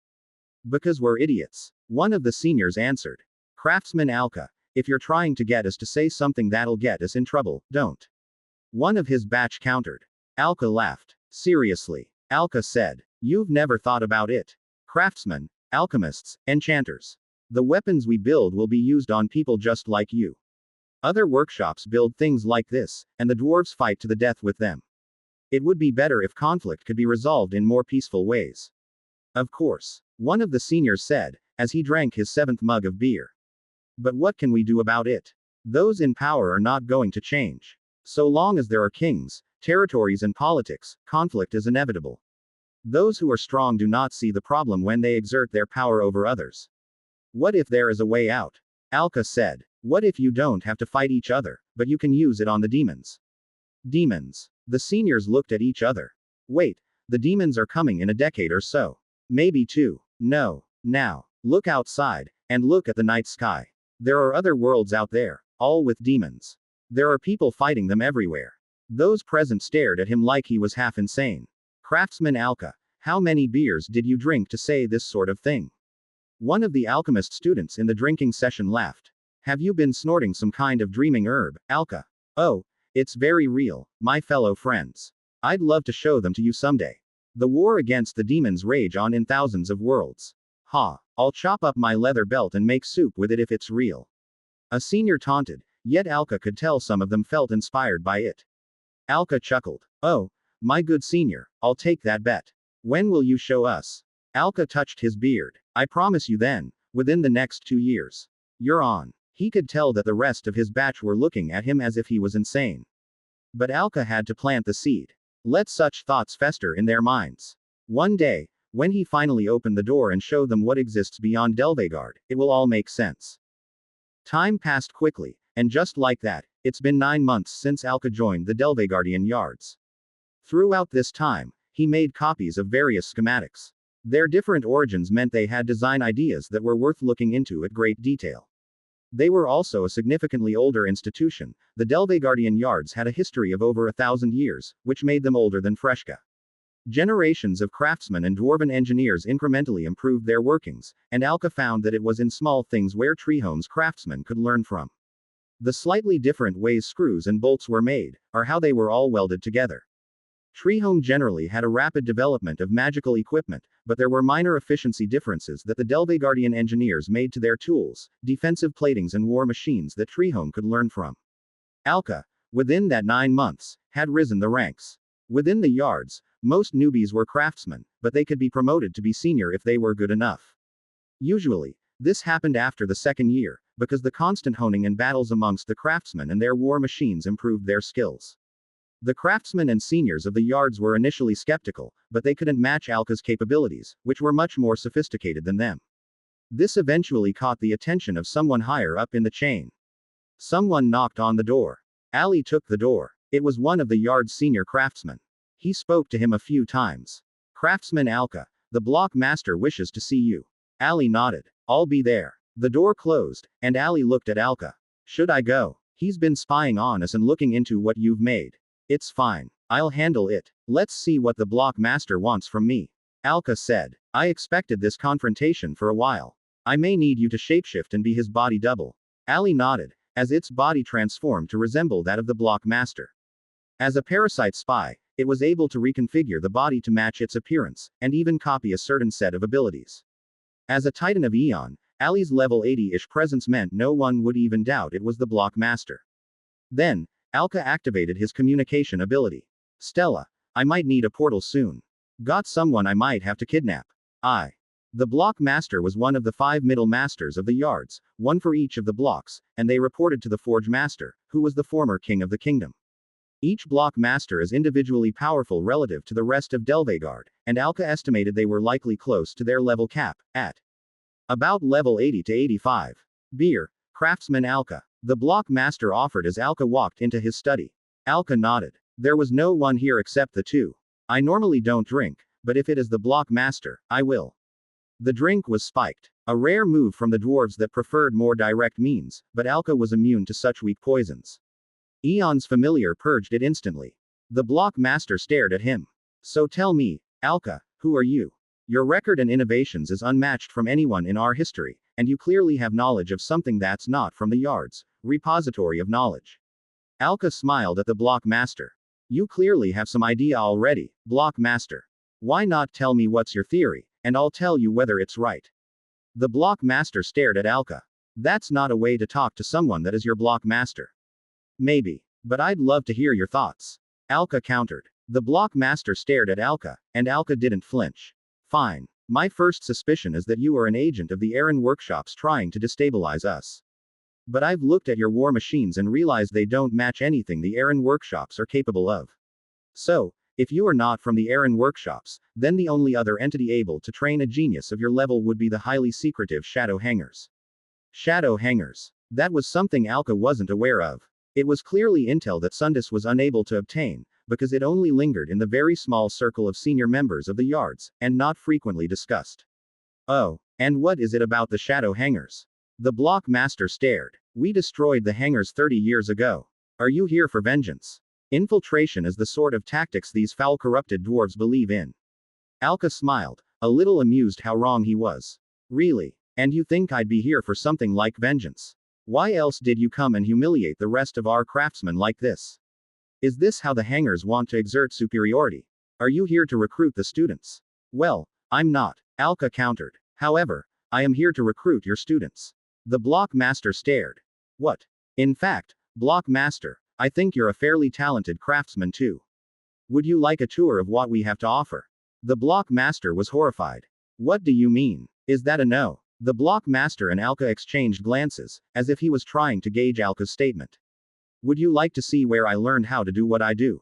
Because we're idiots. One of the seniors answered. Craftsman Alka. If you're trying to get us to say something that'll get us in trouble, don't. One of his batch countered. Alka laughed. Seriously. Alka said. You've never thought about it. Craftsmen, alchemists, enchanters. The weapons we build will be used on people just like you. Other workshops build things like this, and the dwarves fight to the death with them. It would be better if conflict could be resolved in more peaceful ways. Of course. One of the seniors said, as he drank his 7th mug of beer. But what can we do about it? Those in power are not going to change. So long as there are kings, territories and politics, conflict is inevitable. Those who are strong do not see the problem when they exert their power over others. What if there is a way out? Alka said. What if you don't have to fight each other, but you can use it on the demons? Demons. The seniors looked at each other. Wait, the demons are coming in a decade or so. Maybe 2. No. Now. Look outside, and look at the night sky. There are other worlds out there, all with demons. There are people fighting them everywhere. Those present stared at him like he was half insane. Craftsman Alka, how many beers did you drink to say this sort of thing? One of the alchemist students in the drinking session laughed. Have you been snorting some kind of dreaming herb, Alka? Oh, it's very real, my fellow friends. I'd love to show them to you someday. The war against the demons rage on in thousands of worlds. Ha, I'll chop up my leather belt and make soup with it if it's real. A senior taunted, yet Alka could tell some of them felt inspired by it. Alka chuckled. Oh, my good senior, I'll take that bet. When will you show us? Alka touched his beard. I promise you then, within the next 2 years. You're on. He could tell that the rest of his batch were looking at him as if he was insane. But Alka had to plant the seed. Let such thoughts fester in their minds. One day, when he finally opened the door and showed them what exists beyond Delveard, it will all make sense. Time passed quickly, and just like that, it's been 9 months since Alka joined the Delvegardian yards. Throughout this time, he made copies of various schematics. Their different origins meant they had design ideas that were worth looking into at great detail. They were also a significantly older institution. The Delvegardian yards had a history of over 1,000 years, which made them older than Freshka. Generations of craftsmen and dwarven engineers incrementally improved their workings, and Alka found that it was in small things where Treehome's craftsmen could learn from. The slightly different ways screws and bolts were made, or how they were all welded together. Treehome generally had a rapid development of magical equipment, but there were minor efficiency differences that the Delvegardian engineers made to their tools, defensive platings and war machines that Treehome could learn from. Alka, within that 9 months, had risen the ranks. Within the yards, Most newbies were craftsmen, but they could be promoted to be senior if they were good enough. Usually, this happened after the second year, because the constant honing and battles amongst the craftsmen and their war machines improved their skills. The craftsmen and seniors of the yards were initially skeptical, but they couldn't match Alka's capabilities, which were much more sophisticated than them. This eventually caught the attention of someone higher up in the chain. Someone knocked on the door. Ali took the door. It was one of the yard's senior craftsmen. He spoke to him a few times. Craftsman Alka, the block master wishes to see you. Ali nodded. I'll be there. The door closed, and Ali looked at Alka. Should I go? He's been spying on us and looking into what you've made. It's fine. I'll handle it. Let's see what the block master wants from me. Alka said. I expected this confrontation for a while. I may need you to shapeshift and be his body double. Ali nodded, as its body transformed to resemble that of the block master. As a parasite spy, it was able to reconfigure the body to match its appearance, and even copy a certain set of abilities. As a titan of Eon, Ali's level 80-ish presence meant no one would even doubt it was the block master. Then, Alka activated his communication ability. Stella, I might need a portal soon. Got someone I might have to kidnap. The block master was one of the 5 middle masters of the yards, one for each of the blocks, and they reported to the forge master, who was the former king of the kingdom. Each block master is individually powerful relative to the rest of Delveard, and Alka estimated they were likely close to their level cap, at about level 80 to 85. Beer, craftsman Alka. The block master offered as Alka walked into his study. Alka nodded. There was no one here except the two. I normally don't drink, but if it is the block master, I will. The drink was spiked. A rare move from the dwarves that preferred more direct means, but Alka was immune to such weak poisons. Eons familiar purged it instantly. The block master stared at him. So tell me, Alka, who are you? Your record and innovations is unmatched from anyone in our history, and you clearly have knowledge of something that's not from the yards, repository of knowledge. Alka smiled at the block master. You clearly have some idea already, block master. Why not tell me what's your theory, and I'll tell you whether it's right. The block master stared at Alka. That's not a way to talk to someone that is your block master. Maybe, but I'd love to hear your thoughts. Alka countered. The block master stared at Alka, and Alka didn't flinch. Fine. My first suspicion is that you are an agent of the Aaron workshops trying to destabilize us. But I've looked at your war machines and realized they don't match anything the Aaron workshops are capable of. So, if you are not from the Aaron workshops, then the only other entity able to train a genius of your level would be the highly secretive Shadow Hangers. Shadow Hangers. That was something Alka wasn't aware of. It was clearly intel that Sundus was unable to obtain, because it only lingered in the very small circle of senior members of the yards, and not frequently discussed. Oh, and what is it about the Shadow Hangers? The block master stared. We destroyed the hangers 30 years ago. Are you here for vengeance? Infiltration is the sort of tactics these foul corrupted dwarves believe in. Alka smiled, a little amused how wrong he was. Really? And you think I'd be here for something like vengeance? Why else did you come and humiliate the rest of our craftsmen like this? Is this how the hangers want to exert superiority? Are you here to recruit the students? Well, I'm not, Alka countered. However, I am here to recruit your students. The block master stared. What? In fact, block master, I think you're a fairly talented craftsman too. Would you like a tour of what we have to offer? The block master was horrified. What do you mean? Is that a no? The block master and Alka exchanged glances, as if he was trying to gauge Alka's statement. Would you like to see where I learned how to do what I do?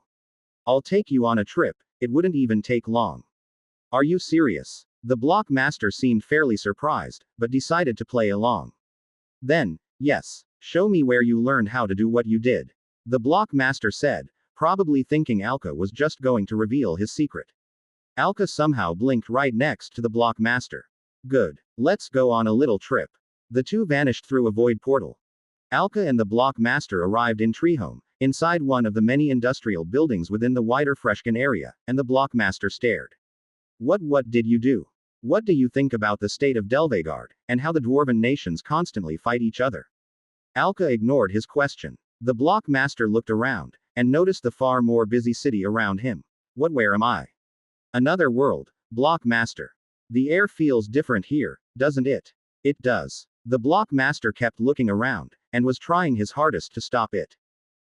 I'll take you on a trip, it wouldn't even take long. Are you serious? The block master seemed fairly surprised, but decided to play along. Then, yes, show me where you learned how to do what you did. The block master said, probably thinking Alka was just going to reveal his secret. Alka somehow blinked right next to the block master. Good. Let's go on a little trip. The two vanished through a void portal. Alka and the block master arrived in Treehome, inside one of the many industrial buildings within the wider Freshkin area, and the block master stared. What did you do? What do you think about the state of Delveard, and how the dwarven nations constantly fight each other? Alka ignored his question. The block master looked around, and noticed the far more busy city around him. Where am I? Another world, block master. The air feels different here, doesn't it? It does. The block master kept looking around, and was trying his hardest to stop it.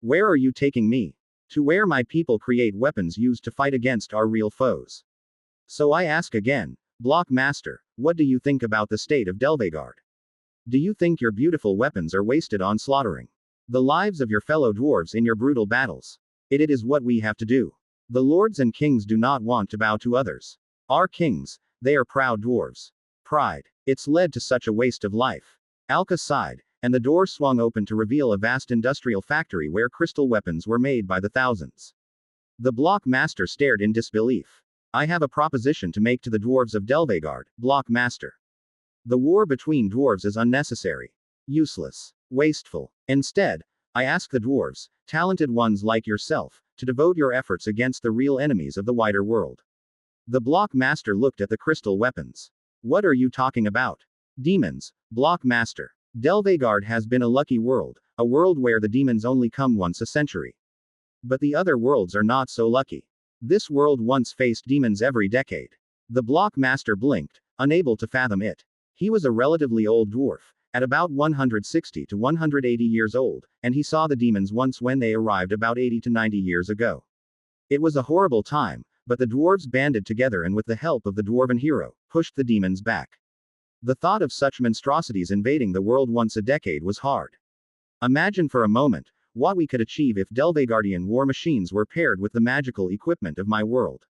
Where are you taking me? To where my people create weapons used to fight against our real foes. So I ask again, Block Master, what do you think about the state of Delveard? Do you think your beautiful weapons are wasted on slaughtering the lives of your fellow dwarves in your brutal battles? It is what we have to do. The lords and kings do not want to bow to others. Our kings, they are proud dwarves. Pride. It's led to such a waste of life. Alka sighed, and the door swung open to reveal a vast industrial factory where crystal weapons were made by the thousands. The Block Master stared in disbelief. I have a proposition to make to the dwarves of Delveard, Block Master. The war between dwarves is unnecessary, useless, wasteful. Instead, I ask the dwarves, talented ones like yourself, to devote your efforts against the real enemies of the wider world. The Block Master looked at the crystal weapons. What are you talking about? Demons, Block Master. Delveard has been a lucky world, a world where the demons only come once a century. But the other worlds are not so lucky. This world once faced demons every decade. The Block Master blinked, unable to fathom it. He was a relatively old dwarf, at about 160 to 180 years old, and he saw the demons once when they arrived about 80 to 90 years ago. It was a horrible time, but the dwarves banded together and with the help of the dwarven hero, pushed the demons back. The thought of such monstrosities invading the world once a decade was hard. Imagine for a moment what we could achieve if Delvegardian war machines were paired with the magical equipment of my world.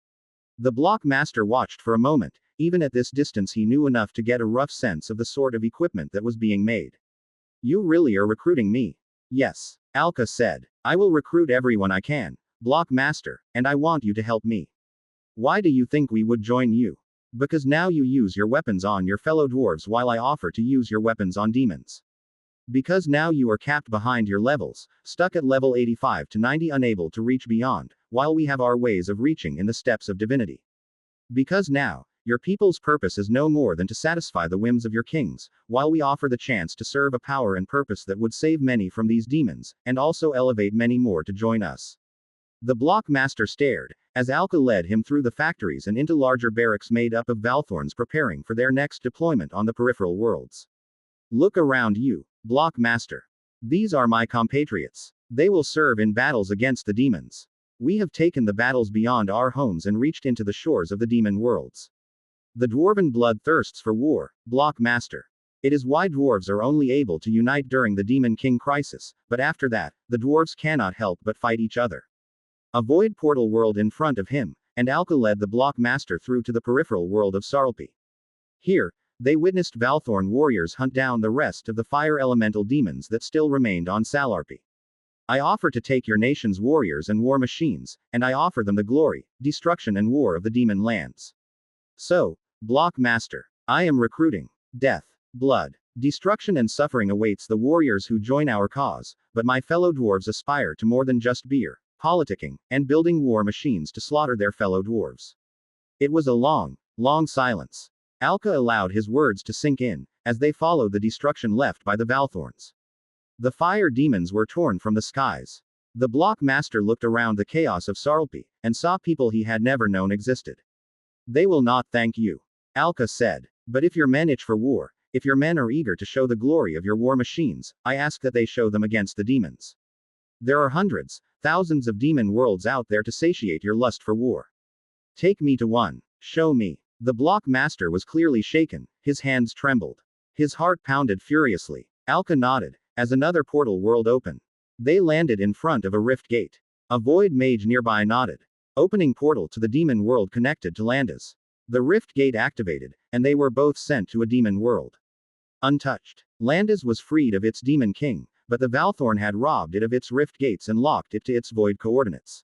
The Block Master watched for a moment. Even at this distance he knew enough to get a rough sense of the sort of equipment that was being made. You really are recruiting me? Yes, Alka said. I will recruit everyone I can, Block Master, and I want you to help me. Why do you think we would join you? Because now you use your weapons on your fellow dwarves while I offer to use your weapons on demons. Because now you are capped behind your levels, stuck at level 85 to 90 unable to reach beyond, while we have our ways of reaching in the steps of divinity. Because now, your people's purpose is no more than to satisfy the whims of your kings, while we offer the chance to serve a power and purpose that would save many from these demons, and also elevate many more to join us. The Block Master stared, as Alka led him through the factories and into larger barracks made up of Valthorns preparing for their next deployment on the peripheral worlds. Look around you, Block Master. These are my compatriots. They will serve in battles against the demons. We have taken the battles beyond our homes and reached into the shores of the demon worlds. The dwarven blood thirsts for war, Block Master. It is why dwarves are only able to unite during the Demon King crisis, but after that, the dwarves cannot help but fight each other. A void portal world in front of him, and Alka led the Block Master through to the peripheral world of Sarlpi. Here, they witnessed Valthorn warriors hunt down the rest of the fire elemental demons that still remained on Salarpi. I offer to take your nation's warriors and war machines, and I offer them the glory, destruction and war of the demon lands. So, Block Master, I am recruiting. Death, blood, destruction and suffering awaits the warriors who join our cause, but my fellow dwarves aspire to more than just beer, politicking, and building war machines to slaughter their fellow dwarves. It was a long, long silence. Alka allowed his words to sink in, as they followed the destruction left by the Valthorns. The fire demons were torn from the skies. The Block Master looked around the chaos of Sarlpi, and saw people he had never known existed. They will not thank you, Alka said. But if your men itch for war, if your men are eager to show the glory of your war machines, I ask that they show them against the demons. There are hundreds, thousands of demon worlds out there to satiate your lust for war. Take me to one. Show me. The Block Master was clearly shaken, his hands trembled. His heart pounded furiously. Alka nodded, as another portal world opened. They landed in front of a rift gate. A void mage nearby nodded. Opening portal to the demon world connected to Landis. The rift gate activated, and they were both sent to a demon world. Untouched. Landis was freed of its demon king, but the Valthorn had robbed it of its rift gates and locked it to its void coordinates.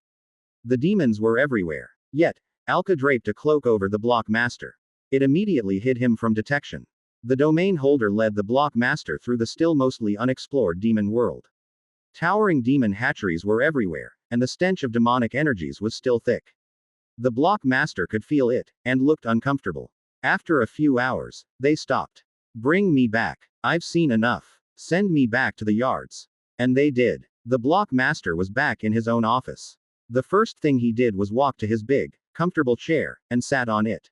The demons were everywhere. Yet, Alka draped a cloak over the Block Master. It immediately hid him from detection. The domain holder led the Block Master through the still mostly unexplored demon world. Towering demon hatcheries were everywhere, and the stench of demonic energies was still thick. The Block Master could feel it, and looked uncomfortable. After a few hours, they stopped. Bring me back. I've seen enough. Send me back to the yards. And they did. The Block Master was back in his own office. The first thing he did was walk to his big, comfortable chair, and sat on it.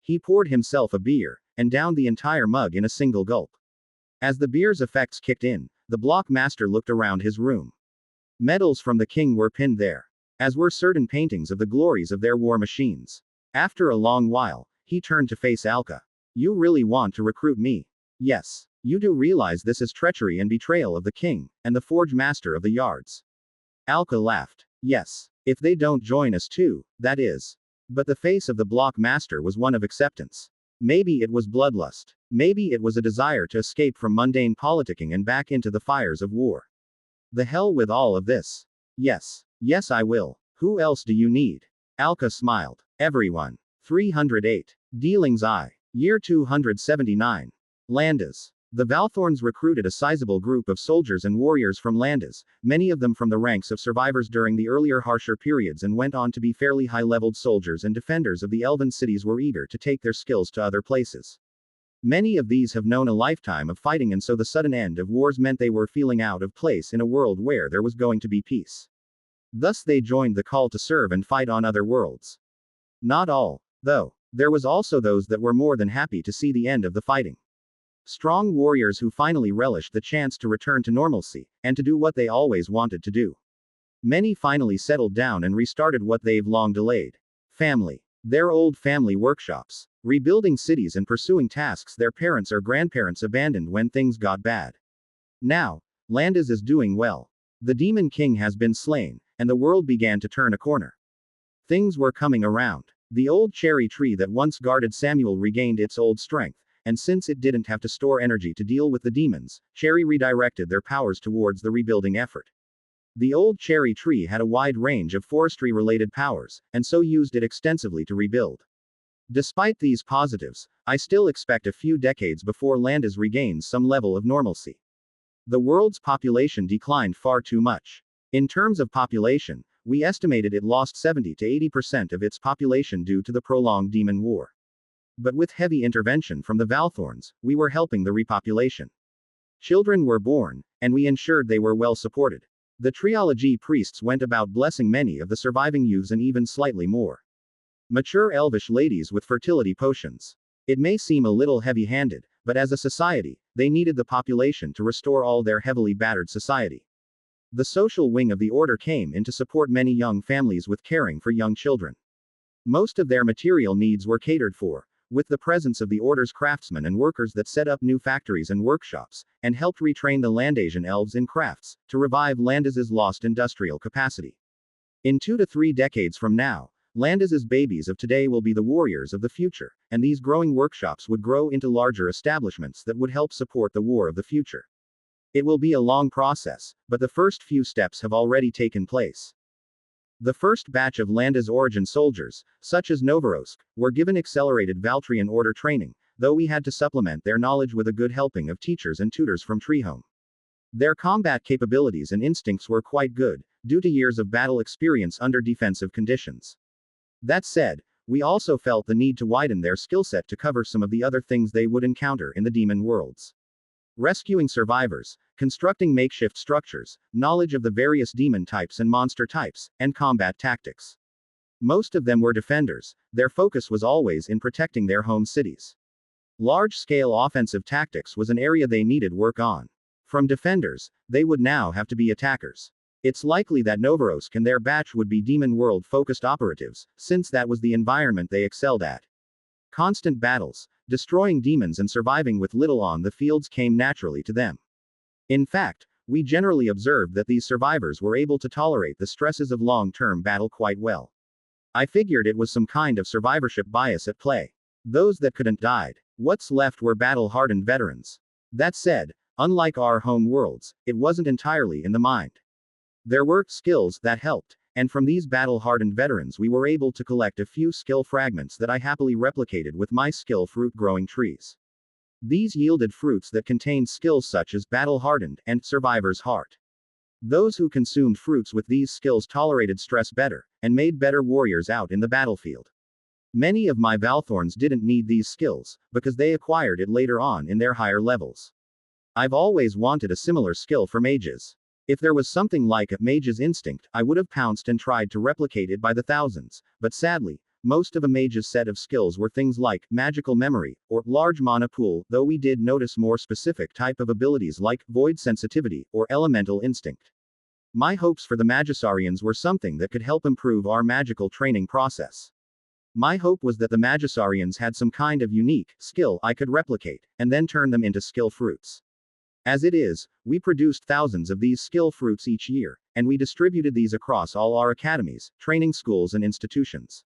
He poured himself a beer, and downed the entire mug in a single gulp. As the beer's effects kicked in, the Block Master looked around his room. Medals from the king were pinned there. as were certain paintings of the glories of their war machines. After a long while, he turned to face Alka. You really want to recruit me? Yes. You do realize this is treachery and betrayal of the king, and the forge master of the yards. Alka laughed. Yes. If they don't join us too, that is. But the face of the block master was one of acceptance. Maybe it was bloodlust. Maybe it was a desire to escape from mundane politicking and back into the fires of war. The hell with all of this. Yes. Yes, I will. Who else do you need? Alka smiled. Everyone. 308. Dealings I. Year 279. Landis. The Valthorns recruited a sizable group of soldiers and warriors from Landis, many of them from the ranks of survivors during the earlier harsher periods, and went on to be fairly high-leveled soldiers and defenders of the elven cities were eager to take their skills to other places. Many of these have known a lifetime of fighting, and so the sudden end of wars meant they were feeling out of place in a world where there was going to be peace. Thus they joined the call to serve and fight on other worlds. Not all, though. There was also those that were more than happy to see the end of the fighting. Strong warriors who finally relished the chance to return to normalcy, and to do what they always wanted to do. Many finally settled down and restarted what they've long delayed. Family. Their old family workshops. Rebuilding cities and pursuing tasks their parents or grandparents abandoned when things got bad. Now, Landis is doing well. The Demon King has been slain, and the world began to turn a corner. Things were coming around. The old cherry tree that once guarded Samuel regained its old strength. And since it didn't have to store energy to deal with the demons, Cherry redirected their powers towards the rebuilding effort. The old cherry tree had a wide range of forestry-related powers, and so used it extensively to rebuild. Despite these positives, I still expect a few decades before Landis regains some level of normalcy. The world's population declined far too much. In terms of population, we estimated it lost 70 to 80% of its population due to the prolonged demon war. But with heavy intervention from the Valthorns, we were helping the repopulation. Children were born, and we ensured they were well supported. The triology priests went about blessing many of the surviving youths and even slightly more. Mature elvish ladies with fertility potions. It may seem a little heavy-handed, but as a society, they needed the population to restore all their heavily battered society. The social wing of the order came in to support many young families with caring for young children. Most of their material needs were catered for, with the presence of the Order's craftsmen and workers that set up new factories and workshops, and helped retrain the Landasian elves in crafts, to revive Landis's lost industrial capacity. In 2 to 3 decades from now, Landis's babies of today will be the warriors of the future, and these growing workshops would grow into larger establishments that would help support the war of the future. It will be a long process, but the first few steps have already taken place. The first batch of Landis origin soldiers, such as Novorosk, were given accelerated Valtrian order training, though we had to supplement their knowledge with a good helping of teachers and tutors from Treehome. Their combat capabilities and instincts were quite good, due to years of battle experience under defensive conditions. That said, we also felt the need to widen their skill set to cover some of the other things they would encounter in the demon worlds. Rescuing survivors, constructing makeshift structures, knowledge of the various demon types and monster types, and combat tactics. Most of them were defenders, their focus was always in protecting their home cities. Large-scale offensive tactics was an area they needed work on. From defenders, they would now have to be attackers. It's likely that Novorosk and their batch would be demon world-focused operatives, since that was the environment they excelled at. Constant battles, destroying demons and surviving with little on the fields came naturally to them. In fact, we generally observed that these survivors were able to tolerate the stresses of long-term battle quite well. I figured it was some kind of survivorship bias at play. Those that couldn't died. What's left were battle-hardened veterans. That said, unlike our home worlds, it wasn't entirely in the mind. There were skills that helped, and from these battle-hardened veterans we were able to collect a few skill fragments that I happily replicated with my skill fruit-growing trees. These yielded fruits that contained skills such as battle-hardened and survivor's heart. Those who consumed fruits with these skills tolerated stress better, and made better warriors out in the battlefield. Many of my Valthorns didn't need these skills, because they acquired it later on in their higher levels. I've always wanted a similar skill for mages. If there was something like a mage's instinct, I would have pounced and tried to replicate it by the thousands, but sadly, most of a mage's set of skills were things like magical memory, or large mana pool, though we did notice more specific type of abilities like void sensitivity, or elemental instinct. My hopes for the Magisarians were something that could help improve our magical training process. My hope was that the Magisarians had some kind of unique skill I could replicate, and then turn them into skill fruits. As it is, we produced thousands of these skill fruits each year, and we distributed these across all our academies, training schools and institutions.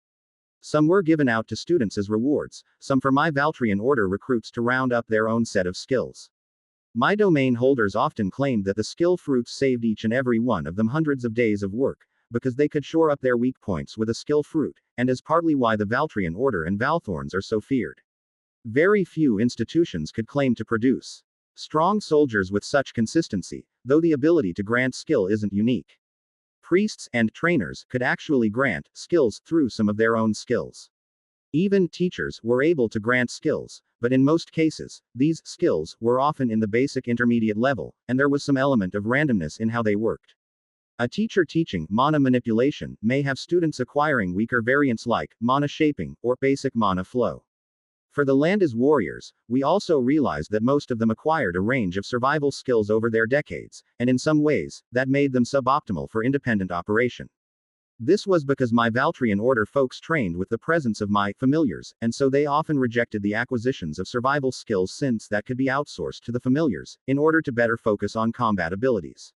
Some were given out to students as rewards, some for my Valtrian Order recruits to round up their own set of skills. My domain holders often claimed that the skill fruits saved each and every one of them hundreds of days of work, because they could shore up their weak points with a skill fruit, and is partly why the Valtrian Order and Valthorns are so feared. Very few institutions could claim to produce strong soldiers with such consistency, though the ability to grant skill isn't unique. Priests and trainers could actually grant skills through some of their own skills. Even teachers were able to grant skills, but in most cases, these skills were often in the basic intermediate level, and there was some element of randomness in how they worked. A teacher teaching mana manipulation may have students acquiring weaker variants like mana shaping or basic mana flow. For the Landis warriors, we also realized that most of them acquired a range of survival skills over their decades, and in some ways, that made them suboptimal for independent operation. This was because my Valtrian Order folks trained with the presence of my familiars, and so they often rejected the acquisitions of survival skills since that could be outsourced to the familiars, in order to better focus on combat abilities.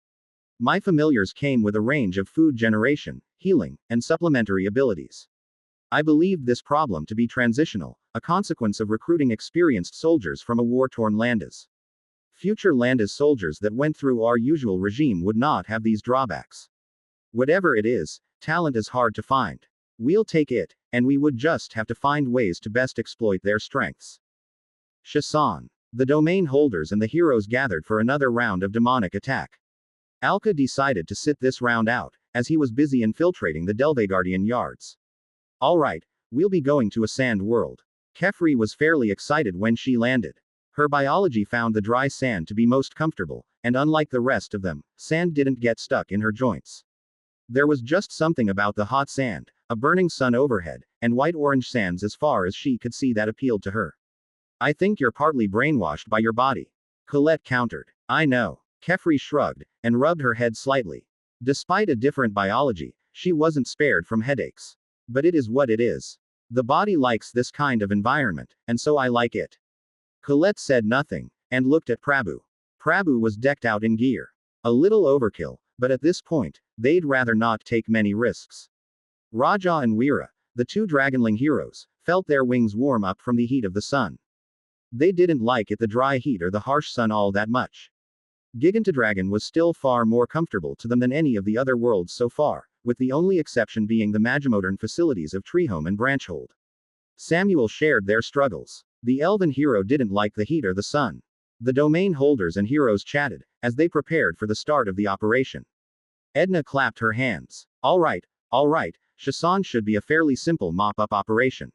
My familiars came with a range of food generation, healing, and supplementary abilities. I believed this problem to be transitional, a consequence of recruiting experienced soldiers from a war-torn Landis. Future Landis soldiers that went through our usual regime would not have these drawbacks. Whatever it is, talent is hard to find. We'll take it, and we would just have to find ways to best exploit their strengths. Shan. The domain holders and the heroes gathered for another round of demonic attack. Alka decided to sit this round out, as he was busy infiltrating the Delvegardian yards. Alright, we'll be going to a sand world. Kefri was fairly excited when she landed. Her biology found the dry sand to be most comfortable, and unlike the rest of them, sand didn't get stuck in her joints. There was just something about the hot sand, a burning sun overhead, and white-orange sands as far as she could see that appealed to her. I think you're partly brainwashed by your body. Colette countered. I know. Kefri shrugged, and rubbed her head slightly. Despite a different biology, she wasn't spared from headaches. But it is what it is. The body likes this kind of environment, and so I like it. Colette said nothing, and looked at Prabhu. Prabhu was decked out in gear. A little overkill, but at this point, they'd rather not take many risks. Raja and Weera, the two dragonling heroes, felt their wings warm up from the heat of the sun. They didn't like it the dry heat or the harsh sun all that much. Gigantodragon was still far more comfortable to them than any of the other worlds so far, with the only exception being the magimodern facilities of Treehome and Branchhold. Samuel shared their struggles. The elven hero didn't like the heat or the sun. The domain holders and heroes chatted, as they prepared for the start of the operation. Edna clapped her hands. Alright, Shan should be a fairly simple mop-up operation.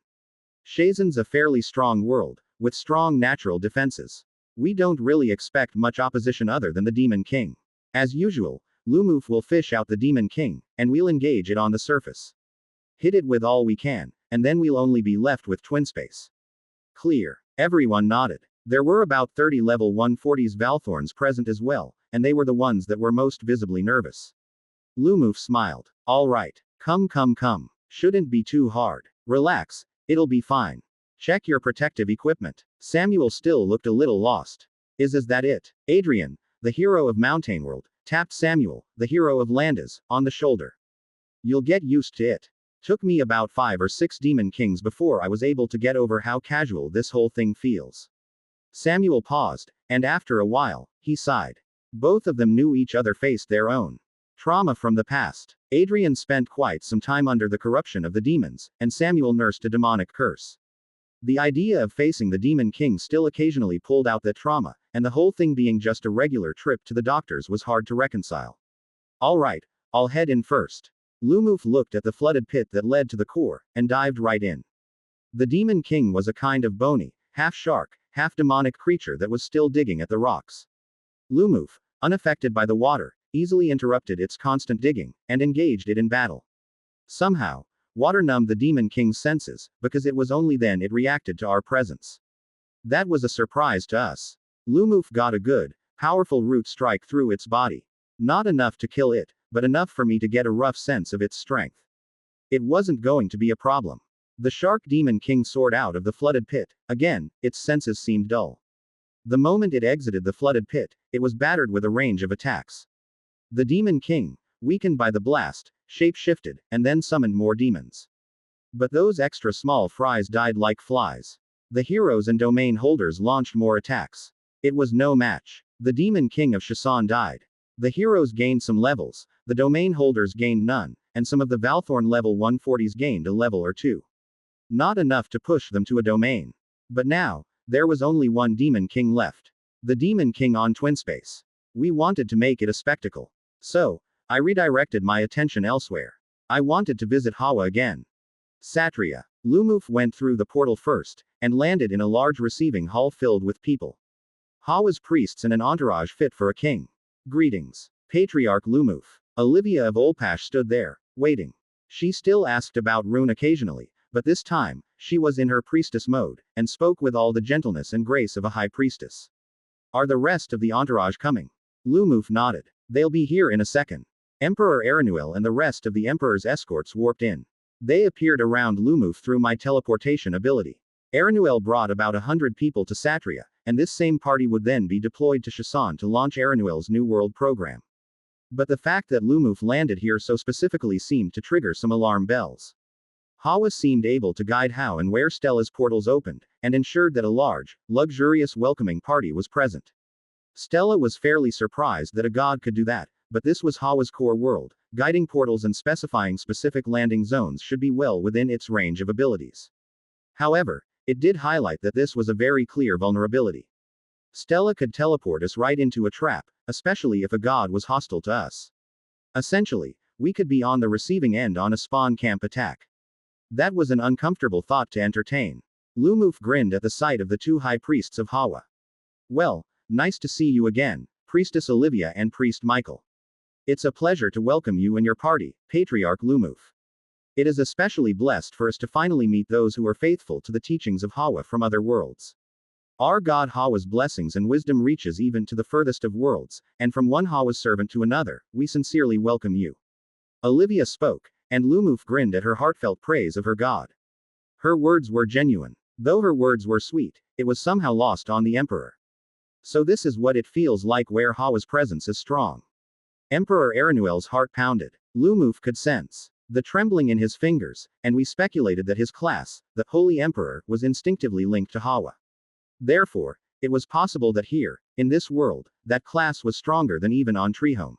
Shazan's a fairly strong world, with strong natural defenses. We don't really expect much opposition other than the Demon King. As usual, Lumof will fish out the Demon King, and we'll engage it on the surface. Hit it with all we can, and then we'll only be left with twin space. Clear. Everyone nodded. There were about 30 level 140s Valthorns present as well, and they were the ones that were most visibly nervous. Lumof smiled. Alright. Come. Shouldn't be too hard. Relax, it'll be fine. Check your protective equipment. Samuel still looked a little lost. Is that it? Adrian, the hero of Mountain World, tapped Samuel, the hero of Landis, on the shoulder. You'll get used to it. Took me about 5 or 6 Demon Kings before I was able to get over how casual this whole thing feels. Samuel paused, and after a while, he sighed. Both of them knew each other faced their own trauma from the past. Adrian spent quite some time under the corruption of the demons, and Samuel nursed a demonic curse. The idea of facing the Demon King still occasionally pulled out that trauma, and the whole thing being just a regular trip to the doctors was hard to reconcile. Alright, I'll head in first. Lumof looked at the flooded pit that led to the core, and dived right in. The Demon King was a kind of bony, half-shark, half-demonic creature that was still digging at the rocks. Lumof, unaffected by the water, easily interrupted its constant digging, and engaged it in battle. Somehow, water numbed the Demon King's senses, because it was only then it reacted to our presence. That was a surprise to us. Lumof got a good, powerful root strike through its body. Not enough to kill it, but enough for me to get a rough sense of its strength. It wasn't going to be a problem. The Shark Demon King soared out of the flooded pit. Again, its senses seemed dull. The moment it exited the flooded pit, it was battered with a range of attacks. The Demon King, weakened by the blast, shape-shifted, and then summoned more demons. But those extra small fries died like flies. The heroes and domain holders launched more attacks. It was no match. The Demon King of Shan died. The heroes gained some levels, the domain holders gained none, and some of the Valthorn level 140s gained a level or two. Not enough to push them to a domain. But now, there was only one Demon King left. The Demon King on Twinspace. We wanted to make it a spectacle. So, I redirected my attention elsewhere. I wanted to visit Hawa again. Satria. Lumof went through the portal first, and landed in a large receiving hall filled with people. Hawa's priests and an entourage fit for a king. Greetings. Patriarch Lumof. Olivia of Olpash stood there, waiting. She still asked about Rune occasionally, but this time, she was in her priestess mode, and spoke with all the gentleness and grace of a high priestess. Are the rest of the entourage coming? Lumof nodded. They'll be here in a second. Emperor Eranuel and the rest of the Emperor's escorts warped in. They appeared around Lumof through my teleportation ability. Eranuel brought about 100 people to Satria, and this same party would then be deployed to Shan to launch Eranuel's New World program. But the fact that Lumof landed here so specifically seemed to trigger some alarm bells. Hawa seemed able to guide how and where Stella's portals opened, and ensured that a large, luxurious welcoming party was present. Stella was fairly surprised that a god could do that, but this was Hawa's core world. Guiding portals and specifying specific landing zones should be well within its range of abilities. However, it did highlight that this was a very clear vulnerability. Stella could teleport us right into a trap, especially if a god was hostile to us. Essentially, we could be on the receiving end on a spawn camp attack. That was an uncomfortable thought to entertain. Lumof grinned at the sight of the two high priests of Hawa. Well, nice to see you again, Priestess Olivia and Priest Michael. It's a pleasure to welcome you and your party, Patriarch Lumof. It is especially blessed for us to finally meet those who are faithful to the teachings of Hawa from other worlds. Our god Hawa's blessings and wisdom reaches even to the furthest of worlds, and from one Hawa's servant to another, we sincerely welcome you. Olivia spoke, and Lumof grinned at her heartfelt praise of her god. Her words were genuine. Though her words were sweet, it was somehow lost on the Emperor. So this is what it feels like where Hawa's presence is strong. Emperor Eranuel's heart pounded. Lumof could sense the trembling in his fingers, and we speculated that his class, the Holy Emperor, was instinctively linked to Hawa. Therefore, it was possible that here, in this world, that class was stronger than even on Treehome.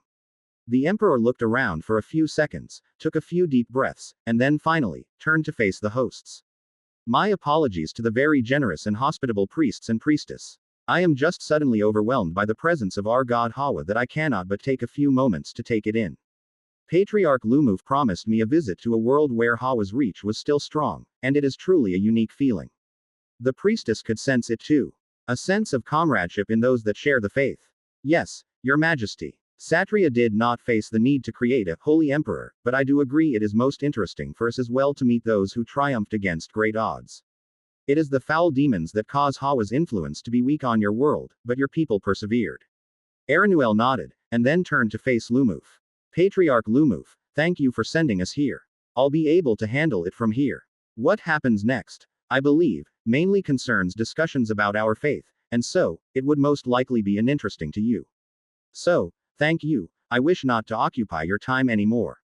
The Emperor looked around for a few seconds, took a few deep breaths, and then finally, turned to face the hosts. My apologies to the very generous and hospitable priests and priestess. I am just suddenly overwhelmed by the presence of our god Hawa that I cannot but take a few moments to take it in. Patriarch Lumof promised me a visit to a world where Hawa's reach was still strong, and it is truly a unique feeling. The priestess could sense it too. A sense of comradeship in those that share the faith. Yes, Your Majesty. Satria did not face the need to create a holy emperor, but I do agree it is most interesting for us as well to meet those who triumphed against great odds. It is the foul demons that cause Hawa's influence to be weak on your world, but your people persevered. Eranuel nodded, and then turned to face Lumof. Patriarch Lumof, thank you for sending us here. I'll be able to handle it from here. What happens next, I believe, mainly concerns discussions about our faith, and so, it would most likely be uninteresting to you. So, thank you, I wish not to occupy your time anymore.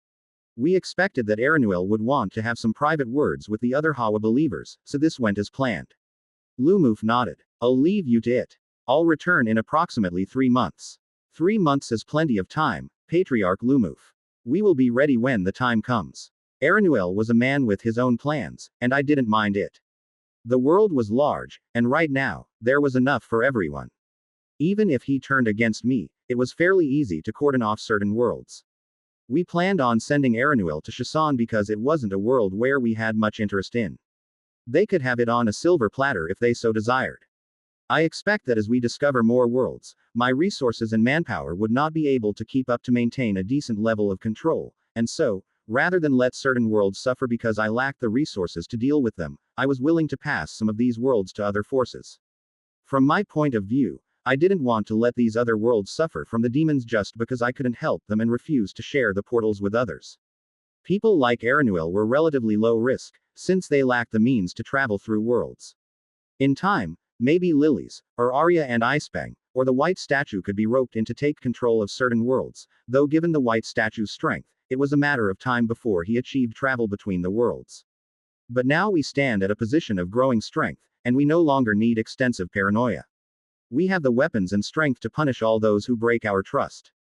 We expected that Eranuel would want to have some private words with the other Hawa believers, so this went as planned. Lumof nodded. I'll leave you to it. I'll return in approximately 3 months. 3 months is plenty of time, Patriarch Lumof. We will be ready when the time comes. Eranuel was a man with his own plans, and I didn't mind it. The world was large, and right now, there was enough for everyone. Even if he turned against me, it was fairly easy to cordon off certain worlds. We planned on sending Eranuel to Shan because it wasn't a world where we had much interest in. They could have it on a silver platter if they so desired. I expect that as we discover more worlds, my resources and manpower would not be able to keep up to maintain a decent level of control, and so, rather than let certain worlds suffer because I lacked the resources to deal with them, I was willing to pass some of these worlds to other forces. From my point of view, I didn't want to let these other worlds suffer from the demons just because I couldn't help them and refused to share the portals with others. People like Aranuel were relatively low risk, since they lacked the means to travel through worlds. In time, maybe Lilies, or Arya and Icebang, or the White Statue could be roped in to take control of certain worlds, though given the White Statue's strength, it was a matter of time before he achieved travel between the worlds. But now we stand at a position of growing strength, and we no longer need extensive paranoia. We have the weapons and strength to punish all those who break our trust.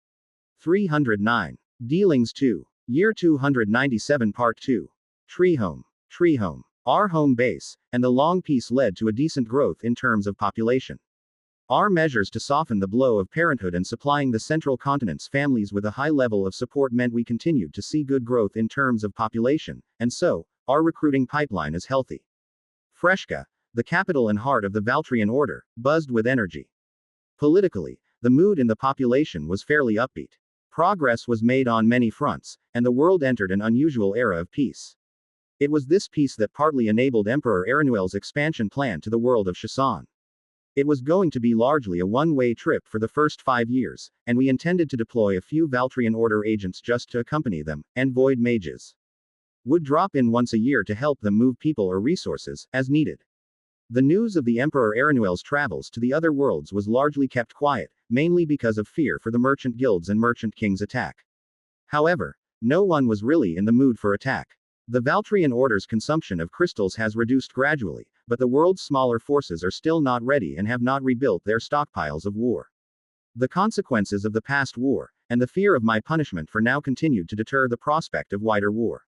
309. Dealings 2. Year 297 Part 2. Treehome. Treehome. Our home base, and the long peace led to a decent growth in terms of population. Our measures to soften the blow of parenthood and supplying the central continent's families with a high level of support meant we continued to see good growth in terms of population, and so, our recruiting pipeline is healthy. Freshka, the capital and heart of the Valtrian order, buzzed with energy. Politically, the mood in the population was fairly upbeat. Progress was made on many fronts, and the world entered an unusual era of peace. It was this peace that partly enabled Emperor Aranuel's expansion plan to the world of Shan. It was going to be largely a one-way trip for the first 5 years, and we intended to deploy a few Valtrian Order agents just to accompany them, and Void Mages would drop in once a year to help them move people or resources, as needed. The news of the Emperor Aranuel's travels to the other worlds was largely kept quiet, mainly because of fear for the merchant guilds and merchant king's attack. However, no one was really in the mood for attack. The Valtrian Order's consumption of crystals has reduced gradually, but the world's smaller forces are still not ready and have not rebuilt their stockpiles of war. The consequences of the past war, and the fear of my punishment for now continued to deter the prospect of wider war.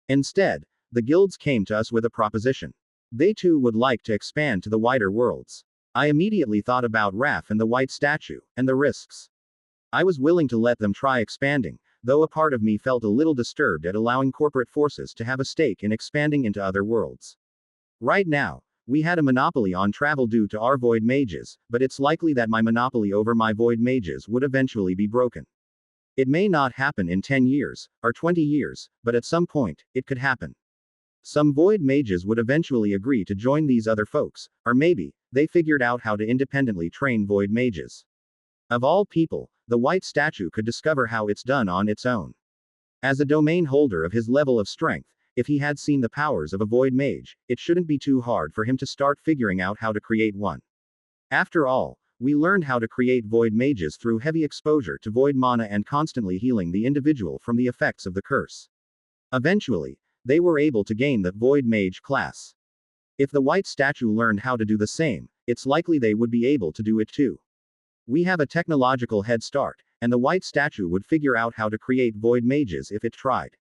Instead, the guilds came to us with a proposition. They too would like to expand to the wider worlds. I immediately thought about Raf and the White Statue, and the risks. I was willing to let them try expanding, though a part of me felt a little disturbed at allowing corporate forces to have a stake in expanding into other worlds. Right now, we had a monopoly on travel due to our Void Mages, but it's likely that my monopoly over my Void Mages would eventually be broken. It may not happen in 10 years, or 20 years, but at some point, it could happen. Some Void Mages would eventually agree to join these other folks, or maybe, they figured out how to independently train Void Mages. Of all people, the White Statue could discover how it's done on its own. As a domain holder of his level of strength, if he had seen the powers of a Void Mage, it shouldn't be too hard for him to start figuring out how to create one. After all, we learned how to create Void Mages through heavy exposure to Void Mana and constantly healing the individual from the effects of the curse. Eventually, they were able to gain the Void Mage class. If the White Statue learned how to do the same, it's likely they would be able to do it too. We have a technological head start, and the White Statue would figure out how to create Void Mages if it tried.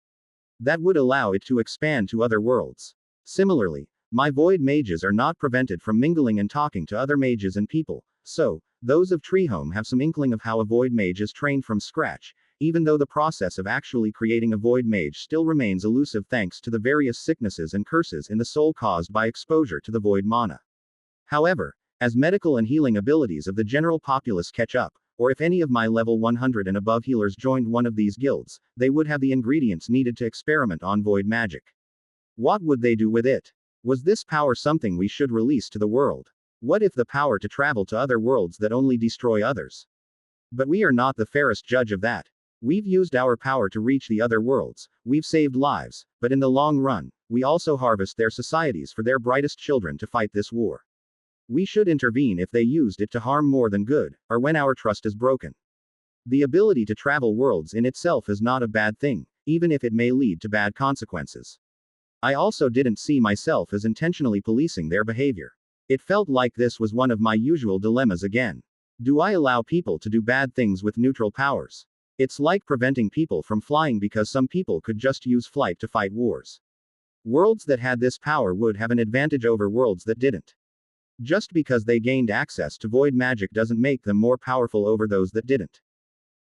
That would allow it to expand to other worlds. Similarly, my Void Mages are not prevented from mingling and talking to other mages and people, so, those of Treehome have some inkling of how a Void Mage is trained from scratch, even though the process of actually creating a Void Mage still remains elusive thanks to the various sicknesses and curses in the soul caused by exposure to the Void Mana. However, as medical and healing abilities of the general populace catch up, or if any of my level 100 and above healers joined one of these guilds, they would have the ingredients needed to experiment on void magic. What would they do with it? Was this power something we should release to the world? What if the power to travel to other worlds that only destroy others? But we are not the fairest judge of that. We've used our power to reach the other worlds, we've saved lives, but in the long run, we also harvest their societies for their brightest children to fight this war. We should intervene if they used it to harm more than good, or when our trust is broken. The ability to travel worlds in itself is not a bad thing, even if it may lead to bad consequences. I also didn't see myself as intentionally policing their behavior. It felt like this was one of my usual dilemmas again. Do I allow people to do bad things with neutral powers? It's like preventing people from flying because some people could just use flight to fight wars. Worlds that had this power would have an advantage over worlds that didn't. Just because they gained access to void magic doesn't make them more powerful over those that didn't.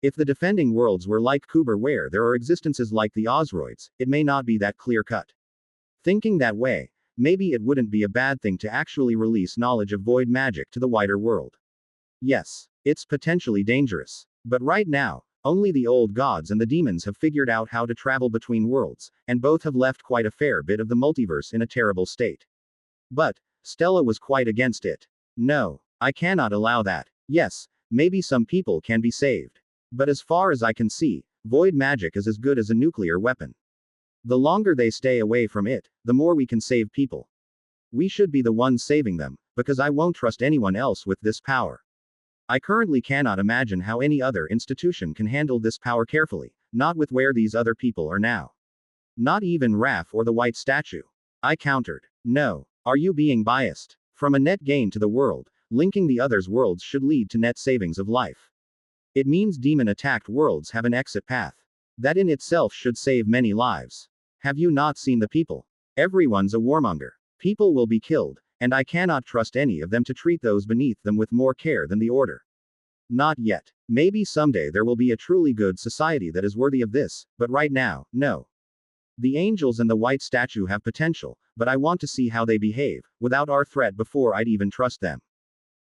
If the defending worlds were like Kuber where there are existences like the Osoids, it may not be that clear-cut. Thinking that way, maybe it wouldn't be a bad thing to actually release knowledge of void magic to the wider world. Yes, it's potentially dangerous. But right now, only the old gods and the demons have figured out how to travel between worlds, and both have left quite a fair bit of the multiverse in a terrible state. But Stella was quite against it. No, I cannot allow that. Yes, maybe some people can be saved. But as far as I can see, void magic is as good as a nuclear weapon. The longer they stay away from it, the more we can save people. We should be the ones saving them, because I won't trust anyone else with this power. I currently cannot imagine how any other institution can handle this power carefully, not with where these other people are now. Not even Raf or the White Statue. I countered. No. Are you being biased? From a net gain to the world, linking the others' worlds should lead to net savings of life. It means demon-attacked worlds have an exit path. That in itself should save many lives. Have you not seen the people? Everyone's a warmonger. People will be killed, and I cannot trust any of them to treat those beneath them with more care than the Order. Not yet. Maybe someday there will be a truly good society that is worthy of this, but right now, no. The angels and the White Statue have potential, but I want to see how they behave, without our threat before I'd even trust them.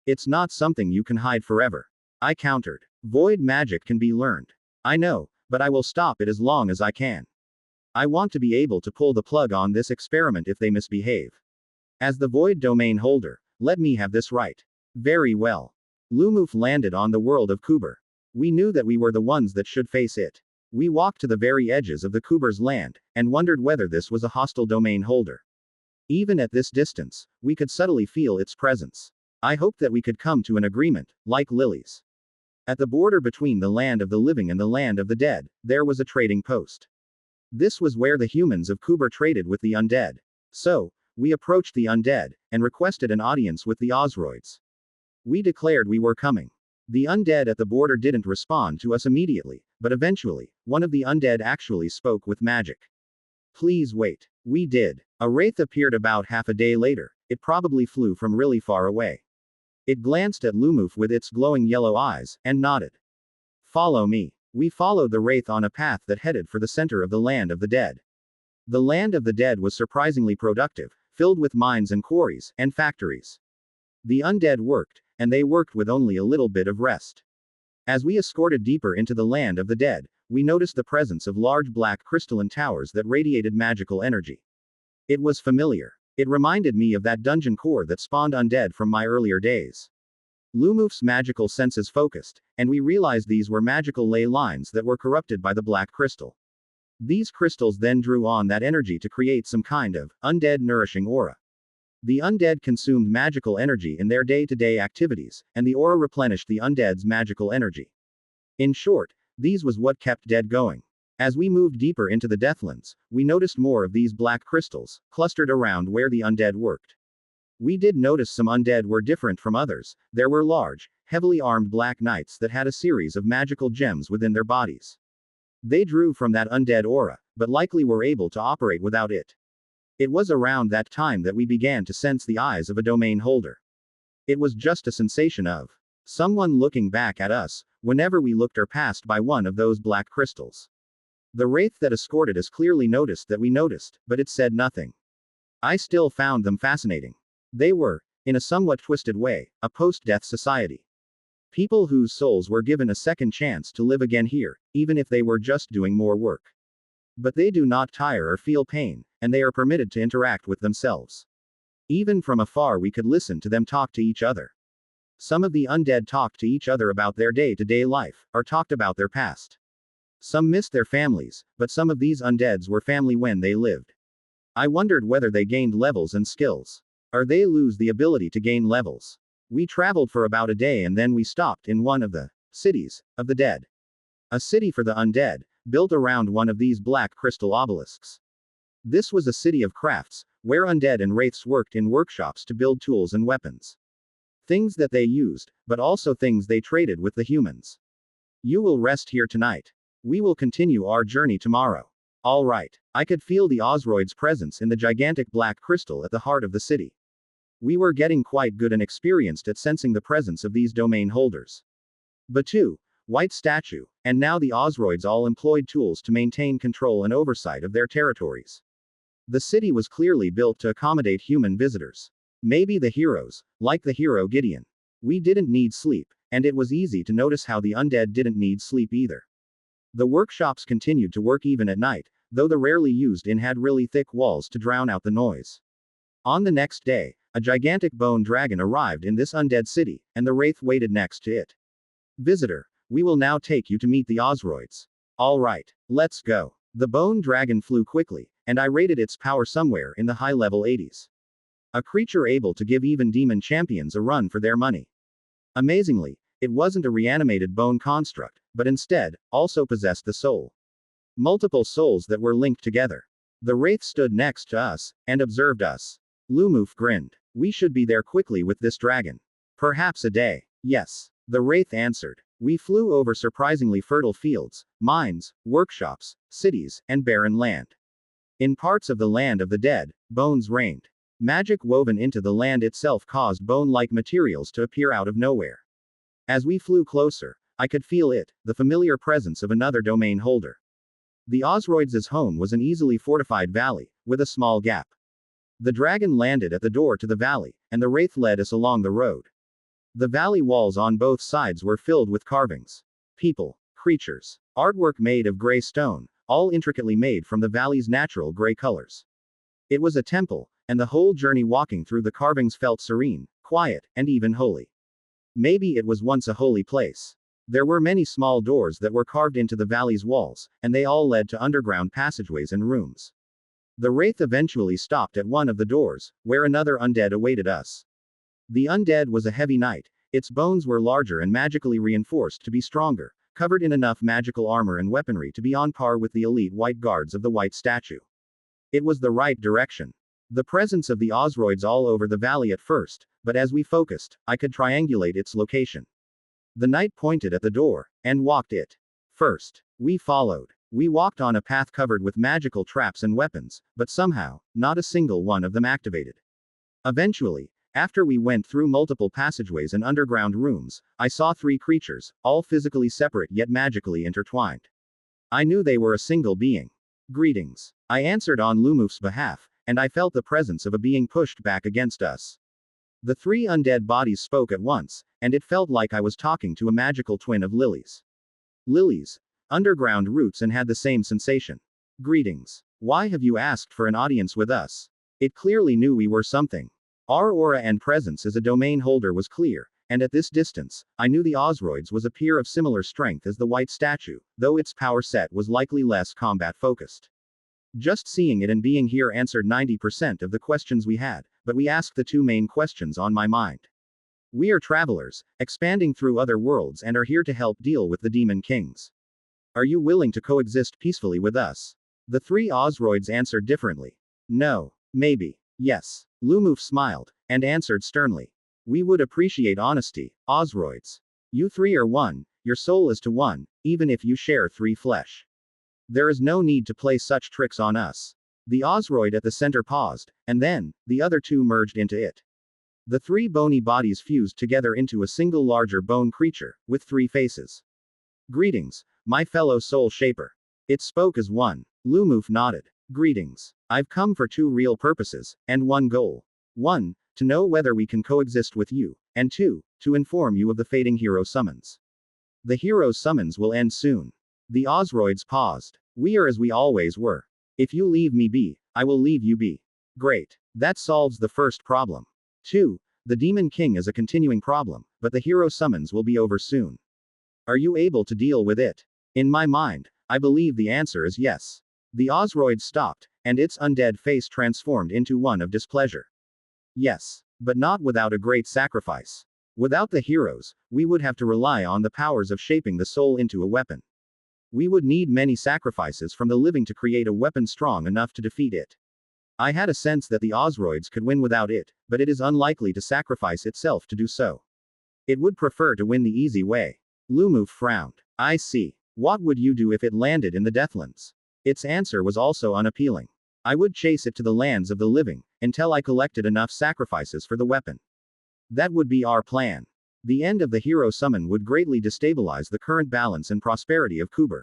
It's not something you can hide forever. I countered. Void magic can be learned. I know, but I will stop it as long as I can. I want to be able to pull the plug on this experiment if they misbehave. As the void domain holder, let me have this right. Very well. Lumof landed on the world of Kuber. We knew that we were the ones that should face it. We walked to the very edges of the Kuber's land, and wondered whether this was a hostile domain holder. Even at this distance, we could subtly feel its presence. I hoped that we could come to an agreement, like lilies. At the border between the land of the living and the land of the dead, there was a trading post. This was where the humans of Kuber traded with the undead. So, we approached the undead, and requested an audience with the Osoids. We declared we were coming. The undead at the border didn't respond to us immediately, but eventually, one of the undead actually spoke with magic. Please wait. We did. A wraith appeared about half a day later. It probably flew from really far away. It glanced at Lumof with its glowing yellow eyes, and nodded. Follow me. We followed the wraith on a path that headed for the center of the land of the dead. The land of the dead was surprisingly productive, filled with mines and quarries, and factories. The undead worked, and they worked with only a little bit of rest. As we escorted deeper into the land of the dead, we noticed the presence of large black crystalline towers that radiated magical energy. It was familiar. It reminded me of that dungeon core that spawned undead from my earlier days. Lumof's magical senses focused, and we realized these were magical ley lines that were corrupted by the black crystal. These crystals then drew on that energy to create some kind of undead nourishing aura. The undead consumed magical energy in their day-to-day activities, and the aura replenished the undead's magical energy. In short, these was what kept dead going. As we moved deeper into the Deathlands, we noticed more of these black crystals, clustered around where the undead worked. We did notice some undead were different from others. There were large, heavily armed black knights that had a series of magical gems within their bodies. They drew from that undead aura, but likely were able to operate without it. It was around that time that we began to sense the eyes of a domain holder. It was just a sensation of someone looking back at us, whenever we looked or passed by one of those black crystals. The wraith that escorted us clearly noticed that we noticed, but it said nothing. I still found them fascinating. They were, in a somewhat twisted way, a post-death society. People whose souls were given a second chance to live again here, even if they were just doing more work. But they do not tire or feel pain, and they are permitted to interact with themselves. Even from afar we could listen to them talk to each other. Some of the undead talked to each other about their day-to-day life, or talked about their past. Some missed their families, but some of these undeads were family when they lived. I wondered whether they gained levels and skills. Or they lose the ability to gain levels. We traveled for about a day and then we stopped in one of the cities of the dead. A city for the undead, built around one of these black crystal obelisks. This was a city of crafts, where undead and wraiths worked in workshops to build tools and weapons. Things that they used, but also things they traded with the humans. You will rest here tonight. We will continue our journey tomorrow. All right. I could feel the Osoids' presence in the gigantic black crystal at the heart of the city. We were getting quite good and experienced at sensing the presence of these domain holders. Batu, White Statue, and now the Osoids all employed tools to maintain control and oversight of their territories. The city was clearly built to accommodate human visitors. Maybe the heroes, like the hero Gideon. We didn't need sleep, and it was easy to notice how the undead didn't need sleep either. The workshops continued to work even at night, though the rarely used inn had really thick walls to drown out the noise. On the next day, a gigantic bone dragon arrived in this undead city, and the wraith waited next to it. Visitor, we will now take you to meet the Osoids. Alright, let's go. The bone dragon flew quickly, and I rated its power somewhere in the high level 80s. A creature able to give even demon champions a run for their money. Amazingly, it wasn't a reanimated bone construct, but instead, also possessed the soul. Multiple souls that were linked together. The wraith stood next to us, and observed us. Lumof grinned. We should be there quickly with this dragon. Perhaps a day. Yes. The wraith answered. We flew over surprisingly fertile fields, mines, workshops, cities, and barren land. In parts of the land of the dead, bones rained. Magic woven into the land itself caused bone-like materials to appear out of nowhere. As we flew closer, I could feel it, the familiar presence of another domain holder. The Osoids' home was an easily fortified valley, with a small gap. The dragon landed at the door to the valley, and the wraith led us along the road. The valley walls on both sides were filled with carvings. People, creatures, artwork made of gray stone, all intricately made from the valley's natural gray colors. It was a temple, and the whole journey walking through the carvings felt serene, quiet, and even holy. Maybe it was once a holy place. There were many small doors that were carved into the valley's walls, and they all led to underground passageways and rooms. The wraith eventually stopped at one of the doors, where another undead awaited us. The undead was a heavy knight. Its bones were larger and magically reinforced to be stronger, covered in enough magical armor and weaponry to be on par with the elite white guards of the white statue. It was the right direction. The presence of the Osoids all over the valley at first, but as we focused, I could triangulate its location. The knight pointed at the door, and walked it. First, we followed. We walked on a path covered with magical traps and weapons, but somehow, not a single one of them activated. Eventually, after we went through multiple passageways and underground rooms, I saw 3 creatures, all physically separate yet magically intertwined. I knew they were a single being. Greetings. I answered on Lumof's behalf, and I felt the presence of a being pushed back against us. The 3 undead bodies spoke at once, and it felt like I was talking to a magical twin of lilies. Lilies, underground roots, and had the same sensation. Greetings. Why have you asked for an audience with us? It clearly knew we were something. Our aura and presence as a domain holder was clear, and at this distance, I knew the Osoids was a peer of similar strength as the white statue, though its power set was likely less combat-focused. Just seeing it and being here answered 90% of the questions we had, but we asked the 2 main questions on my mind. We are travelers, expanding through other worlds and are here to help deal with the demon kings. Are you willing to coexist peacefully with us? The 3 Osoids answered differently. No. Maybe. Yes. Lumof smiled, and answered sternly. We would appreciate honesty, Osoids. You 3 are one, your soul is to one, even if you share 3 flesh. There is no need to play such tricks on us. The Osoid at the center paused, and then, the other 2 merged into it. The 3 bony bodies fused together into a single larger bone creature, with 3 faces. Greetings, my fellow soul shaper. It spoke as one. Lumof nodded. Greetings. I've come for 2 real purposes, and 1 goal. 1, to know whether we can coexist with you, and 2, to inform you of the fading hero summons. The hero's summons will end soon. The Osoids paused. We are as we always were. If you leave me be, I will leave you be. Great. That solves the first problem. 2, the Demon King is a continuing problem, but the hero summons will be over soon. Are you able to deal with it? In my mind, I believe the answer is yes. The Osoid stopped, and its undead face transformed into one of displeasure. Yes. But not without a great sacrifice. Without the heroes, we would have to rely on the powers of shaping the soul into a weapon. We would need many sacrifices from the living to create a weapon strong enough to defeat it. I had a sense that the Osoids could win without it, but it is unlikely to sacrifice itself to do so. It would prefer to win the easy way. Lumof frowned. I see. What would you do if it landed in the Deathlands? Its answer was also unappealing. I would chase it to the lands of the living, until I collected enough sacrifices for the weapon. That would be our plan. The end of the hero summon would greatly destabilize the current balance and prosperity of Kuber.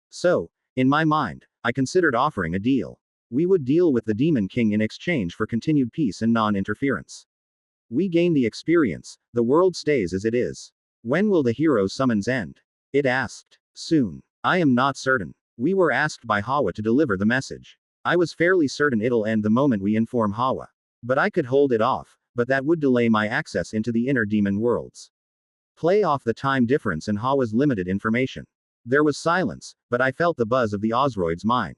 So, in my mind, I considered offering a deal. We would deal with the Demon King in exchange for continued peace and non-interference. We gain the experience, the world stays as it is. When will the hero summons end? It asked. Soon. I am not certain. We were asked by Hawa to deliver the message. I was fairly certain it'll end the moment we inform Hawa. But I could hold it off, but that would delay my access into the inner demon worlds. Play off the time difference and Hawa's limited information. There was silence, but I felt the buzz of the Osoid's mind.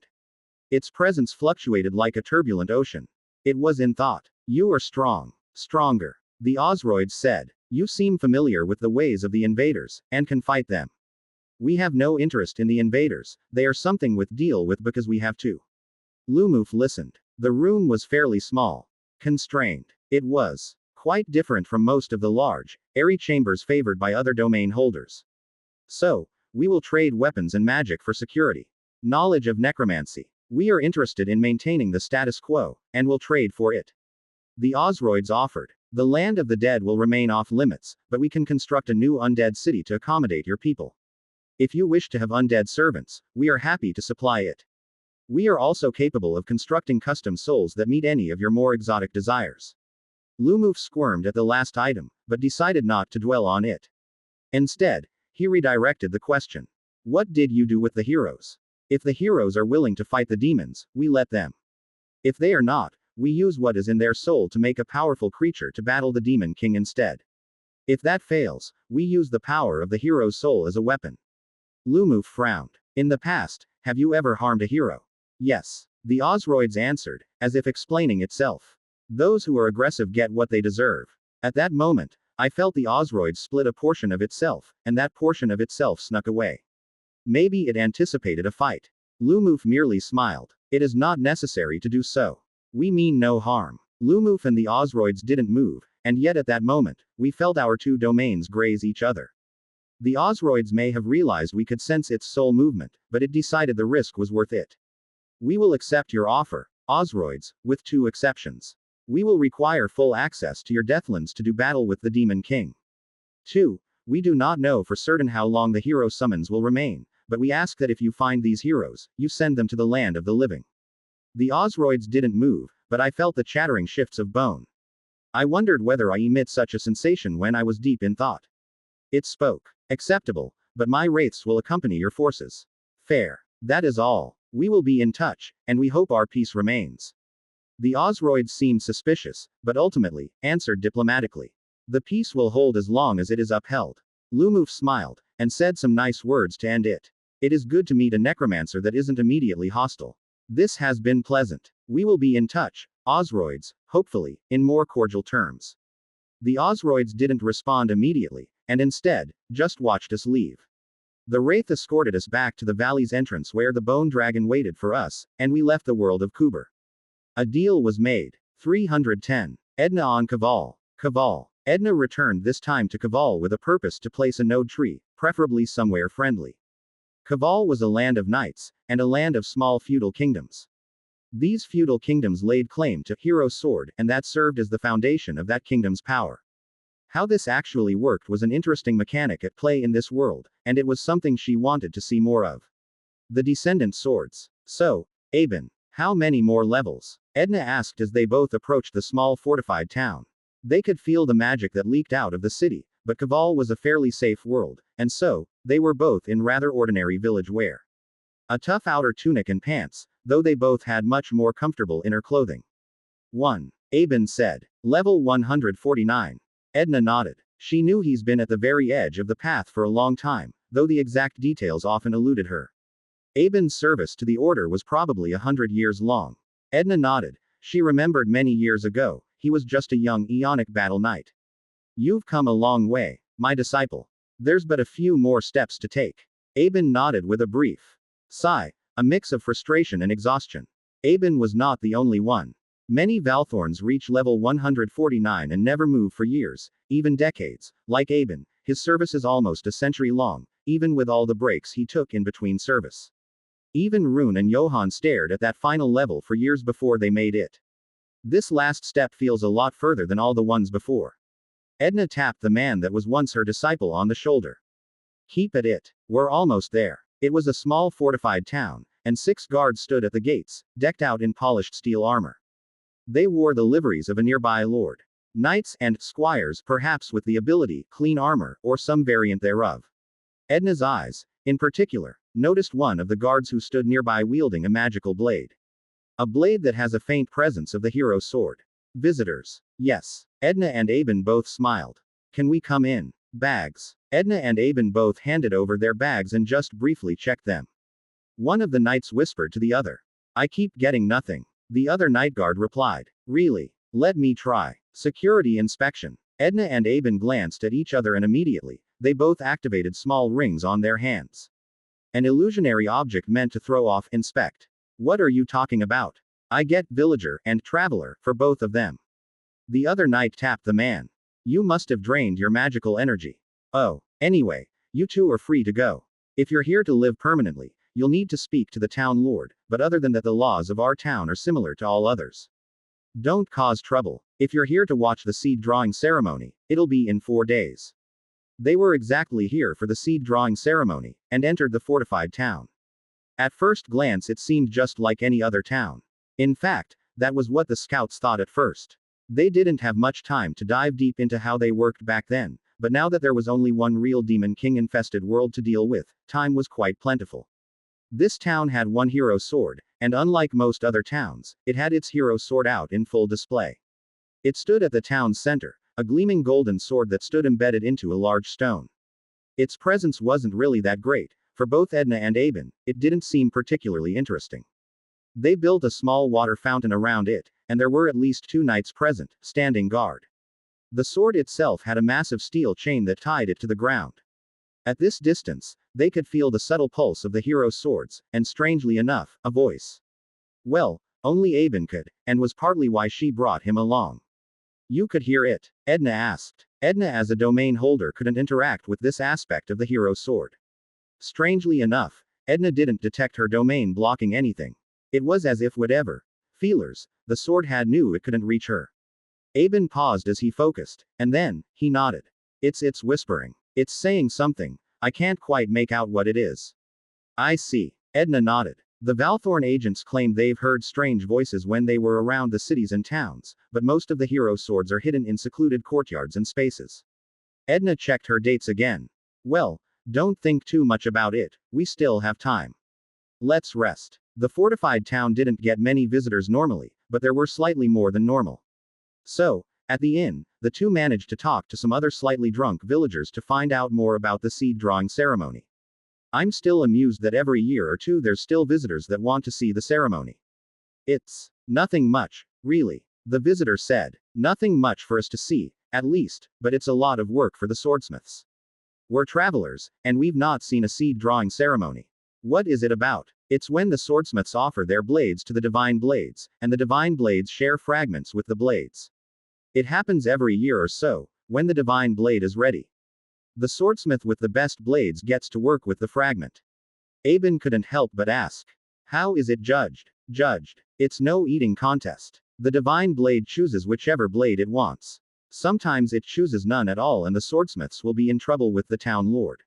Its presence fluctuated like a turbulent ocean. It was in thought. You are strong. Stronger. The Osoids said. You seem familiar with the ways of the invaders, and can fight them. We have no interest in the invaders, they are something we deal with because we have to. Lumof listened. The room was fairly small. Constrained. It was quite different from most of the large, airy chambers favored by other domain holders. So, we will trade weapons and magic for security. Knowledge of necromancy. We are interested in maintaining the status quo, and will trade for it. The Osoids offered. The land of the dead will remain off limits, but we can construct a new undead city to accommodate your people. If you wish to have undead servants, we are happy to supply it. We are also capable of constructing custom souls that meet any of your more exotic desires. Lumof squirmed at the last item, but decided not to dwell on it. Instead, he redirected the question. What did you do with the heroes? If the heroes are willing to fight the demons, we let them. If they are not, we use what is in their soul to make a powerful creature to battle the demon king instead. If that fails, we use the power of the hero's soul as a weapon. Lumof frowned. In the past, have you ever harmed a hero? Yes. The Osoids answered, as if explaining itself. Those who are aggressive get what they deserve. At that moment, I felt the Osoids split a portion of itself, and that portion of itself snuck away. Maybe it anticipated a fight. Lumof merely smiled. It is not necessary to do so. We mean no harm. Lumof and the Osoids didn't move, and yet at that moment, we felt our two domains graze each other. The Osoids may have realized we could sense its soul movement, but it decided the risk was worth it. We will accept your offer, Osoids, with two exceptions. We will require full access to your Deathlands to do battle with the Demon King. 2. We do not know for certain how long the hero summons will remain, but we ask that if you find these heroes, you send them to the land of the living. The Osoids didn't move, but I felt the chattering shifts of bone. I wondered whether I emit such a sensation when I was deep in thought. It spoke. Acceptable, but my wraiths will accompany your forces. Fair. That is all. We will be in touch, and we hope our peace remains. The Osoids seemed suspicious, but ultimately, answered diplomatically. The peace will hold as long as it is upheld. Lumof smiled, and said some nice words to end it. It is good to meet a necromancer that isn't immediately hostile. This has been pleasant. We will be in touch, Osoids, hopefully, in more cordial terms. The Osoids didn't respond immediately, and instead, just watched us leave. The wraith escorted us back to the valley's entrance where the bone dragon waited for us, and we left the world of Kuber. A deal was made. 310. Edna on Kaval. Kaval. Edna returned this time to Kaval with a purpose to place a node tree, preferably somewhere friendly. Kaval was a land of knights, and a land of small feudal kingdoms. These feudal kingdoms laid claim to Hero's Sword, and that served as the foundation of that kingdom's power. How this actually worked was an interesting mechanic at play in this world, and it was something she wanted to see more of. The Descendant Swords. So, Aben, how many more levels? Edna asked as they both approached the small fortified town. They could feel the magic that leaked out of the city, but Kaval was a fairly safe world, and so, they were both in rather ordinary village wear. A tough outer tunic and pants, though they both had much more comfortable inner clothing. 1. Aben said. Level 149. Edna nodded. She knew he's been at the very edge of the path for a long time, though the exact details often eluded her. Aben's service to the Order was probably 100 years long. Edna nodded. She remembered many years ago, he was just a young Eonic battle knight. You've come a long way, my disciple. There's but a few more steps to take. Aben nodded with a brief sigh, a mix of frustration and exhaustion. Aben was not the only one. Many Valthorns reach level 149 and never move for years, even decades. Like Aben, his service is almost a century long, even with all the breaks he took in between service. Even Rune and Johann stared at that final level for years before they made it. This last step feels a lot further than all the ones before. Edna tapped the man that was once her disciple on the shoulder. Keep at it. We're almost there. It was a small fortified town, and 6 guards stood at the gates, decked out in polished steel armor. They wore the liveries of a nearby lord. Knights and squires, perhaps with the ability, clean armor, or some variant thereof. Edna's eyes, in particular, noticed one of the guards who stood nearby wielding a magical blade. A blade that has a faint presence of the hero's sword. Visitors. Yes. Edna and Aben both smiled. Can we come in? Bags. Edna and Aben both handed over their bags and just briefly checked them. One of the knights whispered to the other. I keep getting nothing. The other night guard replied. Really? Let me try. Security inspection. Edna and Aben glanced at each other and immediately, they both activated small rings on their hands. An illusionary object meant to throw off inspect. What are you talking about? I get villager and traveler for both of them. The other knight tapped the man. You must have drained your magical energy. Oh, anyway, you two are free to go. If you're here to live permanently, you'll need to speak to the town lord, but other than that the laws of our town are similar to all others. Don't cause trouble. If you're here to watch the seed drawing ceremony, it'll be in 4 days. They were exactly here for the seed drawing ceremony, and entered the fortified town. At first glance it seemed just like any other town. In fact, that was what the scouts thought at first. They didn't have much time to dive deep into how they worked back then, but now that there was only one real demon king-infested world to deal with, time was quite plentiful. This town had one hero sword, and unlike most other towns, it had its hero sword out in full display. It stood at the town's center, a gleaming golden sword that stood embedded into a large stone. Its presence wasn't really that great. For both Edna and Aben, it didn't seem particularly interesting. They built a small water fountain around it, and there were at least 2 knights present, standing guard. The sword itself had a massive steel chain that tied it to the ground. At this distance, they could feel the subtle pulse of the hero's swords, and strangely enough, a voice. Well, only Aben could, and was partly why she brought him along. You could hear it? Edna asked. Edna as a domain holder couldn't interact with this aspect of the hero's sword. Strangely enough, Edna didn't detect her domain blocking anything. It was as if whatever feelers the sword had knew it couldn't reach her. Aben paused as he focused, and then, he nodded. It's whispering. It's saying something. I can't quite make out what it is. I see. Edna nodded. The Valthorn agents claimed they've heard strange voices when they were around the cities and towns, but most of the hero swords are hidden in secluded courtyards and spaces. Edna checked her dates again. Well, don't think too much about it, we still have time. Let's rest. The fortified town didn't get many visitors normally, but there were slightly more than normal. So, at the inn, the two managed to talk to some other slightly drunk villagers to find out more about the seed drawing ceremony. I'm still amused that every year or two there's still visitors that want to see the ceremony. It's nothing much, really, the visitor said. Nothing much for us to see, at least, but it's a lot of work for the swordsmiths. We're travelers, and we've not seen a seed drawing ceremony. What is it about? It's when the swordsmiths offer their blades to the divine blades, and the divine blades share fragments with the blades. It happens every year or so, when the divine blade is ready. The swordsmith with the best blades gets to work with the fragment. Aben couldn't help but ask. How is it judged? Judged. It's no eating contest. The divine blade chooses whichever blade it wants. Sometimes it chooses none at all and the swordsmiths will be in trouble with the town lord.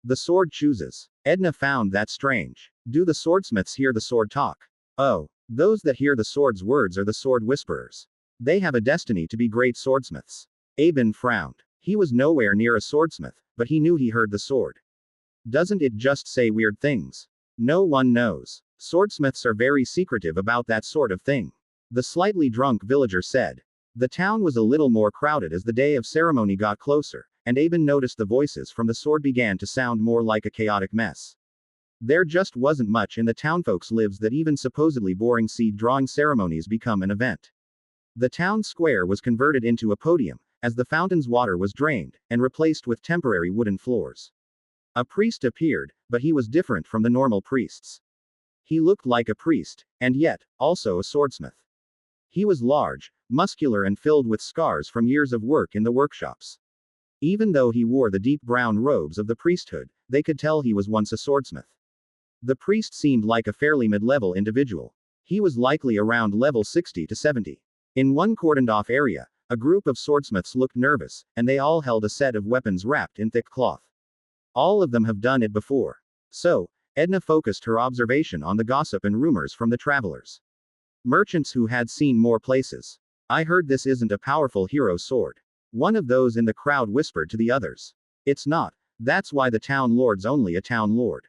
The sword chooses. Edna found that strange. Do the swordsmiths hear the sword talk? Oh, those that hear the sword's words are the sword whisperers. They have a destiny to be great swordsmiths. Aben frowned. He was nowhere near a swordsmith, but he knew he heard the sword. Doesn't it just say weird things? No one knows. Swordsmiths are very secretive about that sort of thing. The slightly drunk villager said. The town was a little more crowded as the day of ceremony got closer, and Aben noticed the voices from the sword began to sound more like a chaotic mess. There just wasn't much in the townfolk's lives that even supposedly boring seed drawing ceremonies become an event. The town square was converted into a podium, as the fountain's water was drained, and replaced with temporary wooden floors. A priest appeared, but he was different from the normal priests. He looked like a priest, and yet, also a swordsmith. He was large, muscular and filled with scars from years of work in the workshops. Even though he wore the deep brown robes of the priesthood, they could tell he was once a swordsmith. The priest seemed like a fairly mid-level individual. He was likely around level 60 to 70. In one cordoned-off area, a group of swordsmiths looked nervous, and they all held a set of weapons wrapped in thick cloth. All of them have done it before. So, Edna focused her observation on the gossip and rumors from the travelers. Merchants who had seen more places. I heard this isn't a powerful hero sword. One of those in the crowd whispered to the others. It's not. That's why the town lord's only a town lord.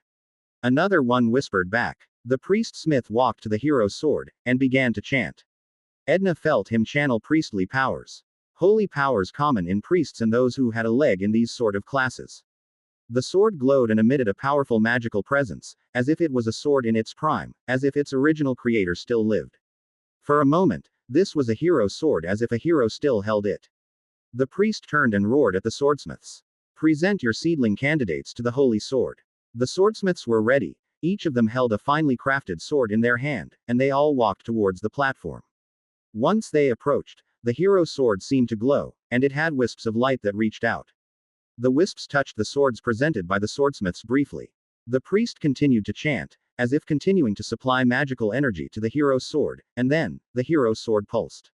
Another one whispered back. The priest smith walked to the hero sword, and began to chant. Edna felt him channel priestly powers. Holy powers common in priests and those who had a leg in these sort of classes. The sword glowed and emitted a powerful magical presence, as if it was a sword in its prime, as if its original creator still lived. For a moment, this was a hero sword, as if a hero still held it. The priest turned and roared at the swordsmiths. Present your seedling candidates to the holy sword. The swordsmiths were ready, each of them held a finely crafted sword in their hand, and they all walked towards the platform. Once they approached, the hero sword seemed to glow, and it had wisps of light that reached out. The wisps touched the swords presented by the swordsmiths briefly. The priest continued to chant, as if continuing to supply magical energy to the hero's sword, and then, the hero's sword pulsed.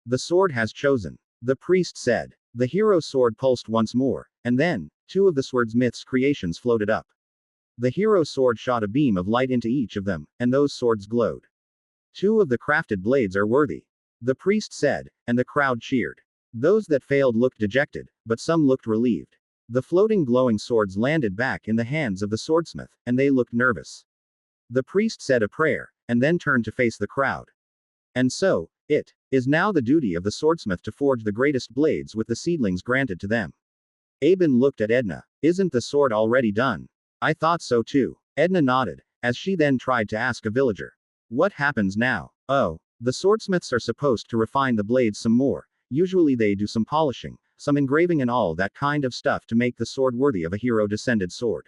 The sword has chosen. The priest said. The hero's sword pulsed once more, and then, two of the swordsmith's creations floated up. The hero's sword shot a beam of light into each of them, and those swords glowed. Two of the crafted blades are worthy. The priest said, and the crowd cheered. Those that failed looked dejected, but some looked relieved. The floating glowing swords landed back in the hands of the swordsmith, and they looked nervous. The priest said a prayer, and then turned to face the crowd. And so, it is now the duty of the swordsmith to forge the greatest blades with the seedlings granted to them. Aben looked at Edna. Isn't the sword already done? I thought so too. Edna nodded, as she then tried to ask a villager. What happens now? Oh, the swordsmiths are supposed to refine the blades some more. Usually they do some polishing, some engraving and all that kind of stuff to make the sword worthy of a hero-descended sword.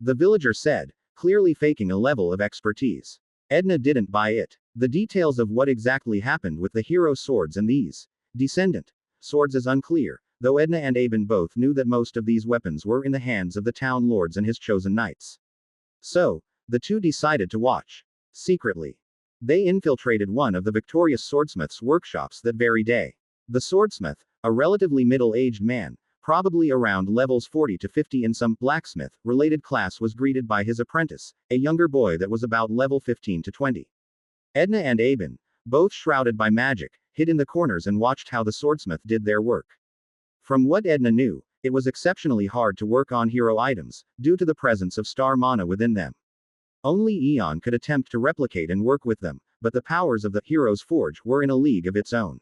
The villager said, clearly faking a level of expertise. Edna didn't buy it. The details of what exactly happened with the hero swords and these descendant swords is unclear, though Edna and Aben both knew that most of these weapons were in the hands of the town lords and his chosen knights. So, the two decided to watch. Secretly. They infiltrated one of the victorious swordsmith's workshops that very day. The swordsmith, a relatively middle-aged man, probably around levels 40 to 50 in some blacksmith-related class, was greeted by his apprentice, a younger boy that was about level 15 to 20. Edna and Aben, both shrouded by magic, hid in the corners and watched how the swordsmith did their work. From what Edna knew, it was exceptionally hard to work on hero items, due to the presence of star mana within them. Only Eon could attempt to replicate and work with them, but the powers of the hero's forge were in a league of its own.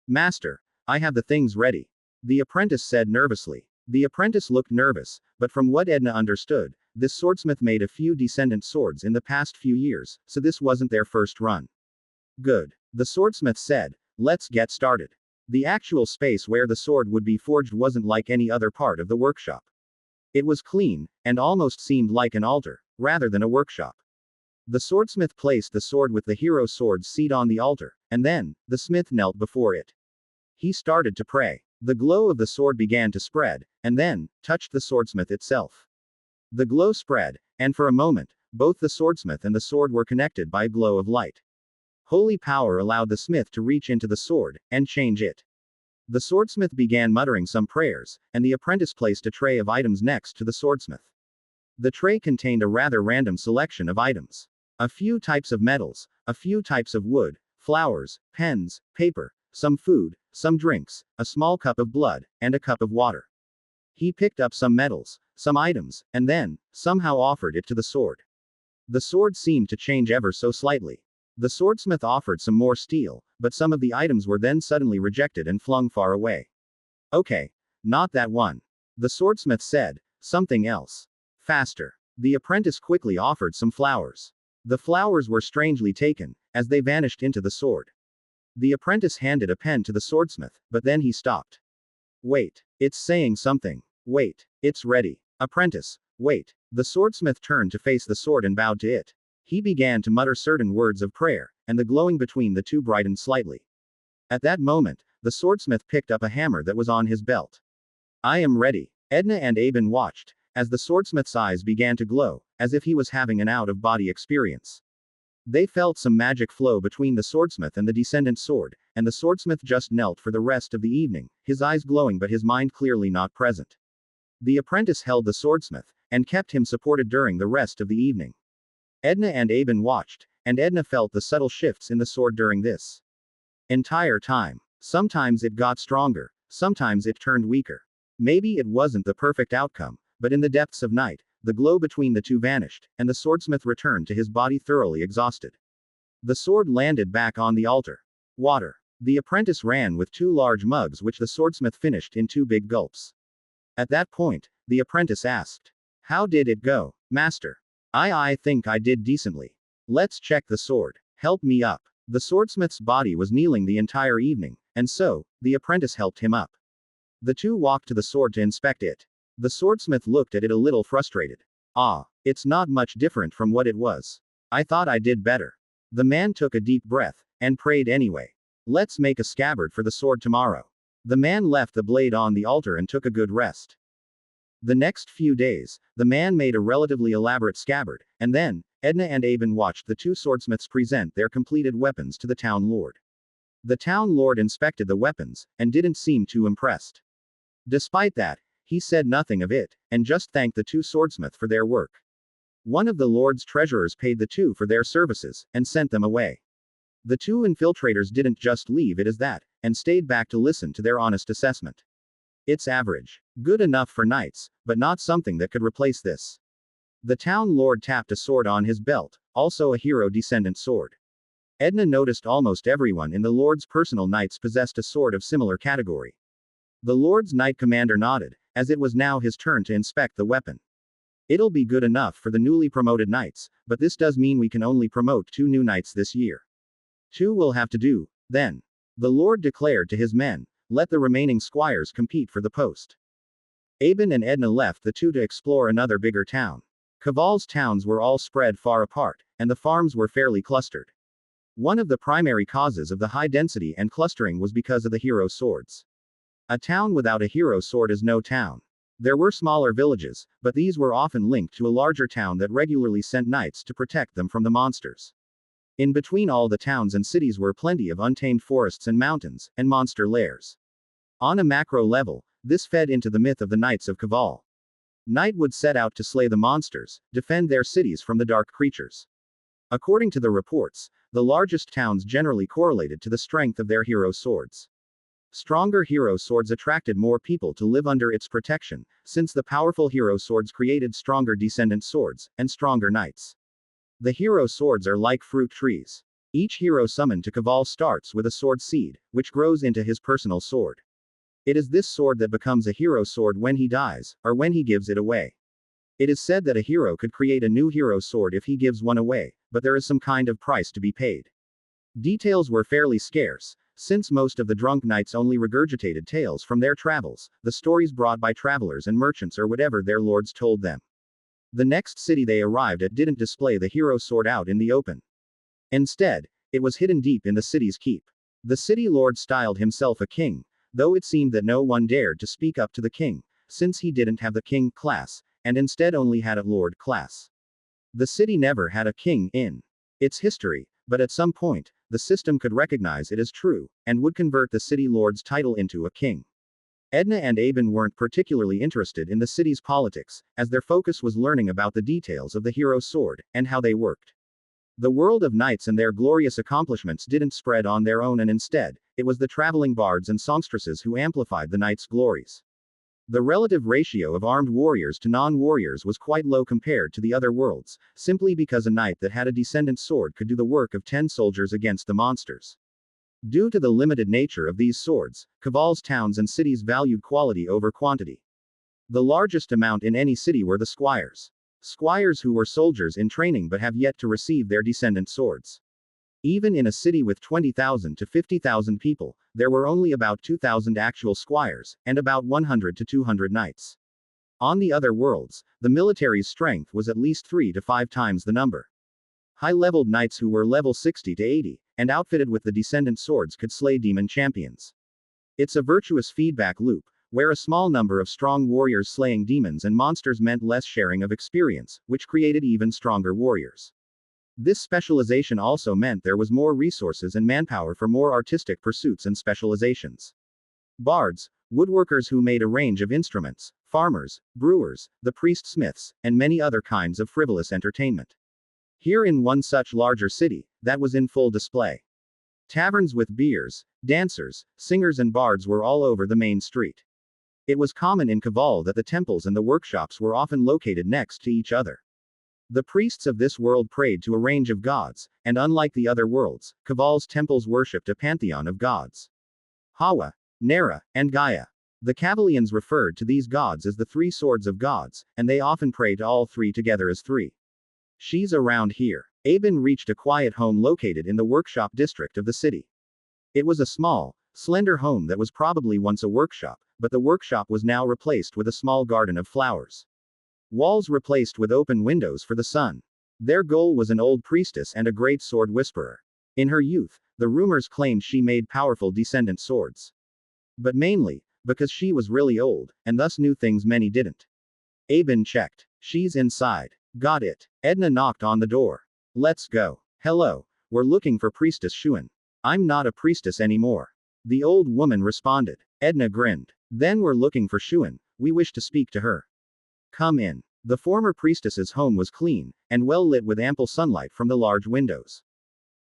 Master, I have the things ready. The apprentice said nervously. The apprentice looked nervous, but from what Edna understood, this swordsmith made a few descendant swords in the past few years, so this wasn't their first run. Good. The swordsmith said, let's get started. The actual space where the sword would be forged wasn't like any other part of the workshop. It was clean, and almost seemed like an altar, rather than a workshop. The swordsmith placed the sword with the hero sword's seat on the altar, and then, the smith knelt before it. He started to pray. The glow of the sword began to spread, and then, touched the swordsmith itself. The glow spread, and for a moment, both the swordsmith and the sword were connected by a glow of light. Holy power allowed the smith to reach into the sword, and change it. The swordsmith began muttering some prayers, and the apprentice placed a tray of items next to the swordsmith. The tray contained a rather random selection of items. A few types of metals, a few types of wood, flowers, pens, paper, some food, some drinks, a small cup of blood, and a cup of water. He picked up some metals, some items, and then, somehow offered it to the sword. The sword seemed to change ever so slightly. The swordsmith offered some more steel, but some of the items were then suddenly rejected and flung far away. Okay. Not that one. The swordsmith said, something else. Faster. The apprentice quickly offered some flowers. The flowers were strangely taken, as they vanished into the sword. The apprentice handed a pen to the swordsmith, but then he stopped. Wait. It's saying something. Wait. It's ready. Apprentice. Wait. The swordsmith turned to face the sword and bowed to it. He began to mutter certain words of prayer, and the glowing between the two brightened slightly. At that moment, the swordsmith picked up a hammer that was on his belt. I am ready. Edna and Aben watched, as the swordsmith's eyes began to glow, as if he was having an out-of-body experience. They felt some magic flow between the swordsmith and the descendant sword, and the swordsmith just knelt for the rest of the evening, his eyes glowing but his mind clearly not present. The apprentice held the swordsmith, and kept him supported during the rest of the evening. Edna and Aben watched, and Edna felt the subtle shifts in the sword during this entire time. Sometimes it got stronger, sometimes it turned weaker. Maybe it wasn't the perfect outcome, but in the depths of night, the glow between the two vanished, and the swordsmith returned to his body thoroughly exhausted. The sword landed back on the altar. Water. The apprentice ran with 2 large mugs which the swordsmith finished in 2 big gulps. At that point, the apprentice asked, "How did it go, master?" I think I did decently. Let's check the sword. Help me up." The swordsmith's body was kneeling the entire evening, and so, the apprentice helped him up. The two walked to the sword to inspect it. The swordsmith looked at it a little frustrated. "Ah, it's not much different from what it was. I thought I did better." The man took a deep breath, and prayed anyway. "Let's make a scabbard for the sword tomorrow." The man left the blade on the altar and took a good rest. The next few days, the man made a relatively elaborate scabbard, and then, Edna and Aben watched the 2 swordsmiths present their completed weapons to the town lord. The town lord inspected the weapons, and didn't seem too impressed. Despite that, he said nothing of it, and just thanked the 2 swordsmiths for their work. One of the lord's treasurers paid the 2 for their services, and sent them away. The 2 infiltrators didn't just leave it as that, and stayed back to listen to their honest assessment. "It's average. Good enough for knights, but not something that could replace this." The town lord tapped a sword on his belt, also a hero descendant sword. Edna noticed almost everyone in the lord's personal knights possessed a sword of similar category. The lord's knight commander nodded, as it was now his turn to inspect the weapon. "It'll be good enough for the newly promoted knights, but this does mean we can only promote 2 new knights this year. 2 will have to do, then." The lord declared to his men, "Let the remaining squires compete for the post." Aben and Edna left the 2 to explore another bigger town. Kaval's towns were all spread far apart, and the farms were fairly clustered. One of the primary causes of the high density and clustering was because of the hero swords. A town without a hero sword is no town. There were smaller villages, but these were often linked to a larger town that regularly sent knights to protect them from the monsters. In between all the towns and cities were plenty of untamed forests and mountains, and monster lairs. On a macro level, this fed into the myth of the Knights of Kaval. Knight would set out to slay the monsters, defend their cities from the dark creatures. According to the reports, the largest towns generally correlated to the strength of their hero swords. Stronger hero swords attracted more people to live under its protection, since the powerful hero swords created stronger descendant swords, and stronger knights. The hero swords are like fruit trees. Each hero summoned to Kaval starts with a sword seed, which grows into his personal sword. It is this sword that becomes a hero sword when he dies, or when he gives it away. It is said that a hero could create a new hero sword if he gives one away, but there is some kind of price to be paid. Details were fairly scarce, since most of the drunk knights only regurgitated tales from their travels, the stories brought by travelers and merchants or whatever their lords told them. The next city they arrived at didn't display the hero sword out in the open. Instead, it was hidden deep in the city's keep. The city lord styled himself a king, though it seemed that no one dared to speak up to the king, since he didn't have the king class, and instead only had a lord class. The city never had a king in its history, but at some point, the system could recognize it as true, and would convert the city lord's title into a king. Edna and Aben weren't particularly interested in the city's politics, as their focus was learning about the details of the hero sword, and how they worked. The world of knights and their glorious accomplishments didn't spread on their own, and instead, it was the traveling bards and songstresses who amplified the knights' glories. The relative ratio of armed warriors to non-warriors was quite low compared to the other worlds, simply because a knight that had a descendant sword could do the work of 10 soldiers against the monsters. Due to the limited nature of these swords, Kaval's towns and cities valued quality over quantity. The largest amount in any city were the squires. Squires who were soldiers in training but have yet to receive their descendant swords. Even in a city with 20,000 to 50,000 people, there were only about 2,000 actual squires, and about 100 to 200 knights. On the other worlds, the military's strength was at least 3 to 5 times the number. High-leveled knights who were level 60 to 80, and outfitted with the descendant swords could slay demon champions. It's a virtuous feedback loop, where a small number of strong warriors slaying demons and monsters meant less sharing of experience, which created even stronger warriors. This specialization also meant there was more resources and manpower for more artistic pursuits and specializations. Bards, woodworkers who made a range of instruments, farmers, brewers, the priest-smiths, and many other kinds of frivolous entertainment. Here in one such larger city, that was in full display. Taverns with beers, dancers, singers and bards were all over the main street. It was common in Kaval that the temples and the workshops were often located next to each other. The priests of this world prayed to a range of gods, and unlike the other worlds, Kaval's temples worshipped a pantheon of gods. Hawa, Nera, and Gaia. The Kavalians referred to these gods as the three swords of gods, and they often pray to all three together as three. She's around here. Aben reached a quiet home located in the workshop district of the city. It was a small, slender home that was probably once a workshop, but the workshop was now replaced with a small garden of flowers. Walls replaced with open windows for the sun. Their goal was an old priestess and a great sword whisperer. In her youth, the rumors claimed she made powerful descendant swords. But mainly, because she was really old, and thus knew things many didn't. Aben checked. She's inside. Got it. Edna knocked on the door. Let's go. Hello. We're looking for Priestess Shuan. I'm not a priestess anymore. The old woman responded. Edna grinned. Then we're looking for Shuan. We wish to speak to her. Come in. The former priestess's home was clean, and well lit with ample sunlight from the large windows.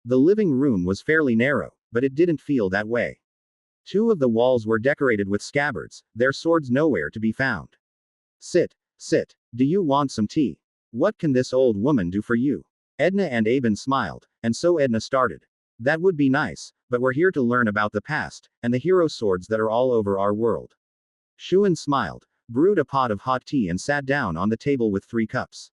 The living room was fairly narrow, but it didn't feel that way. Two of the walls were decorated with scabbards, their swords nowhere to be found. Sit. Sit. Do you want some tea? What can this old woman do for you? Edna and Aben smiled, and so Edna started. That would be nice, but we're here to learn about the past, and the hero swords that are all over our world. Shuan smiled, brewed a pot of hot tea and sat down on the table with 3 cups.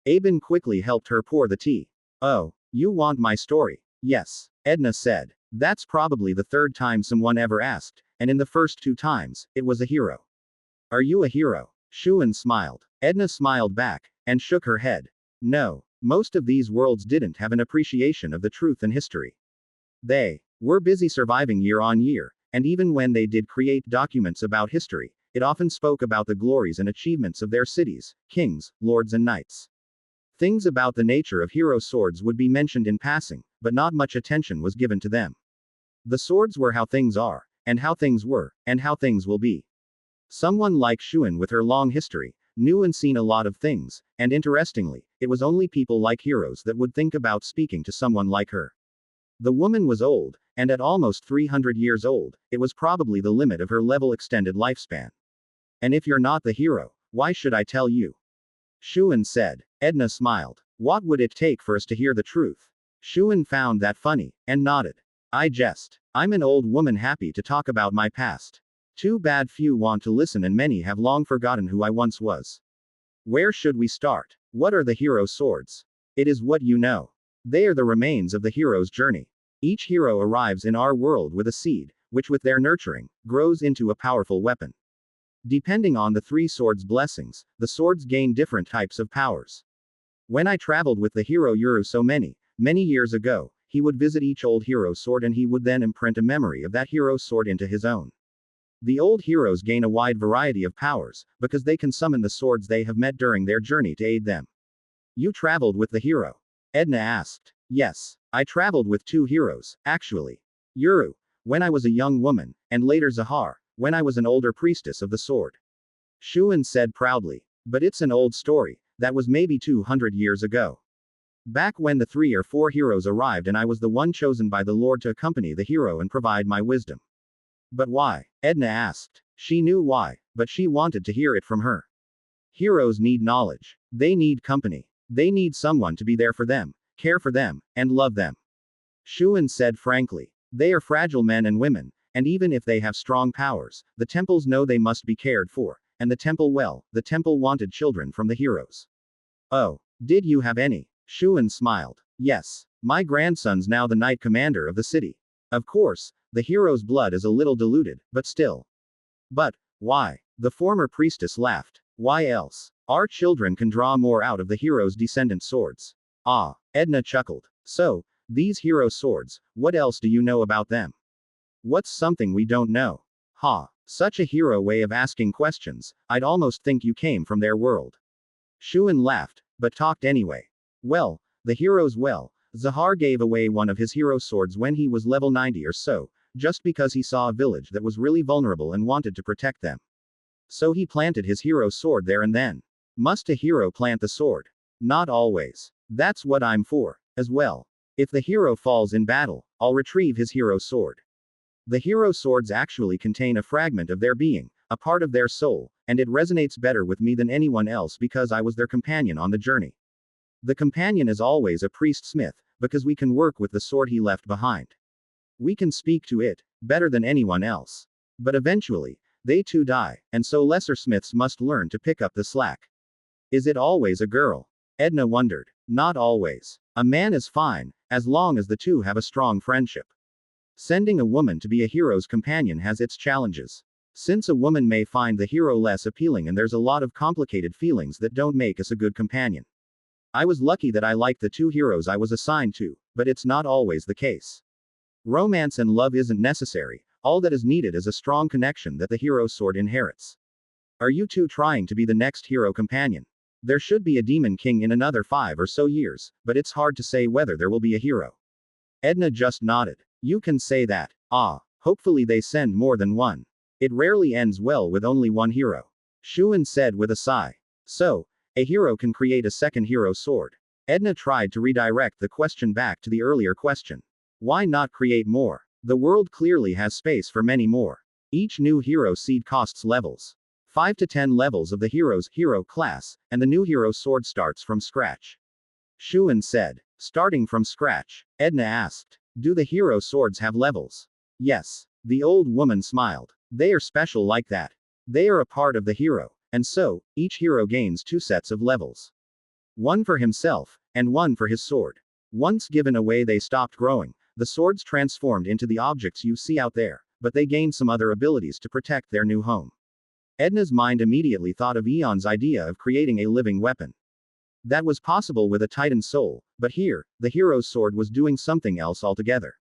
Aben quickly helped her pour the tea. Oh, you want my story? Yes, Edna said. That's probably the 3rd time someone ever asked, and in the first 2 times, it was a hero. Are you a hero? Shuan smiled. Edna smiled back, and shook her head. No, most of these worlds didn't have an appreciation of the truth and history. They were busy surviving year on year, and even when they did create documents about history, it often spoke about the glories and achievements of their cities, kings, lords and knights. Things about the nature of hero swords would be mentioned in passing, but not much attention was given to them. The swords were how things are, and how things were, and how things will be. Someone like Shuan with her long history, knew and seen a lot of things, and interestingly, it was only people like heroes that would think about speaking to someone like her. The woman was old, and at almost 300 years old, it was probably the limit of her level extended lifespan. And if you're not the hero, why should I tell you? Shuan said. Edna smiled. What would it take for us to hear the truth? Shuan found that funny, and nodded. I jest. I'm an old woman happy to talk about my past. Too bad few want to listen and many have long forgotten who I once was. Where should we start? What are the hero swords? It is what you know. They are the remains of the hero's journey. Each hero arrives in our world with a seed, which with their nurturing, grows into a powerful weapon. Depending on the 3 swords' blessings, the swords gain different types of powers. When I traveled with the hero Yuru so many years ago, he would visit each old hero sword and he would then imprint a memory of that hero sword into his own. The old heroes gain a wide variety of powers, because they can summon the swords they have met during their journey to aid them. You traveled with the hero? Edna asked. Yes, I traveled with 2 heroes, actually. Yuru, when I was a young woman, and later Zahar, when I was an older priestess of the sword. Shuan said proudly. But it's an old story, that was maybe 200 years ago. Back when the 3 or 4 heroes arrived and I was the one chosen by the Lord to accompany the hero and provide my wisdom. But why? Edna asked. She knew why, but she wanted to hear it from her. Heroes need knowledge. They need company. They need someone to be there for them, care for them, and love them. Shuan said frankly. They are fragile men and women, and even if they have strong powers, the temples know they must be cared for, and the temple wanted children from the heroes. Oh, did you have any? Shuan smiled. Yes, my grandson's now the knight commander of the city. Of course, the hero's blood is a little diluted, but still. But, why? The former priestess laughed. Why else? Our children can draw more out of the hero's descendant swords. Ah, Edna chuckled. So, these hero swords, what else do you know about them? What's something we don't know? Ha, such a hero way of asking questions, I'd almost think you came from their world. Shuan laughed, but talked anyway. Well, the heroes Zahar gave away one of his hero swords when he was level 90 or so, just because he saw a village that was really vulnerable and wanted to protect them. So he planted his hero sword there and then. Must a hero plant the sword? Not always. That's what I'm for, as well. If the hero falls in battle, I'll retrieve his hero sword. The hero swords actually contain a fragment of their being, a part of their soul, and it resonates better with me than anyone else because I was their companion on the journey. The companion is always a priest-smith, because we can work with the sword he left behind. We can speak to it, better than anyone else. But eventually, they too die, and so lesser smiths must learn to pick up the slack. Is it always a girl? Edna wondered. Not always. A man is fine, as long as the two have a strong friendship. Sending a woman to be a hero's companion has its challenges. Since a woman may find the hero less appealing and there's a lot of complicated feelings that don't make us a good companion. I was lucky that I liked the two heroes I was assigned to, but it's not always the case. Romance and love isn't necessary, all that is needed is a strong connection that the hero sword inherits. Are you two trying to be the next hero companion? There should be a demon king in another 5 or so years, but it's hard to say whether there will be a hero. Edna just nodded. You can say that. Hopefully they send more than one. It rarely ends well with only one hero. Shuan said with a sigh. So, a hero can create a second hero sword. Edna tried to redirect the question back to the earlier question. Why not create more? The world clearly has space for many more. Each new hero seed costs levels. 5 to 10 levels of the hero's hero class, and the new hero sword starts from scratch. Shuan said. Starting from scratch? Edna asked. Do the hero swords have levels? Yes. The old woman smiled. They are special like that. They are a part of the hero, and so, each hero gains 2 sets of levels. One for himself, and one for his sword. Once given away they stopped growing, the swords transformed into the objects you see out there, but they gained some other abilities to protect their new home. Edna's mind immediately thought of Eon's idea of creating a living weapon. That was possible with a Titan soul, but here, the hero's sword was doing something else altogether.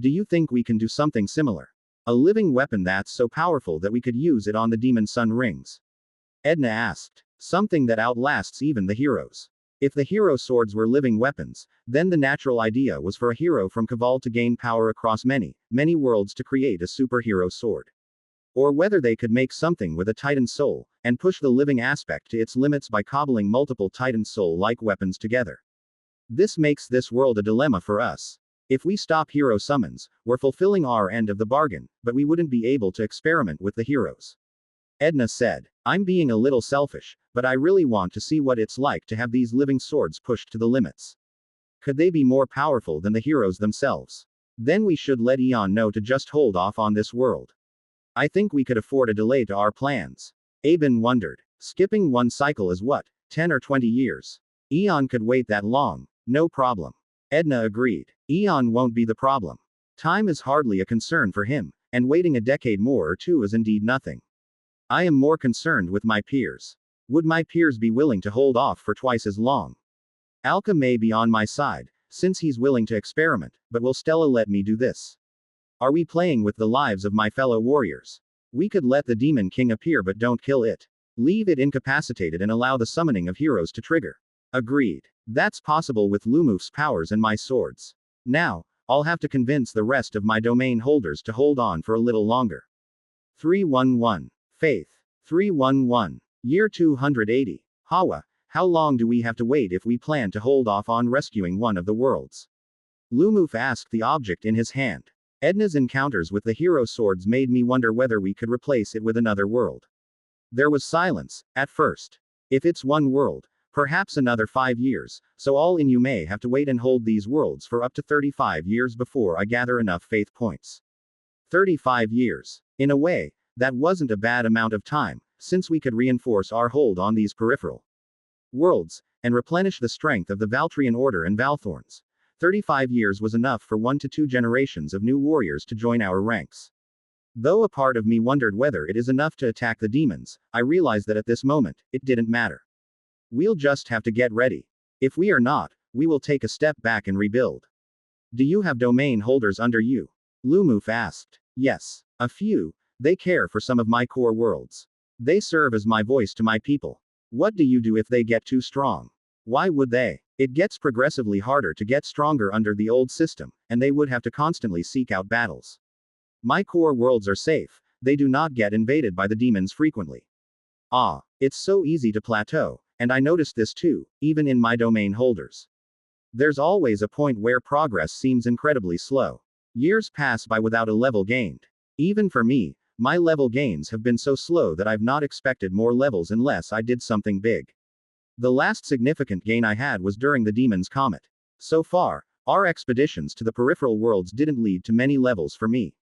Do you think we can do something similar? A living weapon that's so powerful that we could use it on the demon sun rings? Edna asked. Something that outlasts even the heroes. If the hero swords were living weapons, then the natural idea was for a hero from Kaval to gain power across many, many worlds to create a superhero sword. Or whether they could make something with a Titan soul, and push the living aspect to its limits by cobbling multiple Titan soul-like weapons together. This makes this world a dilemma for us. If we stop hero summons, we're fulfilling our end of the bargain, but we wouldn't be able to experiment with the heroes. Edna said. I'm being a little selfish, but I really want to see what it's like to have these living swords pushed to the limits. Could they be more powerful than the heroes themselves? Then we should let Eon know to just hold off on this world. I think we could afford a delay to our plans. Aben wondered. Skipping one cycle is what, 10 or 20 years? Eon could wait that long, no problem. Edna agreed. Eon won't be the problem. Time is hardly a concern for him, and waiting a decade more or two is indeed nothing. I am more concerned with my peers. Would my peers be willing to hold off for twice as long? Alka may be on my side, since he's willing to experiment, but will Stella let me do this? Are we playing with the lives of my fellow warriors? We could let the Demon King appear but don't kill it. Leave it incapacitated and allow the summoning of heroes to trigger. Agreed. That's possible with Lumof's powers and my swords. Now, I'll have to convince the rest of my domain holders to hold on for a little longer. 311. Faith. 311. Year 280. Hawa, how long do we have to wait if we plan to hold off on rescuing one of the worlds? Lumof asked the object in his hand. Edna's encounters with the hero swords made me wonder whether we could replace it with another world. There was silence, at first. If it's one world, perhaps another 5 years, so all in you may have to wait and hold these worlds for up to 35 years before I gather enough faith points. 35 years. In a way, that wasn't a bad amount of time, since we could reinforce our hold on these peripheral worlds, and replenish the strength of the Valtrian Order and Valthorns. 35 years was enough for 1 to 2 generations of new warriors to join our ranks. Though a part of me wondered whether it is enough to attack the demons, I realized that at this moment, it didn't matter. We'll just have to get ready. If we are not, we will take a step back and rebuild. Do you have domain holders under you? Lumof asked. Yes. A few. They care for some of my core worlds. They serve as my voice to my people. What do you do if they get too strong? Why would they? It gets progressively harder to get stronger under the old system, and they would have to constantly seek out battles. My core worlds are safe, they do not get invaded by the demons frequently. It's so easy to plateau, and I noticed this too, even in my domain holders. There's always a point where progress seems incredibly slow. Years pass by without a level gained. Even for me, my level gains have been so slow that I've not expected more levels unless I did something big. The last significant gain I had was during the Demon's Comet. So far, our expeditions to the peripheral worlds didn't lead to many levels for me.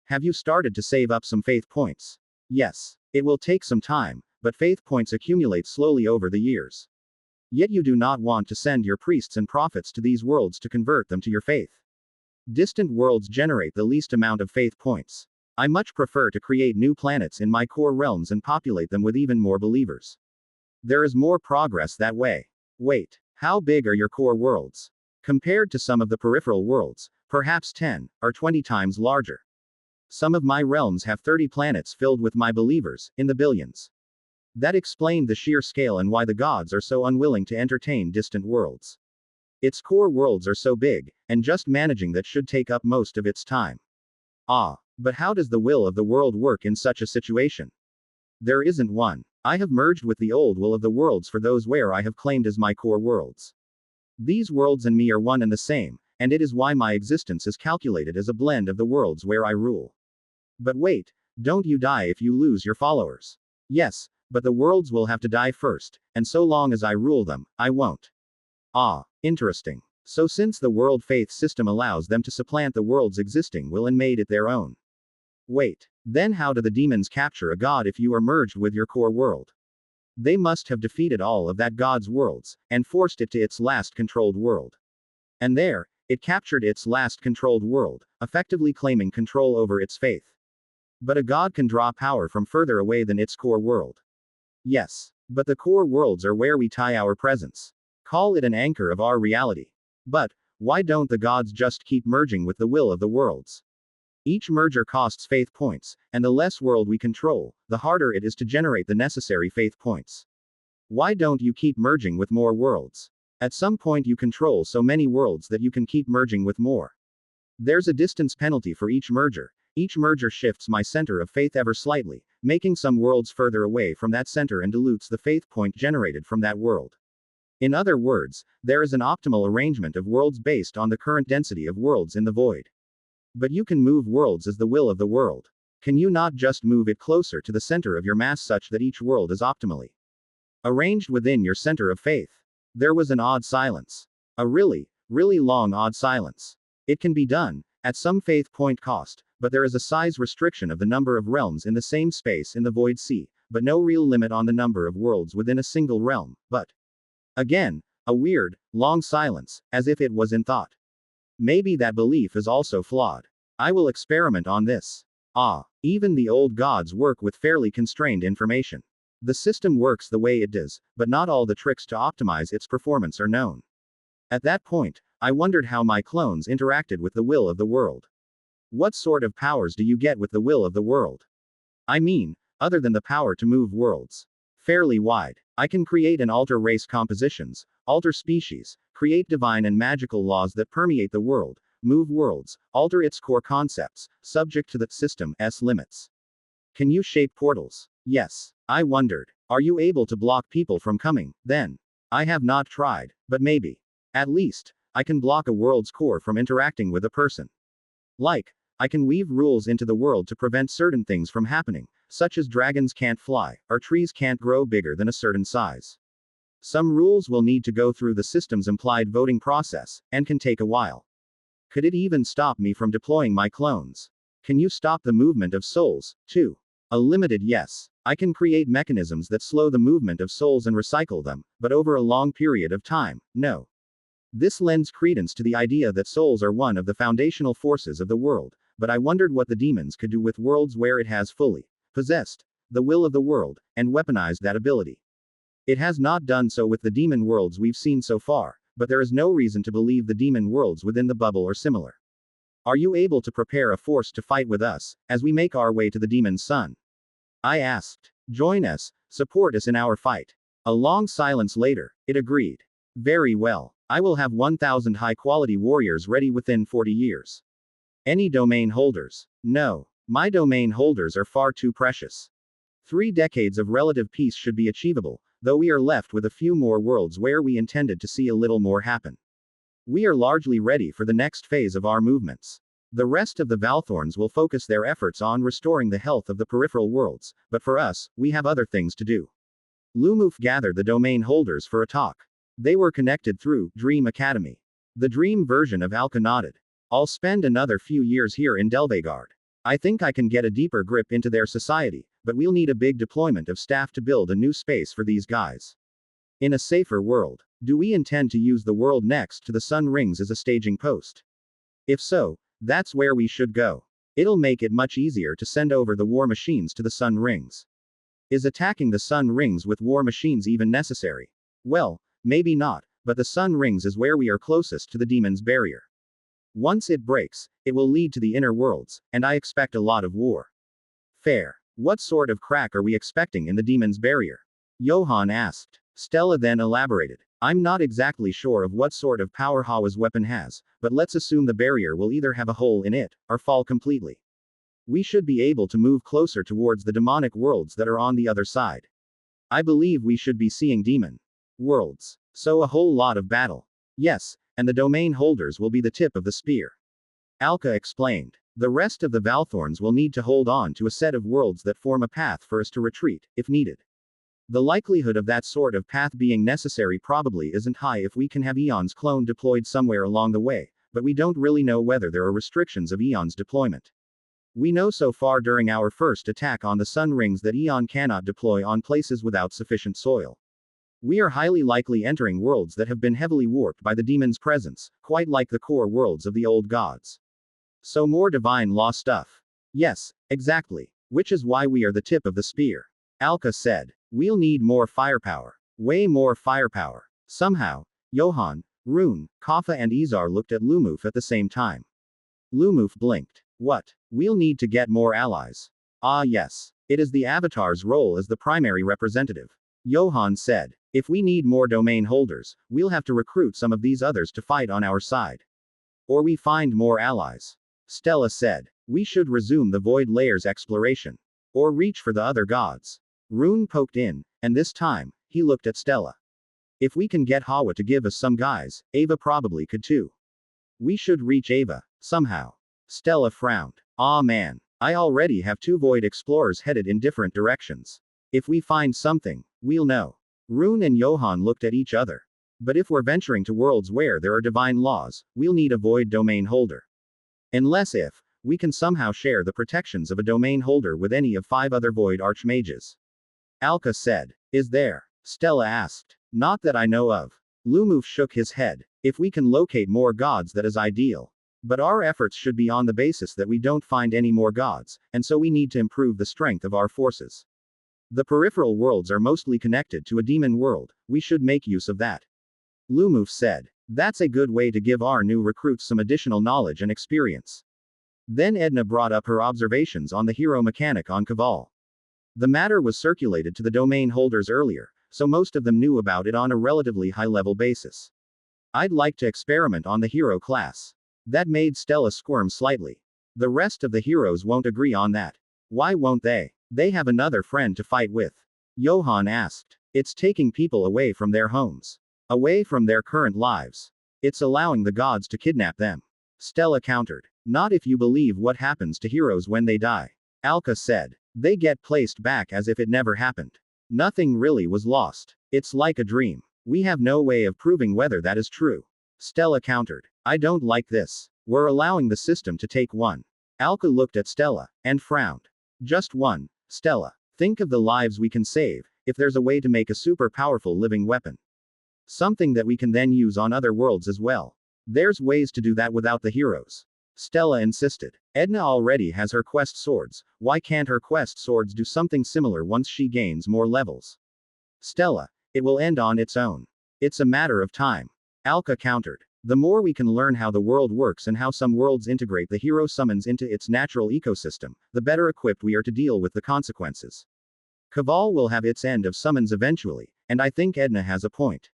Have you started to save up some faith points? Yes. It will take some time, but faith points accumulate slowly over the years. Yet you do not want to send your priests and prophets to these worlds to convert them to your faith. Distant worlds generate the least amount of faith points. I much prefer to create new planets in my core realms and populate them with even more believers. There is more progress that way. Wait, how big are your core worlds? Compared to some of the peripheral worlds, perhaps 10 or 20 times larger. Some of my realms have 30 planets filled with my believers, in the billions. That explained the sheer scale and why the gods are so unwilling to entertain distant worlds. Its core worlds are so big, and just managing that should take up most of its time. But how does the will of the world work in such a situation? There isn't one. I have merged with the old will of the worlds for those where I have claimed as my core worlds. These worlds and me are one and the same, and it is why my existence is calculated as a blend of the worlds where I rule. But wait, don't you die if you lose your followers? Yes, but the worlds will have to die first, and so long as I rule them, I won't. Interesting. So since the world faith system allows them to supplant the world's existing will and made it their own. Wait, then how do the demons capture a god if you are merged with your core world? They must have defeated all of that god's worlds, and forced it to its last controlled world. And there, it captured its last controlled world, effectively claiming control over its faith. But a god can draw power from further away than its core world. Yes, but the core worlds are where we tie our presence. Call it an anchor of our reality. But, why don't the gods just keep merging with the will of the worlds? Each merger costs faith points, and the less world we control, the harder it is to generate the necessary faith points. Why don't you keep merging with more worlds? At some point you control so many worlds that you can keep merging with more. There's a distance penalty for each merger. Each merger shifts my center of faith ever slightly, making some worlds further away from that center and dilutes the faith point generated from that world. In other words, there is an optimal arrangement of worlds based on the current density of worlds in the void. But you can move worlds as the will of the world. Can you not just move it closer to the center of your mass such that each world is optimally arranged within your center of faith? There was an odd silence. A really long odd silence. It can be done, at some faith point cost, but there is a size restriction of the number of realms in the same space in the void sea, but no real limit on the number of worlds within a single realm, but again, a weird, long silence, as if it was in thought. Maybe that belief is also flawed. I will experiment on this. Even the old gods work with fairly constrained information. The system works the way it does, but not all the tricks to optimize its performance are known. At that point, I wondered how my clones interacted with the will of the world. What sort of powers do you get with the will of the world? I mean, other than the power to move worlds. Fairly wide. I can create and alter race compositions, alter species, create divine and magical laws that permeate the world, move worlds, alter its core concepts, subject to the system's limits. Can you shape portals? Yes. I wondered. Are you able to block people from coming, then? I have not tried, but maybe. At least, I can block a world's core from interacting with a person. Like, I can weave rules into the world to prevent certain things from happening, such as dragons can't fly, or trees can't grow bigger than a certain size. Some rules will need to go through the system's implied voting process, and can take a while. Could it even stop me from deploying my clones? Can you stop the movement of souls, too? A limited yes. I can create mechanisms that slow the movement of souls and recycle them, but over a long period of time, no. This lends credence to the idea that souls are one of the foundational forces of the world, but I wondered what the demons could do with worlds where it has fully possessed the will of the world, and weaponized that ability. It has not done so with the demon worlds we've seen so far, but there is no reason to believe the demon worlds within the bubble are similar. Are you able to prepare a force to fight with us, as we make our way to the demon's sun? I asked. Join us, support us in our fight. A long silence later, it agreed. Very well. I will have 1,000 high-quality warriors ready within 40 years. Any domain holders? No. My domain holders are far too precious. 3 decades of relative peace should be achievable, though we are left with a few more worlds where we intended to see a little more happen. We are largely ready for the next phase of our movements. The rest of the Valthorns will focus their efforts on restoring the health of the peripheral worlds, but for us, we have other things to do. Lumof gathered the domain holders for a talk. They were connected through Dream Academy. The dream version of Alka nodded. I'll spend another few years here in Delveard. I think I can get a deeper grip into their society, but we'll need a big deployment of staff to build a new space for these guys. In a safer world, do we intend to use the world next to the Sun Rings as a staging post? If so, that's where we should go. It'll make it much easier to send over the war machines to the Sun Rings. Is attacking the Sun Rings with war machines even necessary? Well, maybe not, but the Sun Rings is where we are closest to the demon's barrier. Once it breaks, it will lead to the inner worlds, and I expect a lot of war. Fair. What sort of crack are we expecting in the demon's barrier? Johann asked. Stella then elaborated. I'm not exactly sure of what sort of power Hawa's weapon has, but let's assume the barrier will either have a hole in it, or fall completely. We should be able to move closer towards the demonic worlds that are on the other side. I believe we should be seeing demon worlds. So a whole lot of battle. Yes, and the domain holders will be the tip of the spear. Alka explained. The rest of the Valthorns will need to hold on to a set of worlds that form a path for us to retreat, if needed. The likelihood of that sort of path being necessary probably isn't high if we can have Eons clone deployed somewhere along the way, but we don't really know whether there are restrictions of Eons deployment. We know so far during our first attack on the Sun Rings that Eon cannot deploy on places without sufficient soil. We are highly likely entering worlds that have been heavily warped by the demon's presence, quite like the core worlds of the old gods. So more divine law stuff. Yes, exactly. Which is why we are the tip of the spear. Alka said. We'll need more firepower. Way more firepower. Somehow, Johann, Rune, Kaffa and Izar looked at Lumof at the same time. Lumof blinked. What? We'll need to get more allies. Ah yes. It is the Avatar's role as the primary representative. Johann said. If we need more domain holders, we'll have to recruit some of these others to fight on our side. Or we find more allies. Stella said. We should resume the Void Layer's exploration. Or reach for the other gods. Rune poked in, and this time, he looked at Stella. If we can get Hawa to give us some guys, Ava probably could too. We should reach Ava, somehow. Stella frowned. Ah man, I already have 2 Void Explorers headed in different directions. If we find something, we'll know. Rune and Johann looked at each other. But if we're venturing to worlds where there are divine laws, we'll need a Void domain holder. Unless if, we can somehow share the protections of a domain holder with any of 5 other Void Archmages. Alka said. Is there? Stella asked. Not that I know of. Lumof shook his head. If we can locate more gods, that is ideal. But our efforts should be on the basis that we don't find any more gods, and so we need to improve the strength of our forces. The peripheral worlds are mostly connected to a demon world, we should make use of that. Lumof said. That's a good way to give our new recruits some additional knowledge and experience. Then Edna brought up her observations on the hero mechanic on Kaval. The matter was circulated to the domain holders earlier, so most of them knew about it on a relatively high-level basis. I'd like to experiment on the hero class. That made Stella squirm slightly. The rest of the heroes won't agree on that. Why won't they? They have another friend to fight with. Johann asked. It's taking people away from their homes. Away from their current lives. It's allowing the gods to kidnap them. Stella countered. Not if you believe what happens to heroes when they die. Alka said. They get placed back as if it never happened. Nothing really was lost. It's like a dream. We have no way of proving whether that is true. Stella countered. I don't like this. We're allowing the system to take one. Alka looked at Stella, and frowned. Just one, Stella. Think of the lives we can save, if there's a way to make a super powerful living weapon. Something that we can then use on other worlds as well. There's ways to do that without the heroes. Stella insisted. Edna already has her quest swords, why can't her quest swords do something similar once she gains more levels? Stella. It will end on its own. It's a matter of time. Alka countered. The more we can learn how the world works and how some worlds integrate the hero summons into its natural ecosystem, the better equipped we are to deal with the consequences. Kaval will have its end of summons eventually, and I think Edna has a point.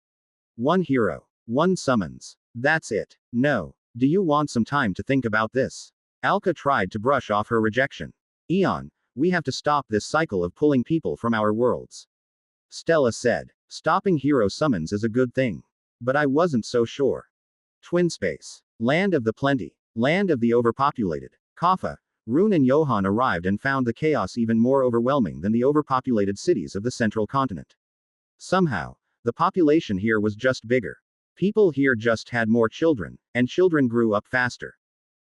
One hero. One summons. That's it. No. Do you want some time to think about this? Alka tried to brush off her rejection. Eon, we have to stop this cycle of pulling people from our worlds. Stella said. Stopping hero summons is a good thing. But I wasn't so sure. Twin space. Land of the plenty. Land of the overpopulated. Kaffa, Rune and Johann arrived and found the chaos even more overwhelming than the overpopulated cities of the central continent. Somehow, the population here was just bigger. People here just had more children, and children grew up faster.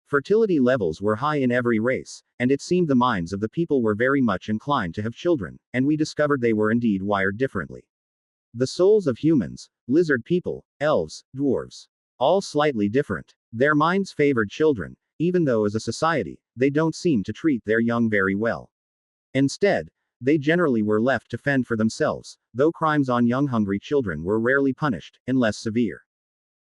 Fertility levels were high in every race, and it seemed the minds of the people were very much inclined to have children, and we discovered they were indeed wired differently. The souls of humans, lizard people, elves, dwarves. All slightly different. Their minds favored children, even though as a society, they don't seem to treat their young very well. Instead, they generally were left to fend for themselves, though crimes on young hungry children were rarely punished, unless severe.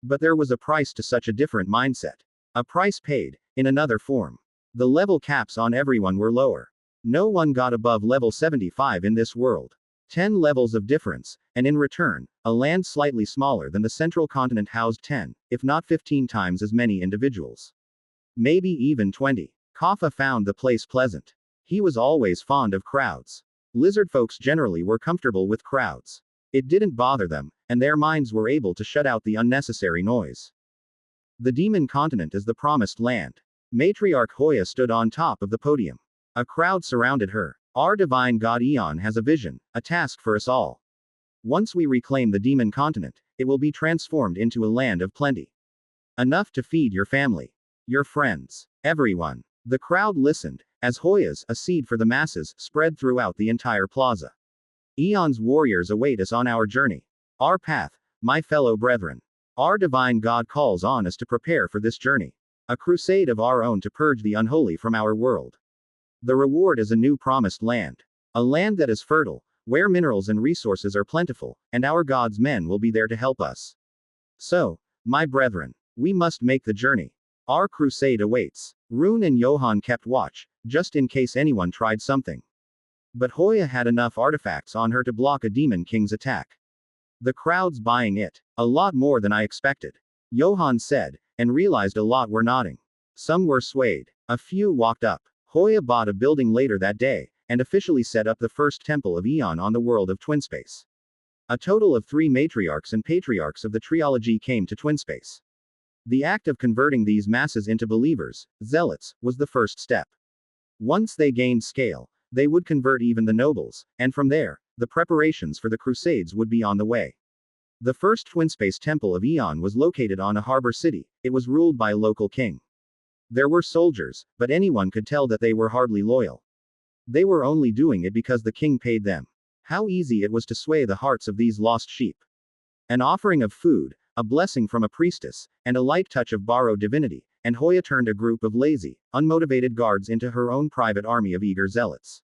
But there was a price to such a different mindset. A price paid, in another form. The level caps on everyone were lower. No one got above level 75 in this world. 10 levels of difference, and in return, a land slightly smaller than the central continent housed 10, if not 15 times as many individuals. Maybe even 20. Kaffa found the place pleasant. He was always fond of crowds. Lizard folks generally were comfortable with crowds. It didn't bother them, and their minds were able to shut out the unnecessary noise. The demon continent is the promised land. Matriarch Hoya stood on top of the podium. A crowd surrounded her. Our divine god Eon has a vision, a task for us all. Once we reclaim the demon continent, it will be transformed into a land of plenty. Enough to feed your family, your friends, everyone. The crowd listened, as Hoya's, a seed for the masses, spread throughout the entire plaza. Eon's warriors await us on our journey. Our path, my fellow brethren. Our divine God calls on us to prepare for this journey. A crusade of our own to purge the unholy from our world. The reward is a new promised land. A land that is fertile, where minerals and resources are plentiful, and our God's men will be there to help us. So, my brethren, we must make the journey. Our crusade awaits. Rune and Johann kept watch, just in case anyone tried something. But Hoya had enough artifacts on her to block a demon king's attack. The crowd's buying it. A lot more than I expected. Johann said, and realized a lot were nodding. Some were swayed. A few walked up. Hoya bought a building later that day, and officially set up the first temple of Eon on the world of Twinspace. A total of 3 matriarchs and patriarchs of the trilogy came to Twinspace. The act of converting these masses into believers, zealots, was the first step. Once they gained scale, they would convert even the nobles, and from there, the preparations for the Crusades would be on the way. The first Twinspace Temple of Eon was located on a harbor city. It was ruled by a local king. There were soldiers, but anyone could tell that they were hardly loyal. They were only doing it because the king paid them. How easy it was to sway the hearts of these lost sheep. An offering of food, a blessing from a priestess, and a light touch of borrowed divinity, and Hoya turned a group of lazy, unmotivated guards into her own private army of eager zealots.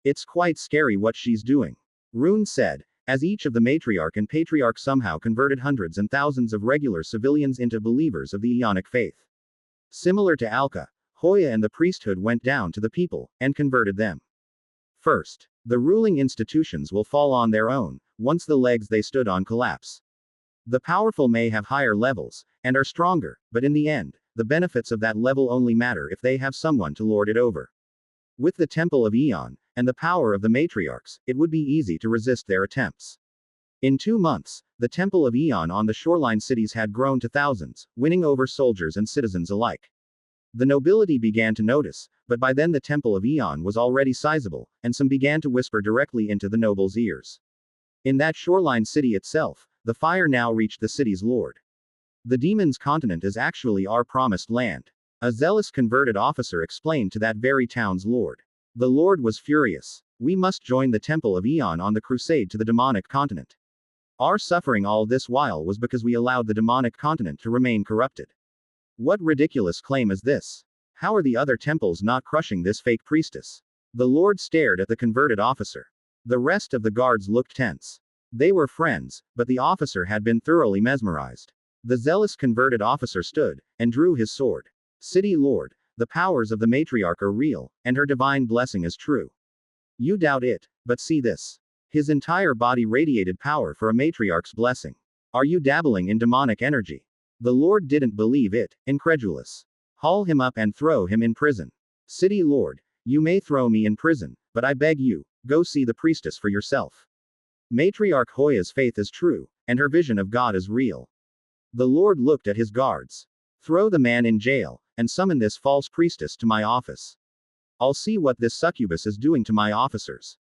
It's quite scary what she's doing, Rune said, as each of the matriarch and patriarch somehow converted hundreds and thousands of regular civilians into believers of the Eonic faith. Similar to Alka, Hoya and the priesthood went down to the people, and converted them. First, the ruling institutions will fall on their own, once the legs they stood on collapse. The powerful may have higher levels, and are stronger, but in the end, the benefits of that level only matter if they have someone to lord it over. With the Temple of Eon, and the power of the matriarchs, it would be easy to resist their attempts. In 2 months, the Temple of Eon on the shoreline cities had grown to thousands, winning over soldiers and citizens alike. The nobility began to notice, but by then the Temple of Eon was already sizable, and some began to whisper directly into the nobles' ears. In that shoreline city itself, the fire now reached the city's lord. The demon's continent is actually our promised land. A zealous converted officer explained to that very town's lord. The lord was furious. We must join the Temple of Eon on the crusade to the demonic continent. Our suffering all this while was because we allowed the demonic continent to remain corrupted. What ridiculous claim is this? How are the other temples not crushing this fake priestess? The lord stared at the converted officer. The rest of the guards looked tense. They were friends, but the officer had been thoroughly mesmerized. The zealous converted officer stood, and drew his sword. City Lord, the powers of the matriarch are real, and her divine blessing is true. You doubt it, but see this. His entire body radiated power for a matriarch's blessing. Are you dabbling in demonic energy? The Lord didn't believe it, incredulous. Haul him up and throw him in prison. City Lord, you may throw me in prison, but I beg you, go see the priestess for yourself. Matriarch Hoya's faith is true, and her vision of God is real. The Lord looked at his guards. Throw the man in jail, and summon this false priestess to my office. I'll see what this succubus is doing to my officers.